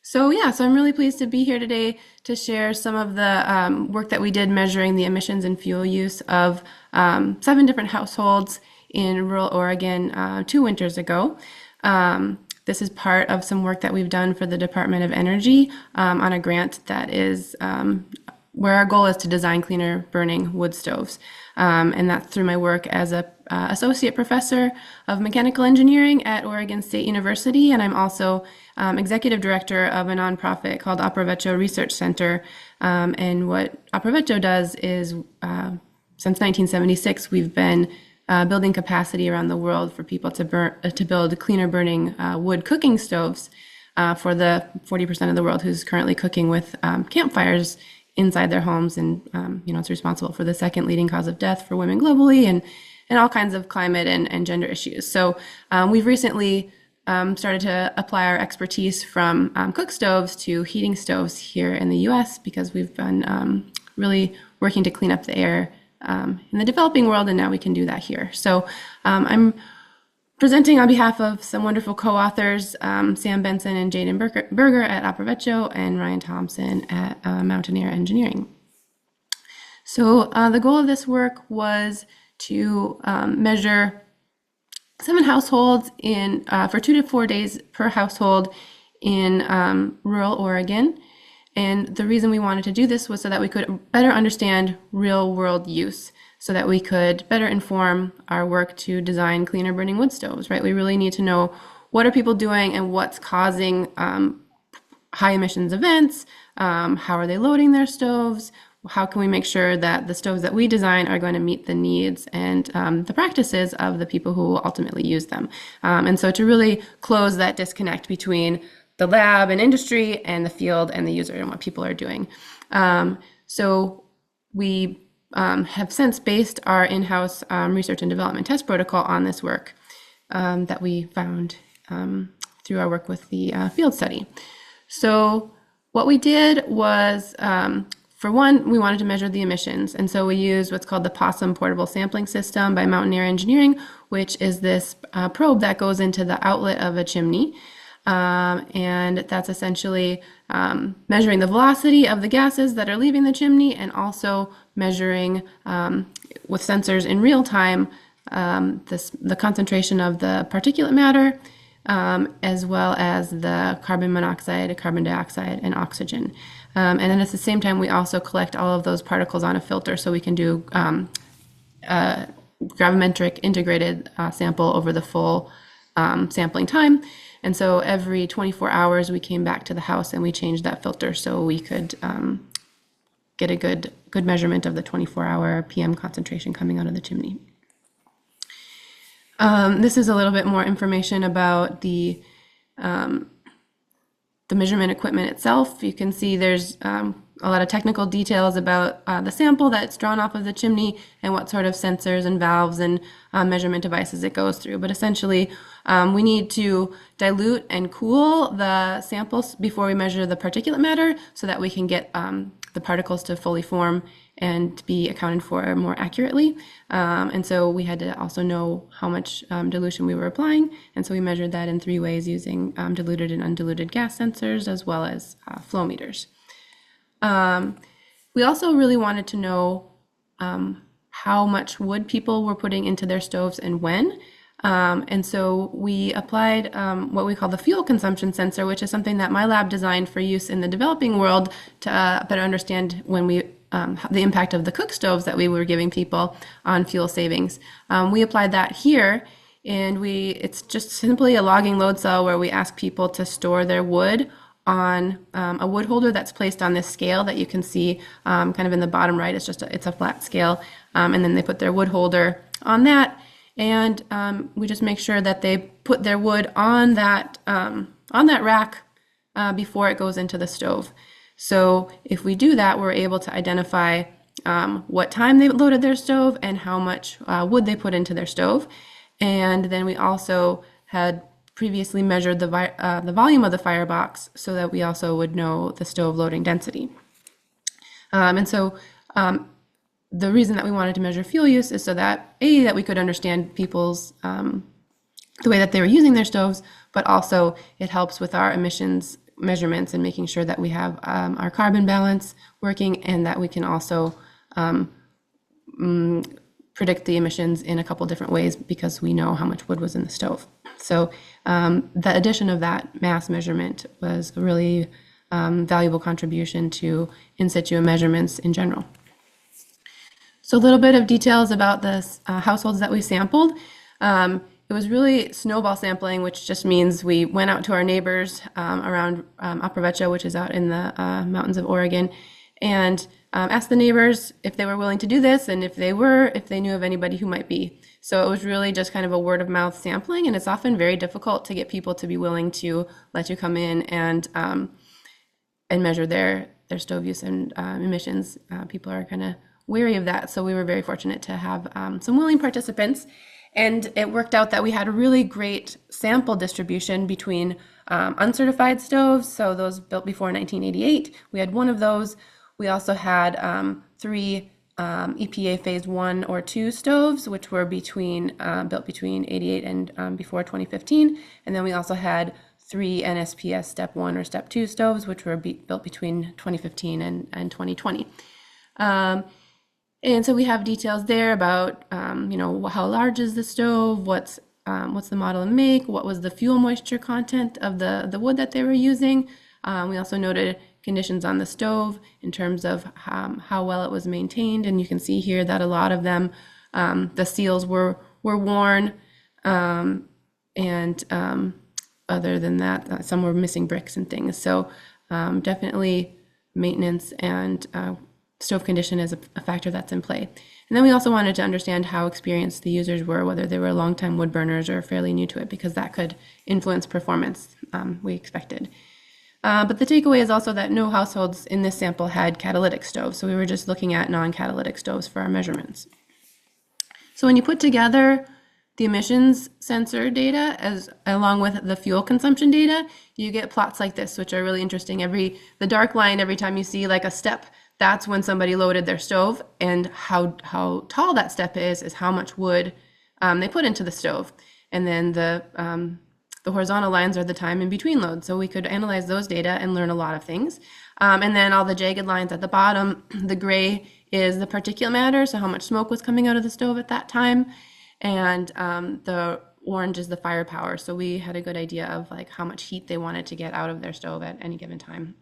So I'm really pleased to be here today to share some of the work that we did measuring the emissions and fuel use of 7 different households in rural Oregon 2 winters ago. This is part of some work that we've done for the Department of Energy on a grant that is where our goal is to design cleaner burning wood stoves. And that's through my work as a associate professor of mechanical engineering at Oregon State University. And I'm also executive director of a nonprofit called Aprovecho Research Center. And what Aprovecho does is, since 1976, we've been building capacity around the world for people to build cleaner burning wood cooking stoves for the 40% of the world who's currently cooking with campfires inside their homes. And it's responsible for the second leading cause of death for women globally, and all kinds of climate and gender issues. So we've recently started to apply our expertise from cook stoves to heating stoves here in the US, because we've been really working to clean up the air in the developing world, and now we can do that here. So I'm presenting on behalf of some wonderful co-authors, Sam Benson and Jaden Berger at Aprovecho, and Ryan Thompson at Mountaineer Engineering. So the goal of this work was to measure 7 households for 2 to 4 days per household in rural Oregon. And the reason we wanted to do this was so that we could better understand real world use. so that we could better inform our work to design cleaner burning wood stoves, right? We really need to know what are people doing and what's causing high emissions events, how are they loading their stoves, how can we make sure that the stoves that we design are going to meet the needs and the practices of the people who ultimately use them. And so to really close that disconnect between the lab and industry and the field and the user and what people are doing. So we have since based our in-house research and development test protocol on this work that we found through our work with the field study. So what we did was, for one, we wanted to measure the emissions. And so we used what's called the Possum Portable Sampling System by Mountaineer Engineering, which is this probe that goes into the outlet of a chimney. And that's essentially measuring the velocity of the gases that are leaving the chimney and also measuring with sensors in real time the concentration of the particulate matter as well as the carbon monoxide, carbon dioxide, and oxygen. And then at the same time, we also collect all of those particles on a filter so we can do gravimetric integrated sample over the full sampling time. And so every 24 hours, we came back to the house and we changed that filter so we could get a good measurement of the 24-hour PM concentration coming out of the chimney. This is a little bit more information about the measurement equipment itself. You can see there's a lot of technical details about the sample that's drawn off of the chimney and what sort of sensors and valves and measurement devices it goes through. But essentially, we need to dilute and cool the samples before we measure the particulate matter so that we can get the particles to fully form and be accounted for more accurately. And so we had to also know how much dilution we were applying. And so we measured that in 3 ways using diluted and undiluted gas sensors as well as flow meters. We also really wanted to know how much wood people were putting into their stoves and when. And so we applied what we call the fuel consumption sensor, which is something that my lab designed for use in the developing world to better understand when we the impact of the cook stoves that we were giving people on fuel savings. We applied that here, and it's just simply a logging load cell where we ask people to store their wood on a wood holder that's placed on this scale that you can see kind of in the bottom right. It's a flat scale, and then they put their wood holder on that, and we just make sure that they put their wood on that rack before it goes into the stove. So if we do that, we're able to identify what time they loaded their stove and how much wood they put into their stove. And then we also had previously measured the volume of the firebox so that we also would know the stove loading density. And so the reason that we wanted to measure fuel use is so that, that we could understand people's, the way that they were using their stoves, but also it helps with our emissions measurements and making sure that we have our carbon balance working and that we can also predict the emissions in a couple different ways because we know how much wood was in the stove. So the addition of that mass measurement was a really valuable contribution to in situ measurements in general. So a little bit of details about the households that we sampled. It was really snowball sampling, which just means we went out to our neighbors around Aprovecho, which is out in the mountains of Oregon, and asked the neighbors if they were willing to do this, and if they knew of anybody who might be. So it was really just kind of a word of mouth sampling, and it's often very difficult to get people to be willing to let you come in and measure their stove use and emissions. People are kind of wary of that, so we were very fortunate to have some willing participants. And it worked out that we had a really great sample distribution between uncertified stoves, so those built before 1988. We had one of those. We also had 3 EPA phase 1 or 2 stoves, which were built between 88 and before 2015. And then we also had 3 NSPS step 1 or step 2 stoves, which were built between 2015 and 2020. And so we have details there about, how large is the stove, what's the model and make, what was the fuel moisture content of the wood that they were using. We also noted conditions on the stove in terms of how well it was maintained. And you can see here that a lot of them, the seals were worn, and other than that, some were missing bricks and things. So definitely maintenance and stove condition is a factor that's in play. And then we also wanted to understand how experienced the users were, whether they were longtime wood burners or fairly new to it, because that could influence performance, we expected. But the takeaway is also that no households in this sample had catalytic stoves, so we were just looking at non-catalytic stoves for our measurements. So when you put together the emissions sensor data along with the fuel consumption data, you get plots like this, which are really interesting. The dark line, every time you see like a step, that's when somebody loaded their stove, and how tall that step is how much wood they put into the stove. And then the horizontal lines are the time in between loads. So we could analyze those data and learn a lot of things. And then all the jagged lines at the bottom, the gray is the particulate matter, so how much smoke was coming out of the stove at that time. And the orange is the firepower. So we had a good idea of like how much heat they wanted to get out of their stove at any given time.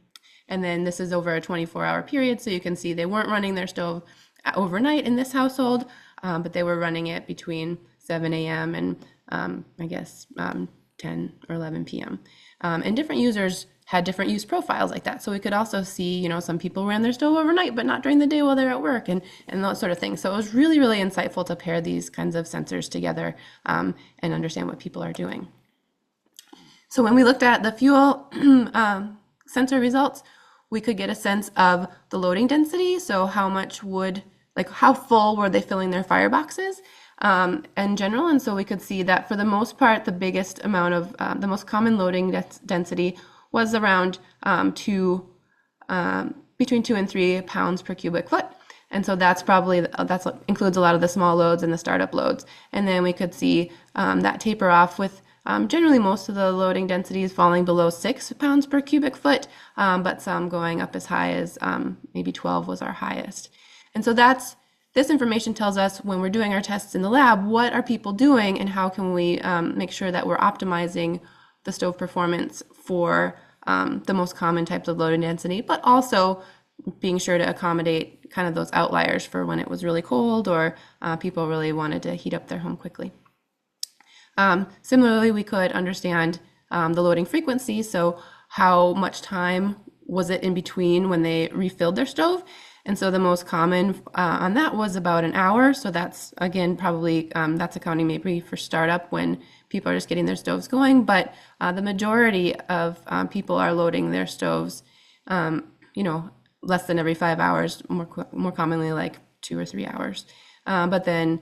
And then this is over a 24-hour period, so you can see they weren't running their stove overnight in this household, but they were running it between 7 a.m. and I guess 10 or 11 p.m. And different users had different use profiles like that. So we could also see, you know, some people ran their stove overnight, but not during the day while they're at work, and those sort of things. So it was really, really insightful to pair these kinds of sensors together and understand what people are doing. So when we looked at the fuel sensor results, we could get a sense of the loading density. So how much wood, like how full were they filling their fireboxes in general. And so we could see that for the most part, the biggest amount of, the most common loading density was around between 2 and 3 pounds per cubic foot. And so that's what includes a lot of the small loads and the startup loads. And then we could see that taper off with generally most of the loading densities falling below 6 pounds per cubic foot, but some going up as high as maybe 12 was our highest. And so this information tells us when we're doing our tests in the lab, what are people doing and how can we make sure that we're optimizing the stove performance for the most common types of loading density, but also being sure to accommodate kind of those outliers for when it was really cold or people really wanted to heat up their home quickly. Similarly, we could understand the loading frequency, so how much time was it in between when they refilled their stove. And so the most common on that was about an hour. So that's, again, probably that's accounting maybe for startup when people are just getting their stoves going. But the majority of people are loading their stoves, less than every 5 hours, more commonly like 2 or 3 hours. But then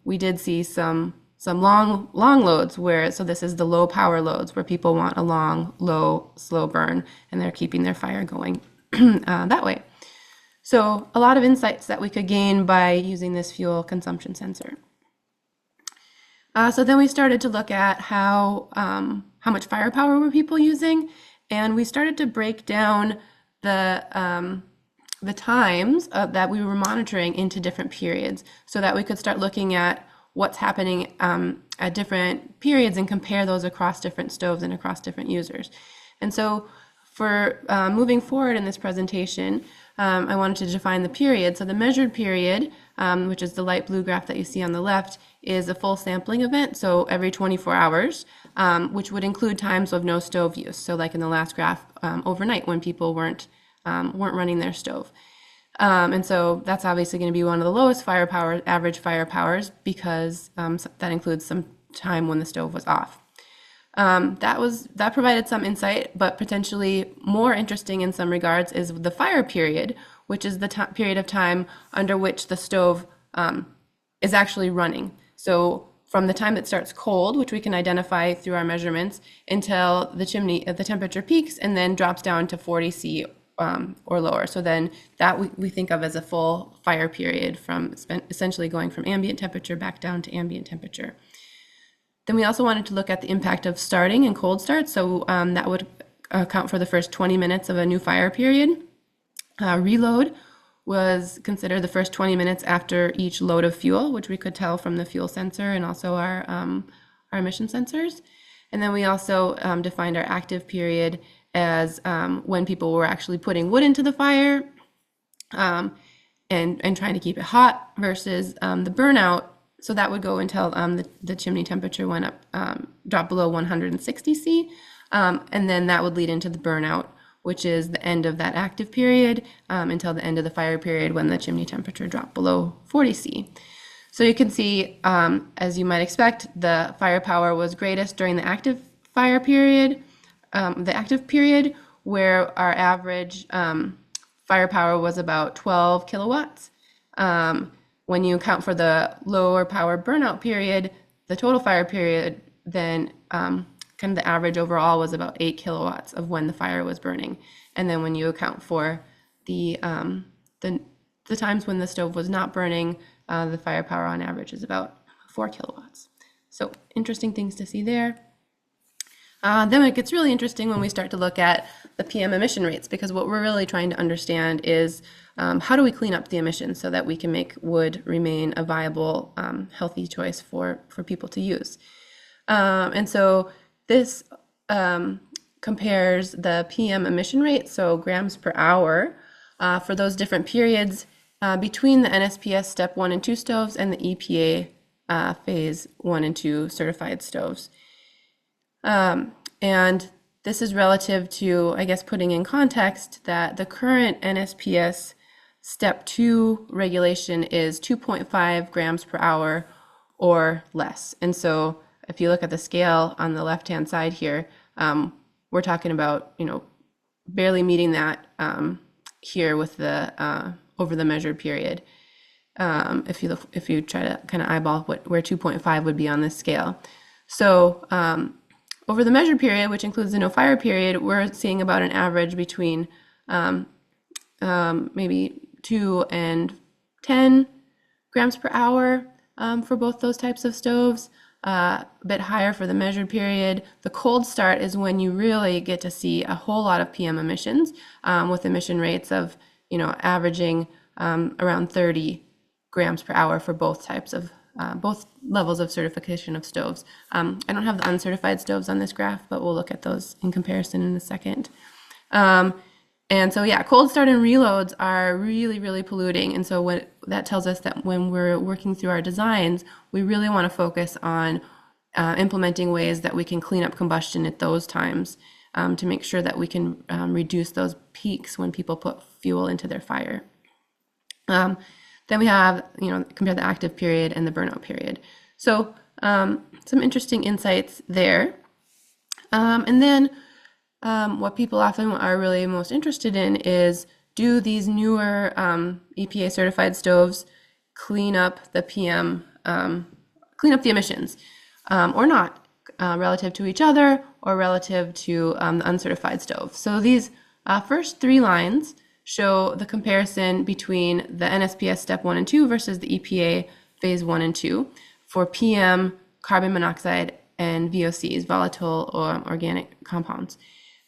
we did see some long loads so this is the low power loads where people want a long, low, slow burn, and they're keeping their fire going that way. So a lot of insights that we could gain by using this fuel consumption sensor. So then we started to look at how much firepower were people using, and we started to break down the times that we were monitoring into different periods so that we could start looking at what's happening at different periods and compare those across different stoves and across different users. And so for moving forward in this presentation, I wanted to define the period. So the measured period, which is the light blue graph that you see on the left, is a full sampling event, so every 24 hours, which would include times of no stove use. So like in the last graph, overnight when people weren't running their stove. And so that's obviously going to be one of the lowest average firepowers, because that includes some time when the stove was off. That provided some insight, but potentially more interesting in some regards is the fire period, which is the period of time under which the stove is actually running. So from the time it starts cold, which we can identify through our measurements, until the temperature peaks and then drops down to 40 C or lower. So then that we think of as a full fire period, from essentially going from ambient temperature back down to ambient temperature. Then we also wanted to look at the impact of starting and cold start. So that would account for the first 20 minutes of a new fire period. Reload was considered the first 20 minutes after each load of fuel, which we could tell from the fuel sensor and also our emission sensors. And then we also defined our active period as when people were actually putting wood into the fire and trying to keep it hot versus the burnout. So that would go until the chimney temperature went up, dropped below 160 C. And then that would lead into the burnout, which is the end of that active period until the end of the fire period when the chimney temperature dropped below 40 C. So you can see, as you might expect, the firepower was greatest during the active fire period, where our average firepower was about 12 kilowatts. When you account for the lower power burnout period, the total fire period, then kind of the average overall was about 8 kilowatts of when the fire was burning. And then when you account for the times when the stove was not burning, the firepower on average is about 4 kilowatts. So interesting things to see there. Then it gets really interesting when we start to look at the PM emission rates, because what we're really trying to understand is how do we clean up the emissions so that we can make wood remain a viable, healthy choice for people to use. And so this compares the PM emission rate, so grams per hour, for those different periods between the NSPS Step 1 and 2 stoves and the EPA Phase 1 and 2 certified stoves. And this is relative to, I guess, putting in context that the current NSPS Step 2 regulation is 2.5 grams per hour or less. And so if you look at the scale on the left-hand side here, we're talking about, barely meeting that here with the over the measured period. If you try to kind of eyeball where 2.5 would be on this scale. So over the measured period, which includes the no fire period, we're seeing about an average between maybe 2 and 10 grams per hour for both those types of stoves, a bit higher for the measured period. The cold start is when you really get to see a whole lot of PM emissions with emission rates of, averaging around 30 grams per hour for both types of both levels of certification of stoves. I don't have the uncertified stoves on this graph, but we'll look at those in comparison in a second. And so, yeah, cold start and reloads are really, really polluting. And so what that tells us that when we're working through our designs, we really want to focus on implementing ways that we can clean up combustion at those times to make sure that we can reduce those peaks when people put fuel into their fire. Then we have, compare the active period and the burnout period. So some interesting insights there. And then what people often are really most interested in is, do these newer EPA certified stoves clean up the PM, clean up the emissions or not, relative to each other or relative to the uncertified stove. So these first 3 lines show the comparison between the NSPS Step 1 and 2 versus the EPA Phase 1 and 2 for PM, carbon monoxide, and VOCs, volatile or organic compounds.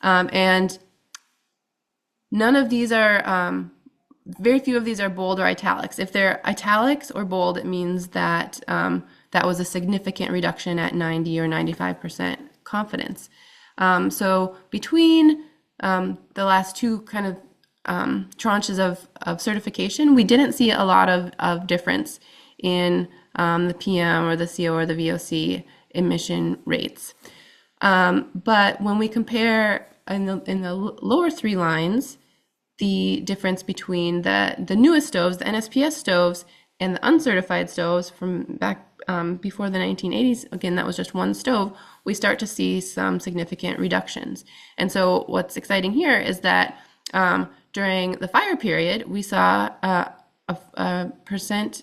And none of these are, very few of these are bold or italics. If they're italics or bold, it means that that was a significant reduction at 90 or 95% confidence. So between the last 2 kind of tranches of certification, we didn't see a lot of difference in the PM or the CO or the VOC emission rates. But when we compare in the lower 3 lines, the difference between the newest stoves, the NSPS stoves, and the uncertified stoves from back before the 1980s, again, that was just 1 stove, we start to see some significant reductions. And so what's exciting here is that during the fire period, we saw a percent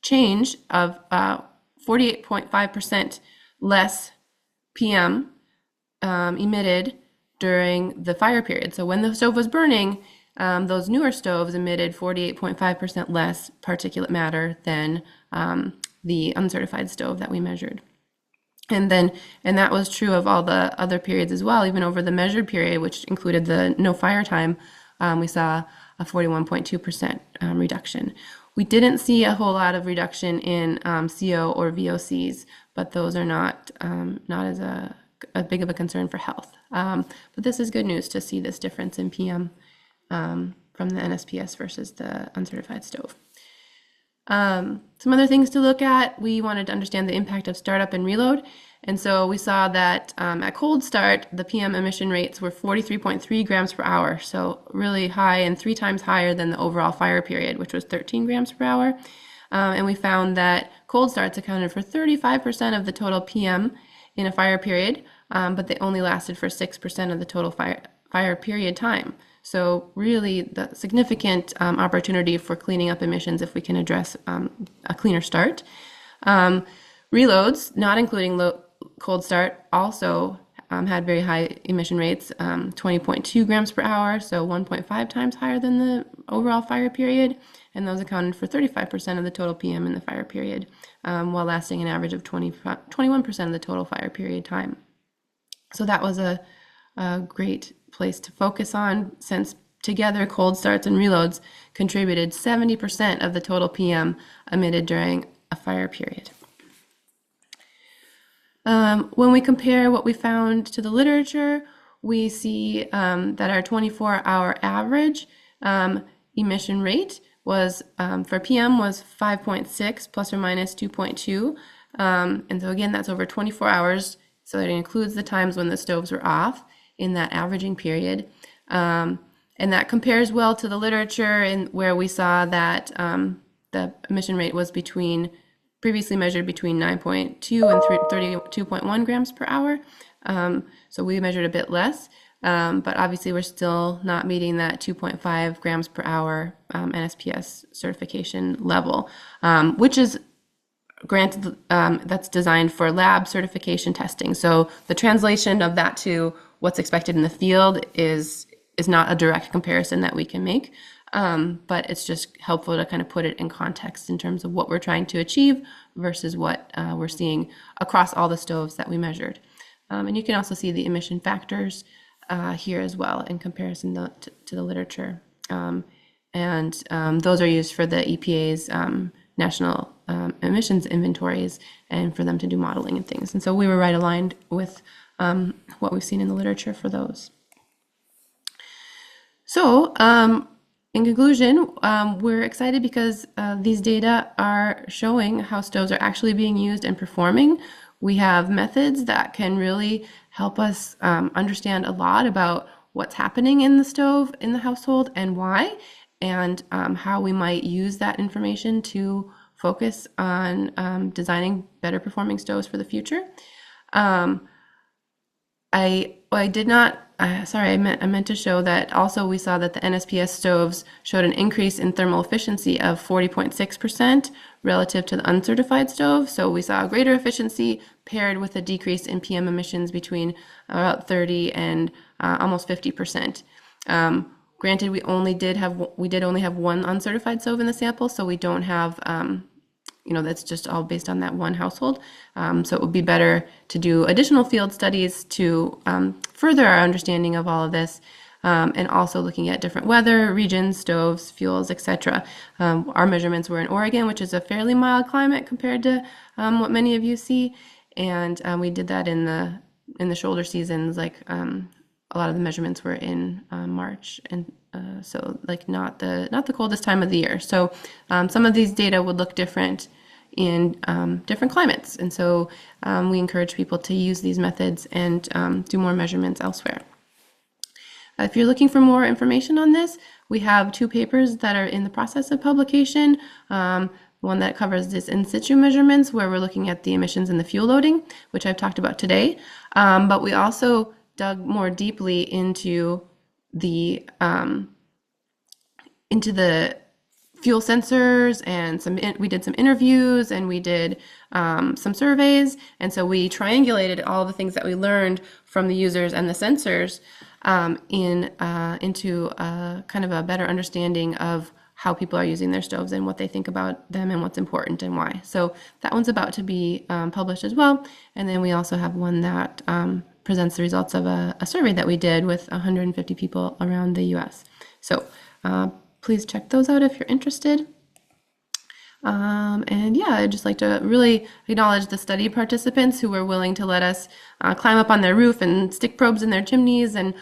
change of 48.5% less PM emitted during the fire period. So when the stove was burning, those newer stoves emitted 48.5% less particulate matter than the uncertified stove that we measured. And that was true of all the other periods as well. Even over the measured period, which included the no fire time, we saw a 41.2% reduction. We didn't see a whole lot of reduction in CO or VOCs, but those are not as big of a concern for health. But this is good news to see this difference in PM from the NSPS versus the uncertified stove. Some other things to look at, we wanted to understand the impact of startup and reload. And so we saw that at cold start, the PM emission rates were 43.3 grams per hour. So really high and 3 times higher than the overall fire period, which was 13 grams per hour. And we found that cold starts accounted for 35% of the total PM in a fire period, but they only lasted for 6% of the total fire period time. So really the significant opportunity for cleaning up emissions if we can address a cleaner start. Reloads, not including cold start, also had very high emission rates, 20.2 grams per hour, so 1.5 times higher than the overall fire period. And those accounted for 35% of the total PM in the fire period, while lasting an average of 21% of the total fire period time. So that was a great place to focus on, since together cold starts and reloads contributed 70% of the total PM emitted during a fire period. When we compare what we found to the literature, we see that our 24-hour average emission rate was for PM was 5.6 plus or minus 2.2. And so again, that's over 24 hours. So it includes the times when the stoves were off in that averaging period. And that compares well to the literature, and where we saw that the emission rate was previously measured between 9.2 and 32.1 grams per hour. So we measured a bit less, but obviously we're still not meeting that 2.5 grams per hour NSPS certification level, which is granted, that's designed for lab certification testing. So the translation of that to what's expected in the field is not a direct comparison that we can make, but it's just helpful to kind of put it in context in terms of what we're trying to achieve versus what we're seeing across all the stoves that we measured. And you can also see the emission factors here as well in comparison to the literature. And those are used for the EPA's national emissions inventories and for them to do modeling and things. And so we were right aligned with what we've seen in the literature for those. So in conclusion, we're excited because these data are showing how stoves are actually being used and performing. We have methods that can really help us understand a lot about what's happening in the stove, in the household, and why, and how we might use that information to focus on designing better performing stoves for the future. I meant to show that also we saw that the NSPS stoves showed an increase in thermal efficiency of 40.6% relative to the uncertified stove. So we saw a greater efficiency paired with a decrease in PM emissions between about 30 and almost 50%. Granted, we did only have one uncertified stove in the sample, so we don't have that's just all based on that one household. So it would be better to do additional field studies to further our understanding of all of this, and also looking at different weather, regions, stoves, fuels, etc. Our measurements were in Oregon, which is a fairly mild climate compared to what many of you see, and we did that in the shoulder seasons. Like a lot of the measurements were in March, and so like not the coldest time of the year. So some of these data would look different in different climates, and so we encourage people to use these methods and do more measurements elsewhere. If you're looking for more information on this, we have 2 papers that are in the process of publication. One that covers this in situ measurements, where we're looking at the emissions and the fuel loading, which I've talked about today. But we also dug more deeply into the fuel sensors, and we did some interviews, and we did some surveys. And so we triangulated all the things that we learned from the users and the sensors into kind of a better understanding of how people are using their stoves and what they think about them and what's important and why. So that one's about to be published as well. And then we also have one that presents the results of a survey that we did with 150 people around the US. So please check those out if you're interested. And yeah, I'd just like to really acknowledge the study participants who were willing to let us climb up on their roof and stick probes in their chimneys and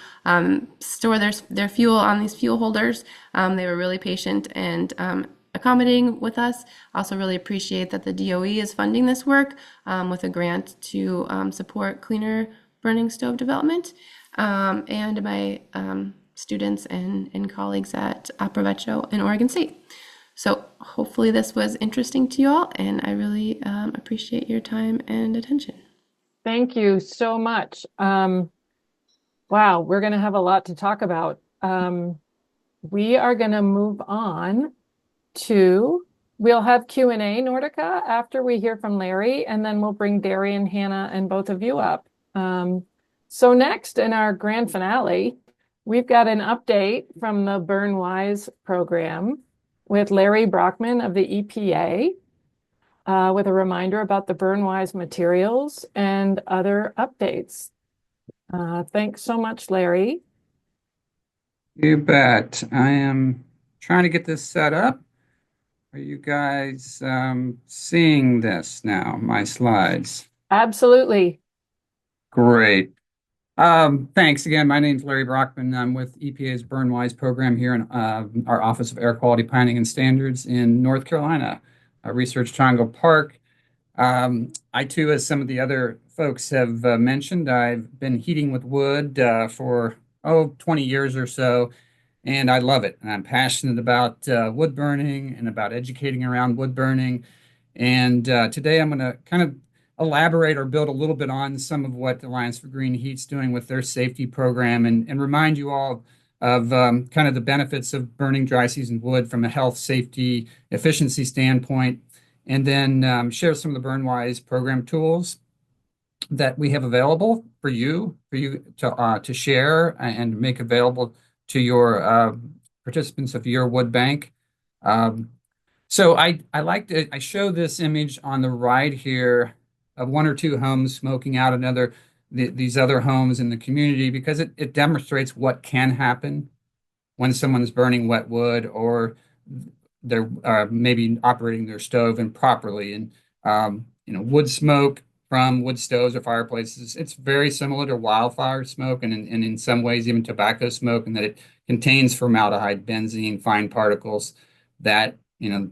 store their fuel on these fuel holders. They were really patient and accommodating with us. Also really appreciate that the DOE is funding this work with a grant to support cleaner burning stove development. And my students and colleagues at Approvecho in Oregon State. So hopefully this was interesting to you all, and I really appreciate your time and attention. Thank you so much. Wow, we're going to have a lot to talk about. We are going to move on to, we'll have Q&A, Nordica, after we hear from Larry, and then we'll bring Darian, Hannah, and both of you up. So next in our grand finale, we've got an update from the Burn Wise program with Larry Brockman of the EPA with a reminder about the Burn Wise materials and other updates. Thanks so much, Larry. You bet. I am trying to get this set up. Are you guys seeing this now, my slides? Absolutely. Great. Thanks again. My name is Larry Brockman. I'm with EPA's Burn Wise program here in our Office of Air Quality Planning and Standards in North Carolina, Research Triangle Park. I too, as some of the other folks have mentioned, I've been heating with wood for 20 years or so, and I love it. And I'm passionate about wood burning and about educating around wood burning. And today I'm going to kind of elaborate or build a little bit on some of what the Alliance for Green Heat's doing with their safety program and remind you all of kind of the benefits of burning dry season wood from a health, safety, efficiency standpoint, and then share some of the BurnWise program tools that we have available for you to share and make available to your participants of your wood bank. So I show this image on the right here of one or two homes smoking out these other homes in the community because it demonstrates what can happen when someone's burning wet wood or they're maybe operating their stove improperly. And wood smoke from wood stoves or fireplaces, it's very similar to wildfire smoke and in some ways even tobacco smoke, in that it contains formaldehyde, benzene, fine particles that,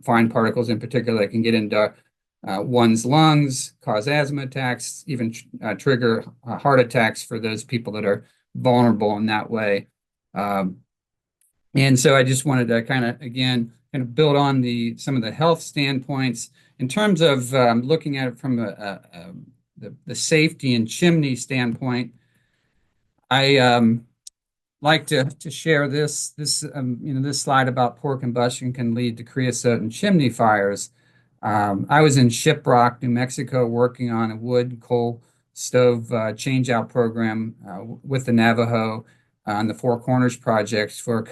fine particles in particular that can get into one's lungs, cause asthma attacks, even trigger heart attacks for those people that are vulnerable in that way. And so I just wanted to kind of build on some of the health standpoints in terms of looking at it from the safety and chimney standpoint. I like to share this slide about poor combustion can lead to creosote and chimney fires. I was in Shiprock, New Mexico, working on a wood coal stove change-out program with the Navajo on the Four Corners projects for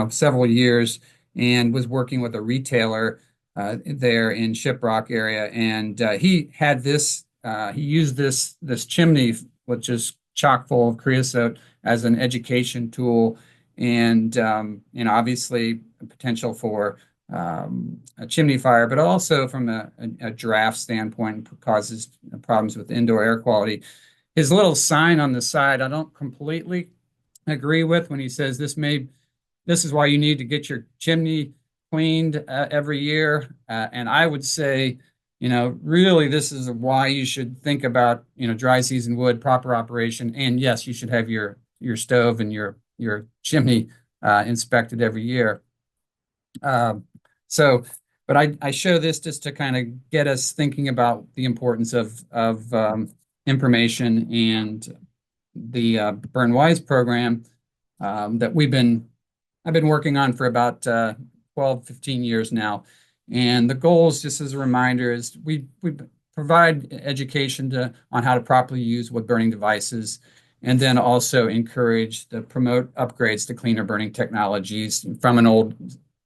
several years, and was working with a retailer there in Shiprock area. And he had he used this chimney, which is chock full of creosote, as an education tool, and obviously a potential for a chimney fire, but also from a draft standpoint, causes problems with indoor air quality. His little sign on the side, I don't completely agree with when he says this is why you need to get your chimney cleaned every year. And I would say, really this is why you should think about, dry season wood, proper operation. And yes, you should have your stove and your chimney inspected every year. But I show this just to kind of get us thinking about the importance of information and the Burn Wise program that I've been working on for about 12, 15 years now. And the goals, just as a reminder, is we provide education on how to properly use wood burning devices, and then also promote upgrades to cleaner burning technologies from an old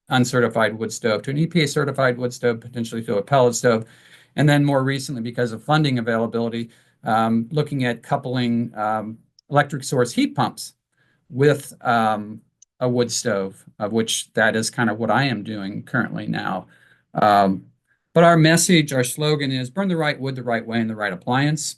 uncertified wood stove to an EPA certified wood stove, potentially to a pellet stove. And then more recently, because of funding availability, looking at coupling electric source heat pumps with a wood stove, of which that is kind of what I am doing currently now. But our message, our slogan is burn the right wood the right way and the right appliance.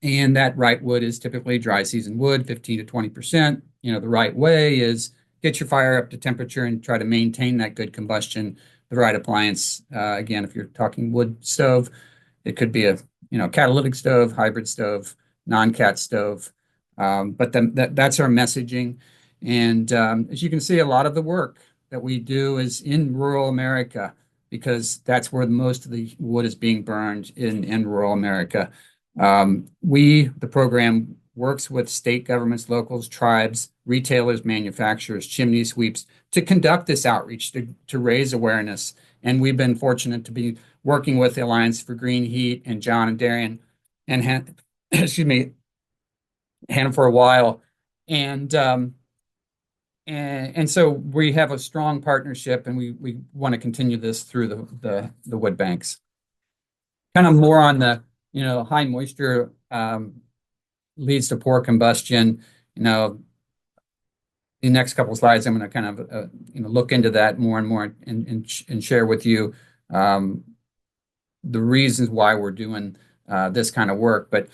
And that right wood is typically dry season wood, 15 to 20%. The right way is get your fire up to temperature and try to maintain that good combustion. The right appliance, again, if you're talking wood stove, it could be a catalytic stove, hybrid stove, non-cat stove. But that's our messaging. And as you can see, a lot of the work that we do is in rural America because that's where most of the wood is being burned in rural America. The program works with state governments, locals, tribes, retailers, manufacturers, chimney sweeps to conduct this outreach to raise awareness. And we've been fortunate to be working with the Alliance for Green Heat and John and Darian and excuse me, Hannah for a while. And so we have a strong partnership, and we want to continue this through the wood banks. Kind of more on the high moisture leads to poor combustion. The next couple of slides, I'm going to kind of look into that more and more and share with you the reasons why we're doing this kind of work. But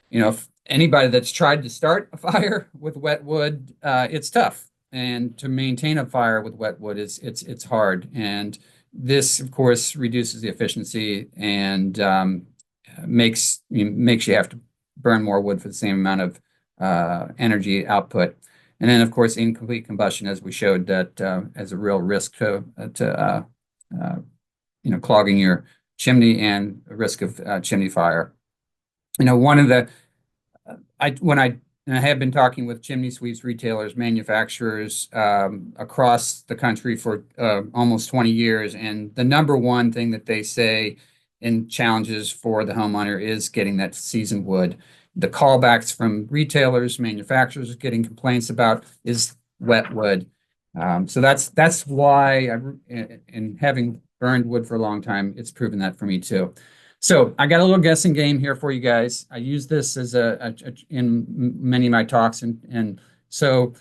if anybody that's tried to start a fire with wet wood, it's tough, and to maintain a fire with wet wood it's hard. And this, of course, reduces the efficiency and makes you have to burn more wood for the same amount of energy output. And then, of course, incomplete combustion, as we showed, that as a real risk to clogging your chimney and a risk of chimney fire. One of the I have been talking with chimney sweeps retailers, manufacturers across the country for almost 20 years, and the number one thing that they say in challenges for the homeowner is getting that seasoned wood. The callbacks from retailers, manufacturers getting complaints about is wet wood. So that's why, and having burned wood for a long time, it's proven that for me too. So I got a little guessing game here for you guys. I use this as in many of my talks, and so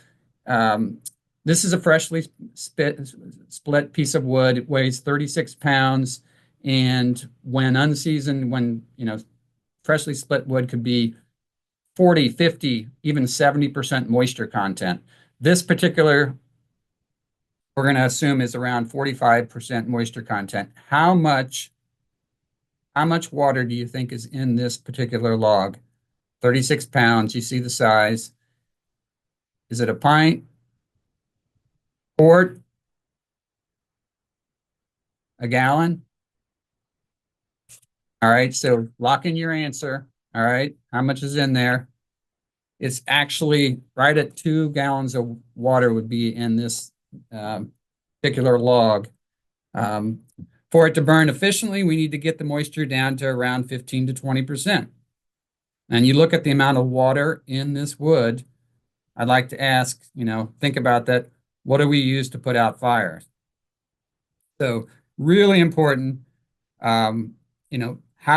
this is a freshly split piece of wood. It weighs 36 pounds, and when unseasoned, freshly split wood could be 40, 50, even 70% moisture content. This particular, we're going to assume, is around 45% moisture content. How much water do you think is in this particular log? 36 pounds, you see the size. Is it a pint? Quart? A gallon? All right, so lock in your answer. All right, how much is in there? It's actually right at 2 gallons of water would be in this particular log. For it to burn efficiently, we need to get the moisture down to around 15 to 20%. And you look at the amount of water in this wood, I'd like to ask, think about that. What do we use to put out fires? So really important. How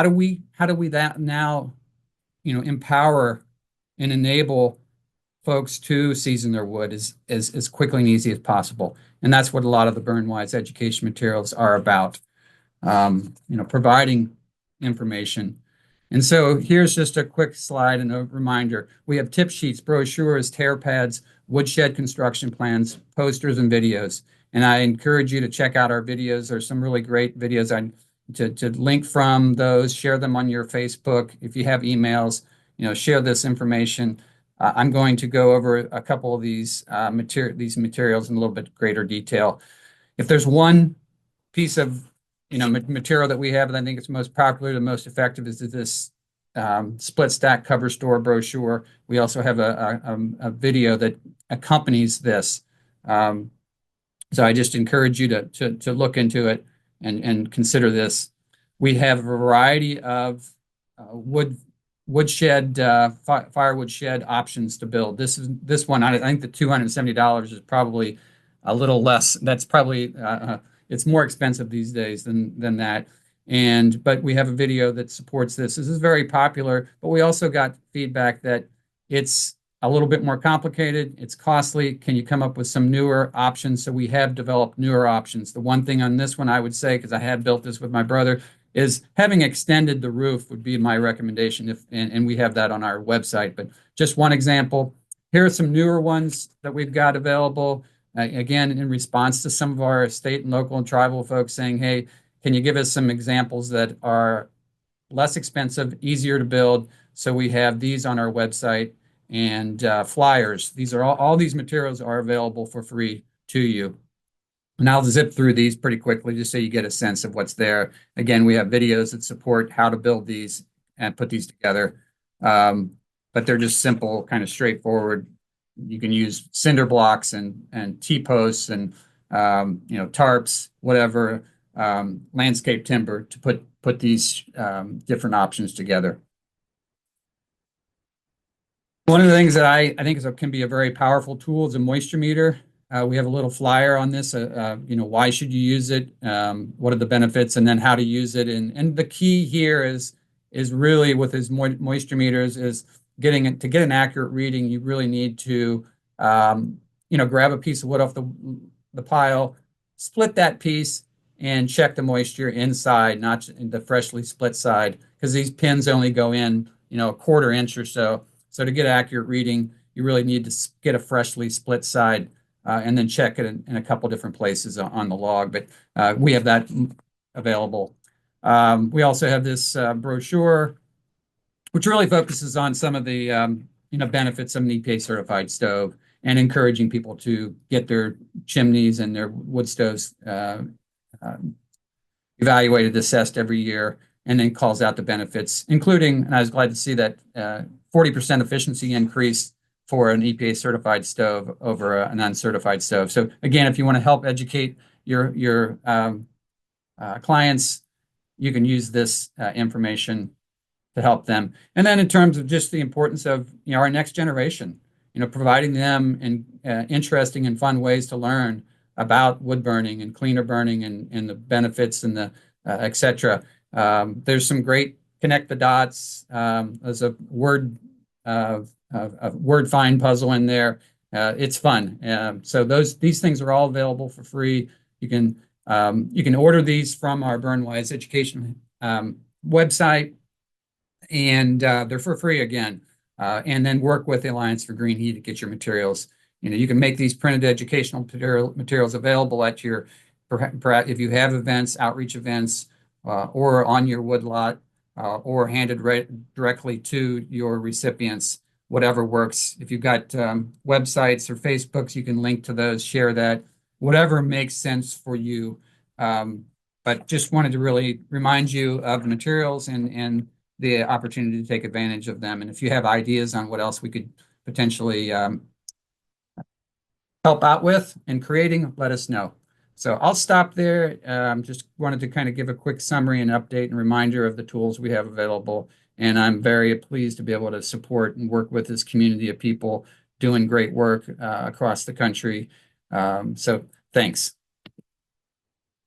do we that now, empower and enable folks to season their wood as quickly and easy as possible? And that's what a lot of the BurnWise education materials are about, providing information. And so here's just a quick slide and a reminder. We have tip sheets, brochures, tear pads, woodshed construction plans, posters, and videos. And I encourage you to check out our videos. There's some really great videos. To link from those, share them on your Facebook. If you have emails, share this information. I'm going to go over a couple of these materials in a little bit greater detail. If there's one piece of material that we have that I think is most popular, the most effective, is this split stack cover store brochure. We also have a video that accompanies this. So I just encourage you to look into it and consider this. We have a variety of woodshed, firewood shed options to build. This one, I think the $270 is probably a little less. That's probably it's more expensive these days than that. But we have a video that supports this. This is very popular, but we also got feedback that it's a little bit more complicated. It's costly. Can you come up with some newer options? So we have developed newer options. The one thing on this one I would say, because I had built this with my brother, is having extended the roof would be my recommendation. And we have that on our website. But just one example. Here are some newer ones that we've got available. Again, in response to some of our state and local and tribal folks saying, hey, can you give us some examples that are less expensive, easier to build? So we have these on our website, and flyers. These are all these materials are available for free to you. And I'll zip through these pretty quickly just so you get a sense of what's there. Again, we have videos that support how to build these and put these together. But they're just simple, kind of straightforward. You can use cinder blocks and T-posts and tarps, whatever, landscape timber to put these different options together. One of the things that I think can be a very powerful tool is a moisture meter. We have a little flyer on this. Why should you use it? What are the benefits, and then how to use it? And the key here is really with his moisture meters is to get an accurate reading. You really need to grab a piece of wood off the pile, split that piece, and check the moisture inside, not in the freshly split side, because these pins only go in a quarter inch or so. So to get accurate reading, you really need to get a freshly split side and then check it in a couple different places on the log. But we have that available. We also have this brochure, which really focuses on some of the benefits of an EPA certified stove and encouraging people to get their chimneys and their wood stoves evaluated, assessed every year, and then calls out the benefits, including, and I was glad to see that 40% efficiency increase for an EPA certified stove over an uncertified stove. So again, if you want to help educate your clients, you can use this information to help them. And then in terms of just the importance of our next generation, providing them interesting and fun ways to learn about wood burning and cleaner burning and the benefits and the et cetera. There's some great connect the dots. There's a word find puzzle in there. It's fun. So these things are all available for free. You can order these from our BurnWise education website, and they're for free again. And then work with the Alliance for Green Heat to get your materials. You can make these printed educational materials available at your, if you have events, outreach events, or on your woodlot, or handed directly to your recipients, whatever works. If you've got websites or Facebooks, you can link to those, share that, whatever makes sense for you. But just wanted to really remind you of the materials and the opportunity to take advantage of them. And if you have ideas on what else we could potentially help out with in creating, let us know. So I'll stop there. Just wanted to kind of give a quick summary and update and reminder of the tools we have available. And I'm very pleased to be able to support and work with this community of people doing great work across the country. So thanks.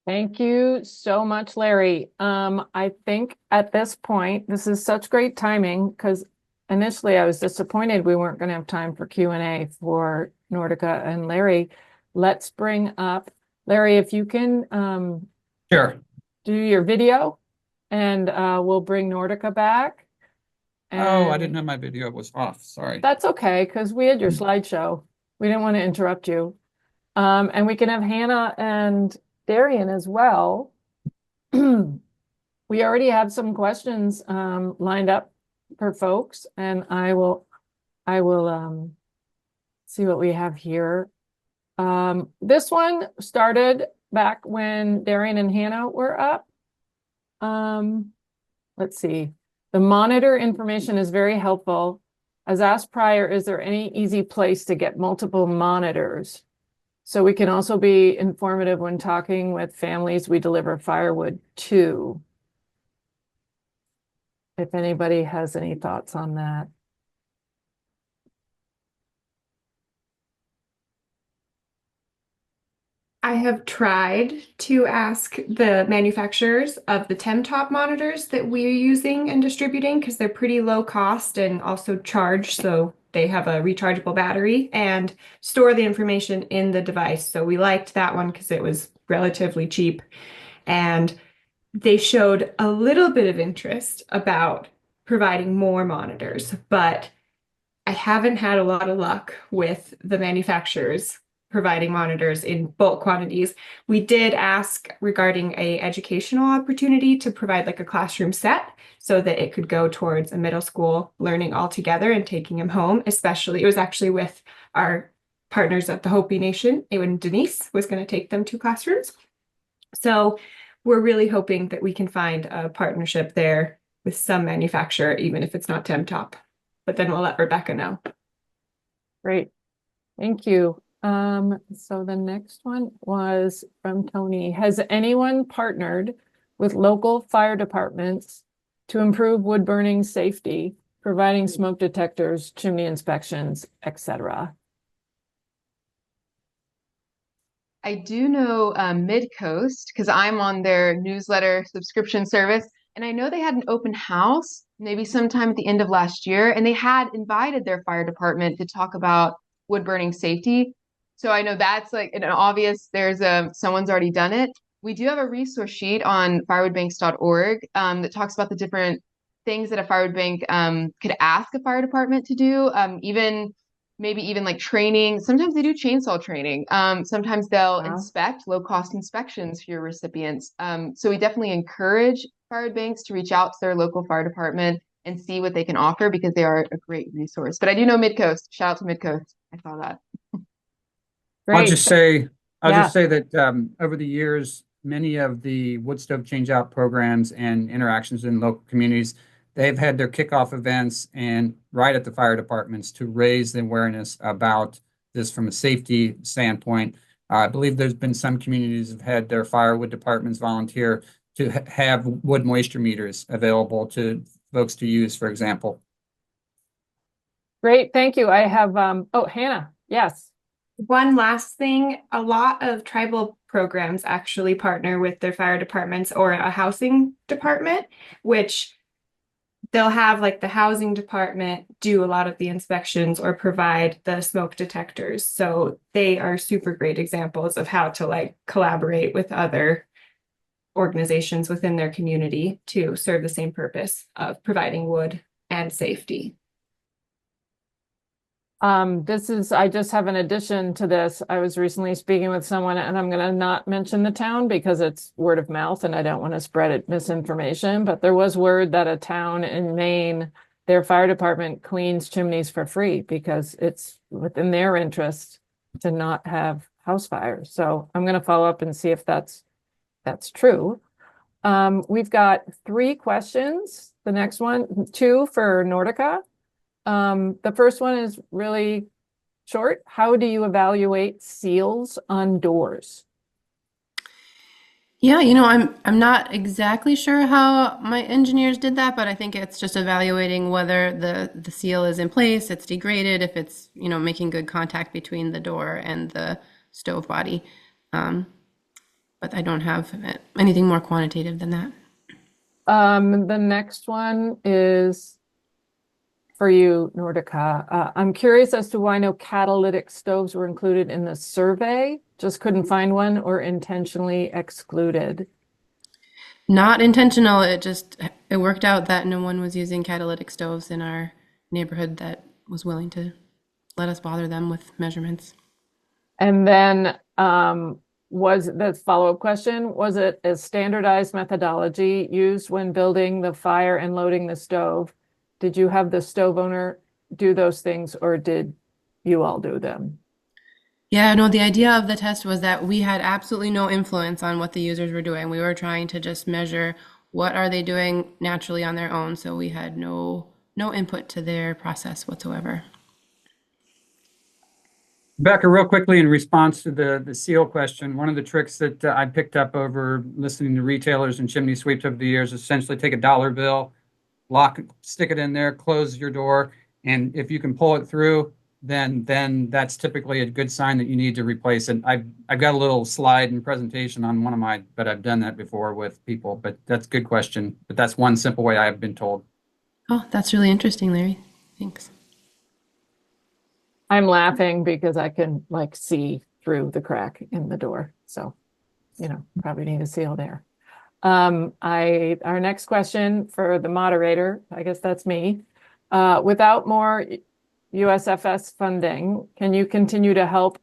Thank you so much, Larry. I think at this point, this is such great timing because initially I was disappointed we weren't going to have time for Q&A for Nordica and Larry. Let's bring up, Larry, if you can Sure. do your video, and we'll bring Nordica back. Oh, I didn't know my video was off. Sorry. That's okay, because we had your slideshow. We didn't want to interrupt you. And we can have Hannah and Darian as well. We already have some questions lined up for folks, and I will see what we have here. This one started back when Darian and Hannah were up. Let's see. The monitor information is very helpful. As asked prior, is there any easy place to get multiple monitors? So we can also be informative when talking with families we deliver firewood to. If anybody has any thoughts on that. I have tried to ask the manufacturers of the Temtop monitors that we're using and distributing because they're pretty low cost and also charged, so they have a rechargeable battery and store the information in the device. So we liked that one because it was relatively cheap. And they showed a little bit of interest about providing more monitors, but I haven't had a lot of luck with the manufacturers providing monitors in bulk quantities. We did ask regarding a educational opportunity to provide like a classroom set so that it could go towards a middle school learning altogether and taking them home, especially it was actually with our partners at the Hopi Nation. When Denise was going to take them to classrooms. So we're really hoping that we can find a partnership there with some manufacturer, even if it's not Temtop. But then we'll let Rebecca know. Great. Thank you. So the next one was from Tony. Has anyone partnered with local fire departments to improve wood burning safety, providing smoke detectors, chimney inspections, etc.? I do know Midcoast because I'm on their newsletter subscription service, and I know they had an open house maybe sometime at the end of last year, and they had invited their fire department to talk about wood burning safety. So I know that's like an obvious, there's someone's already done it. We do have a resource sheet on firewoodbanks.org that talks about the different things that a firewood bank could ask a fire department to do, maybe even like training. Sometimes they do chainsaw training. Sometimes they'll inspect low-cost inspections for your recipients. So we definitely encourage fire banks to reach out to their local fire department and see what they can offer because they are a great resource. But I do know Midcoast. Shout out to Midcoast. I saw that. Great. I'll just say that over the years, many of the wood stove change-out programs and interactions in local communities, they've had their kickoff events and right at the fire departments to raise the awareness about this from a safety standpoint. I believe there's been some communities have had their firewood departments volunteer to have wood moisture meters available to folks to use, for example. Great, thank you. I have, Hannah, yes. One last thing, a lot of tribal programs actually partner with their fire departments or a housing department, which they'll have like the housing department do a lot of the inspections or provide the smoke detectors. So they are super great examples of how to like collaborate with other organizations within their community to serve the same purpose of providing wood and safety. I just have an addition to this. I was recently speaking with someone, and I'm going to not mention the town because it's word of mouth and I don't want to spread it misinformation, but there was word that a town in Maine, their fire department cleans chimneys for free because it's within their interest to not have house fires. So I'm going to follow up and see if that's true. We've got 3 questions. The next one, 2 for Nordica. The first one is really short. How do you evaluate seals on doors? Yeah, I'm not exactly sure how my engineers did that, but I think it's just evaluating whether the seal is in place, it's degraded, if it's, making good contact between the door and the stove body. But I don't have anything more quantitative than that. The next one is for you, Nordica. I'm curious as to why no catalytic stoves were included in the survey. Just couldn't find one or intentionally excluded. Not intentional. It worked out that no one was using catalytic stoves in our neighborhood that was willing to let us bother them with measurements. And then was the follow-up question, was it a standardized methodology used when building the fire and loading the stove? Did you have the stove owner do those things or did you all do them? Yeah, no, the idea of the test was that we had absolutely no influence on what the users were doing. We were trying to just measure what are they doing naturally on their own. So we had no input to their process whatsoever. Becca, real quickly in response to the seal question, one of the tricks that I picked up over listening to retailers and chimney sweeps over the years is essentially take a dollar bill, stick it in there, close your door, and if you can pull it through, then that's typically a good sign that you need to replace it. I've got a little slide and presentation on one of but I've done that before with people, but that's a good question. But that's one simple way I've been told. Oh, that's really interesting, Larry. Thanks. I'm laughing because I can like see through the crack in the door. So, probably need a seal there. Our next question for the moderator, I guess that's me. Without more USFS funding, can you continue to help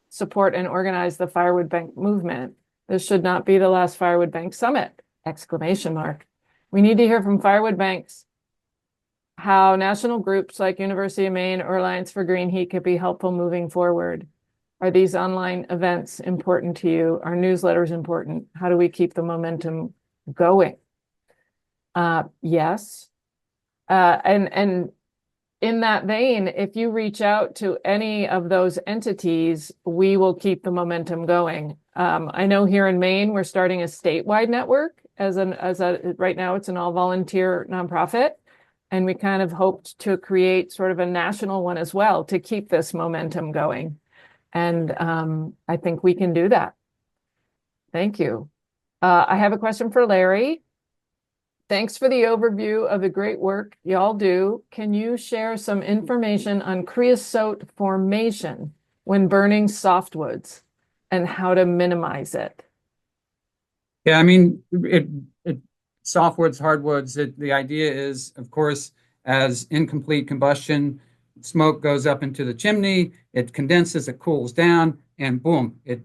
support and organize the Firewood Bank movement? This should not be the last Firewood Bank Summit! Exclamation mark. We need to hear from Firewood Banks how national groups like University of Maine or Alliance for Green Heat could be helpful moving forward. Are these online events important to you? Are newsletters important? How do we keep the momentum going? Yes. And in that vein, if you reach out to any of those entities, we will keep the momentum going. I know here in Maine, we're starting a statewide network right now it's an all volunteer nonprofit. And we kind of hoped to create sort of a national one as well to keep this momentum going. And I think we can do that. Thank you. I have a question for Larry. Thanks for the overview of the great work y'all do. Can you share some information on creosote formation when burning softwoods and how to minimize it? Yeah, I mean, softwoods, hardwoods, the idea is, of course, as incomplete combustion, smoke goes up into the chimney, it condenses, it cools down, and boom, it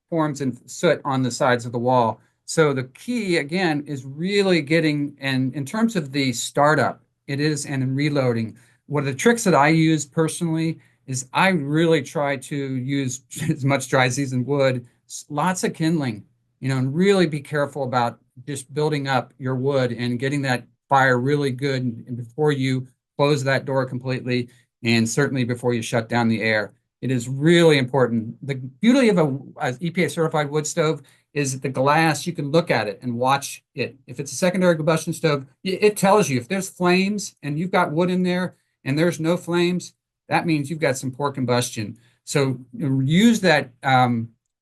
forms in soot on the sides of the wall. So the key, again, is really getting, and in terms of the startup, it is, and in reloading. One of the tricks that I use personally is I really try to use as much dry seasoned wood, lots of kindling, and really be careful about just building up your wood and getting that fire really good and before you close that door completely, and certainly before you shut down the air. It is really important. The beauty of an EPA certified wood stove is the glass, you can look at it and watch it. If it's a secondary combustion stove, it tells you if there's flames and you've got wood in there and there's no flames, that means you've got some poor combustion. So use that,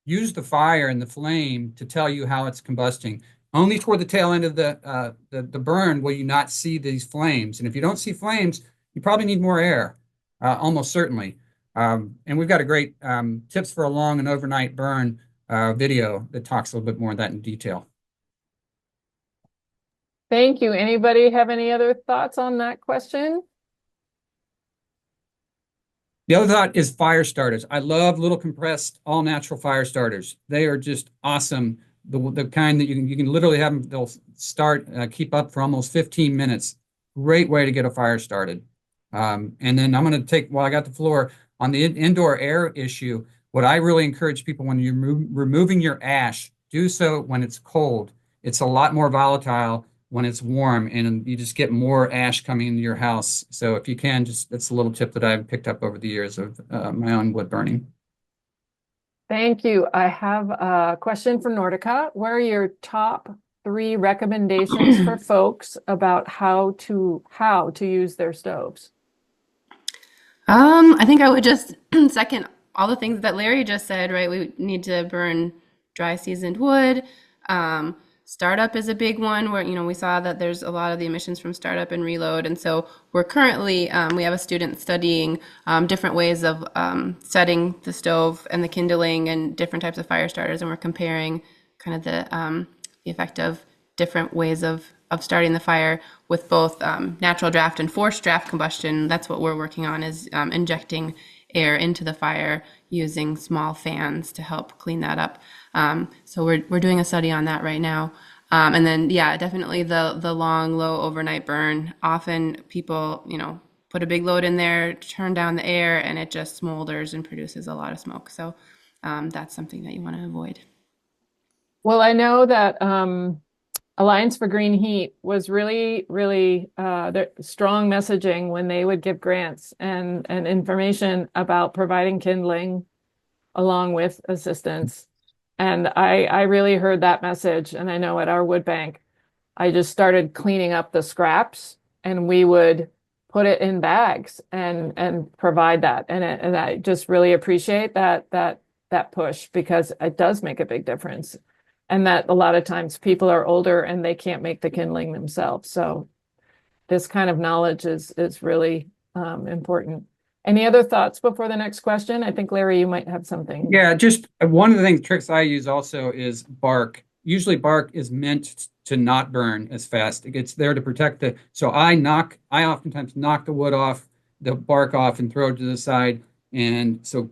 use the fire and the flame to tell you how it's combusting. Only toward the tail end of the burn will you not see these flames. And if you don't see flames, you probably need more air, almost certainly. And we've got a great tips for a long and overnight burn video that talks a little bit more of that in detail. Thank you. Anybody have any other thoughts on that question? The other thought is fire starters. I love little compressed all natural fire starters. They are just awesome. The kind that you can literally have them, they'll start, keep up for almost 15 minutes. Great way to get a fire started. And then I'm going to take, while I got the floor, on the indoor air issue, what I really encourage people when you're removing your ash, do so when it's cold. It's a lot more volatile when it's warm, and you just get more ash coming into your house. So if you can, that's a little tip that I've picked up over the years of my own wood burning. Thank you. I have a question for Nordica. What are your top 3 recommendations for folks about how to use their stoves? I think I would just second all the things that Larry just said, right? We need to burn dry seasoned wood. Startup is a big one where, we saw that there's a lot of the emissions from startup and reload. And so we're currently, we have a student studying different ways of setting the stove and the kindling and different types of fire starters. And we're comparing kind of the effect of different ways of starting the fire with both natural draft and forced draft combustion. That's what we're working on, is injecting air into the fire using small fans to help clean that up. So we're doing a study on that right now. And then, yeah, definitely the long, low overnight burn. Often people, put a big load in there, turn down the air, and it just smolders and produces a lot of smoke. So that's something that you want to avoid. Well, I know that Alliance for Green Heat was really, really strong messaging when they would give grants and information about providing kindling along with assistance. And I really heard that message. And I know at our wood bank, I just started cleaning up the scraps, and we would put it in bags and provide that. And I just really appreciate that push, because it does make a big difference. And that a lot of times people are older and they can't make the kindling themselves. So this kind of knowledge is really important. Any other thoughts before the next question? I think Larry, you might have something. Yeah, just one of the tricks I use also is bark. Usually bark is meant to not burn as fast. It's there to protect so I oftentimes knock the wood off, the bark off and throw it to the side. And so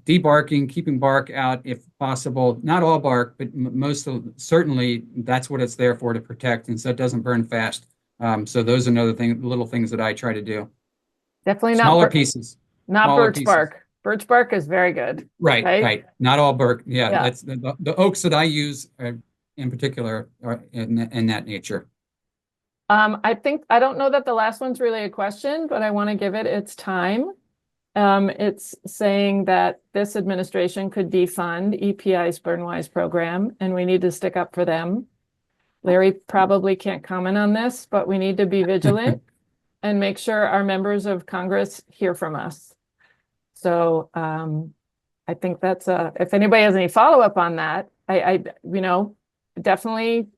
debarking, keeping bark out if possible, not all bark, but certainly that's what it's there for, to protect. And so it doesn't burn fast. So those are little things that I try to do. Definitely Smaller pieces. Not Smaller birch pieces. bark. Birch bark is very good. Right. Not all bark. Yeah, Yeah. that's the oaks that I use in particular are in that nature. I don't know that the last one's really a question, but I want to give it its time. It's saying that this administration could defund EPI's Burnwise program, and we need to stick up for them. Larry probably can't comment on this, but we need to be vigilant and make sure our members of Congress hear from us. So I think that's if anybody has any follow-up on that, I definitely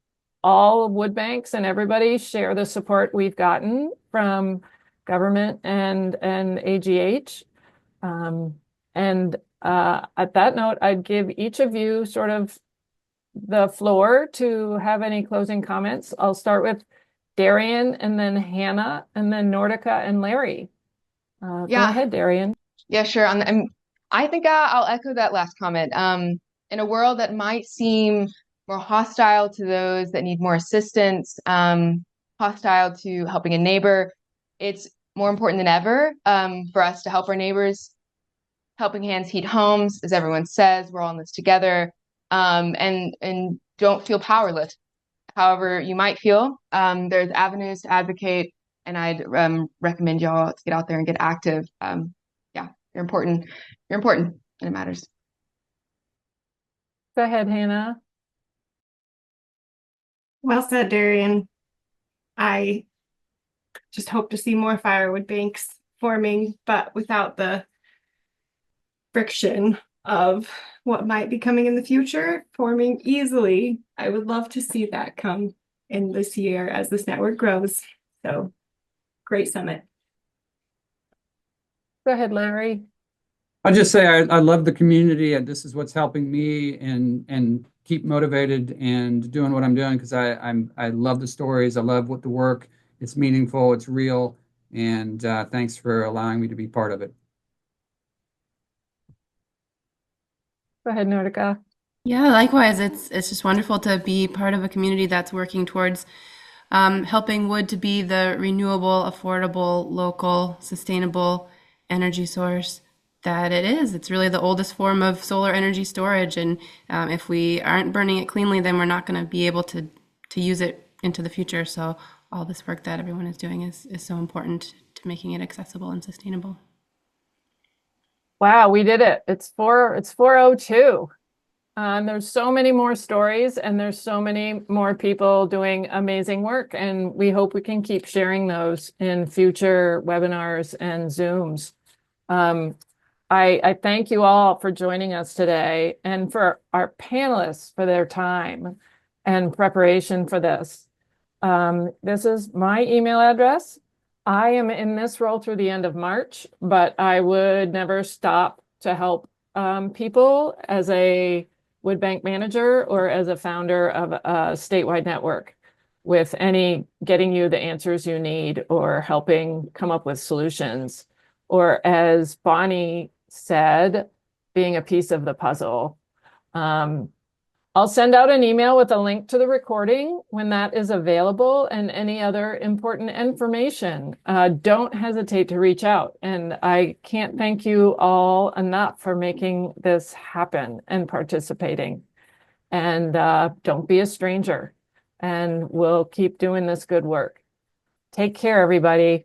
all wood banks and everybody share the support we've gotten from government and AGH. And at that note, I'd give each of you sort of the floor to have any closing comments. I'll start with Darian and then Hannah and then Nordica and Larry. Go ahead, Darian. Yeah, sure. I think I'll echo that last comment. In a world that might seem more hostile to those that need more assistance, hostile to helping a neighbor, it's more important than ever for us to help our neighbors. Helping hands heat homes, as everyone says. We're all in this together, and don't feel powerless. However you might feel, there's avenues to advocate, and I'd recommend y'all to get out there and get active. Yeah, you're important. You're important, and it matters. Go ahead, Hannah. Well said, Darian. I just hope to see more firewood banks forming, but without the friction of what might be coming in the future, forming easily. I would love to see that come in this year as this network grows. So great summit. Go ahead, Larry. I'll just say I love the community, and this is what's helping me and keep motivated and doing what I'm doing, because I love the stories. I love what the work. It's meaningful. It's real. And thanks for allowing me to be part of it. Go ahead, Nordica. Yeah, likewise. It's just wonderful to be part of a community that's working towards helping wood to be the renewable, affordable, local, sustainable energy source that it is. It's really the oldest form of solar energy storage, and if we aren't burning it cleanly, then we're not going to be able to use it into the future. So all this work that everyone is doing is so important to making it accessible and sustainable. Wow, we did it. It's 4:02. There's so many more stories, and there's so many more people doing amazing work, and we hope we can keep sharing those in future webinars and Zooms. I thank you all for joining us today, and for our panelists for their time and preparation for this. This is my email address. I am in this role through the end of March, but I would never stop to help people as a wood bank manager or as a founder of a statewide network with getting you the answers you need or helping come up with solutions. Or as Bonnie said, being a piece of the puzzle. I'll send out an email with a link to the recording when that is available, and any other important information. Don't hesitate to reach out. And I can't thank you all enough for making this happen and participating. And don't be a stranger. And we'll keep doing this good work. Take care, everybody.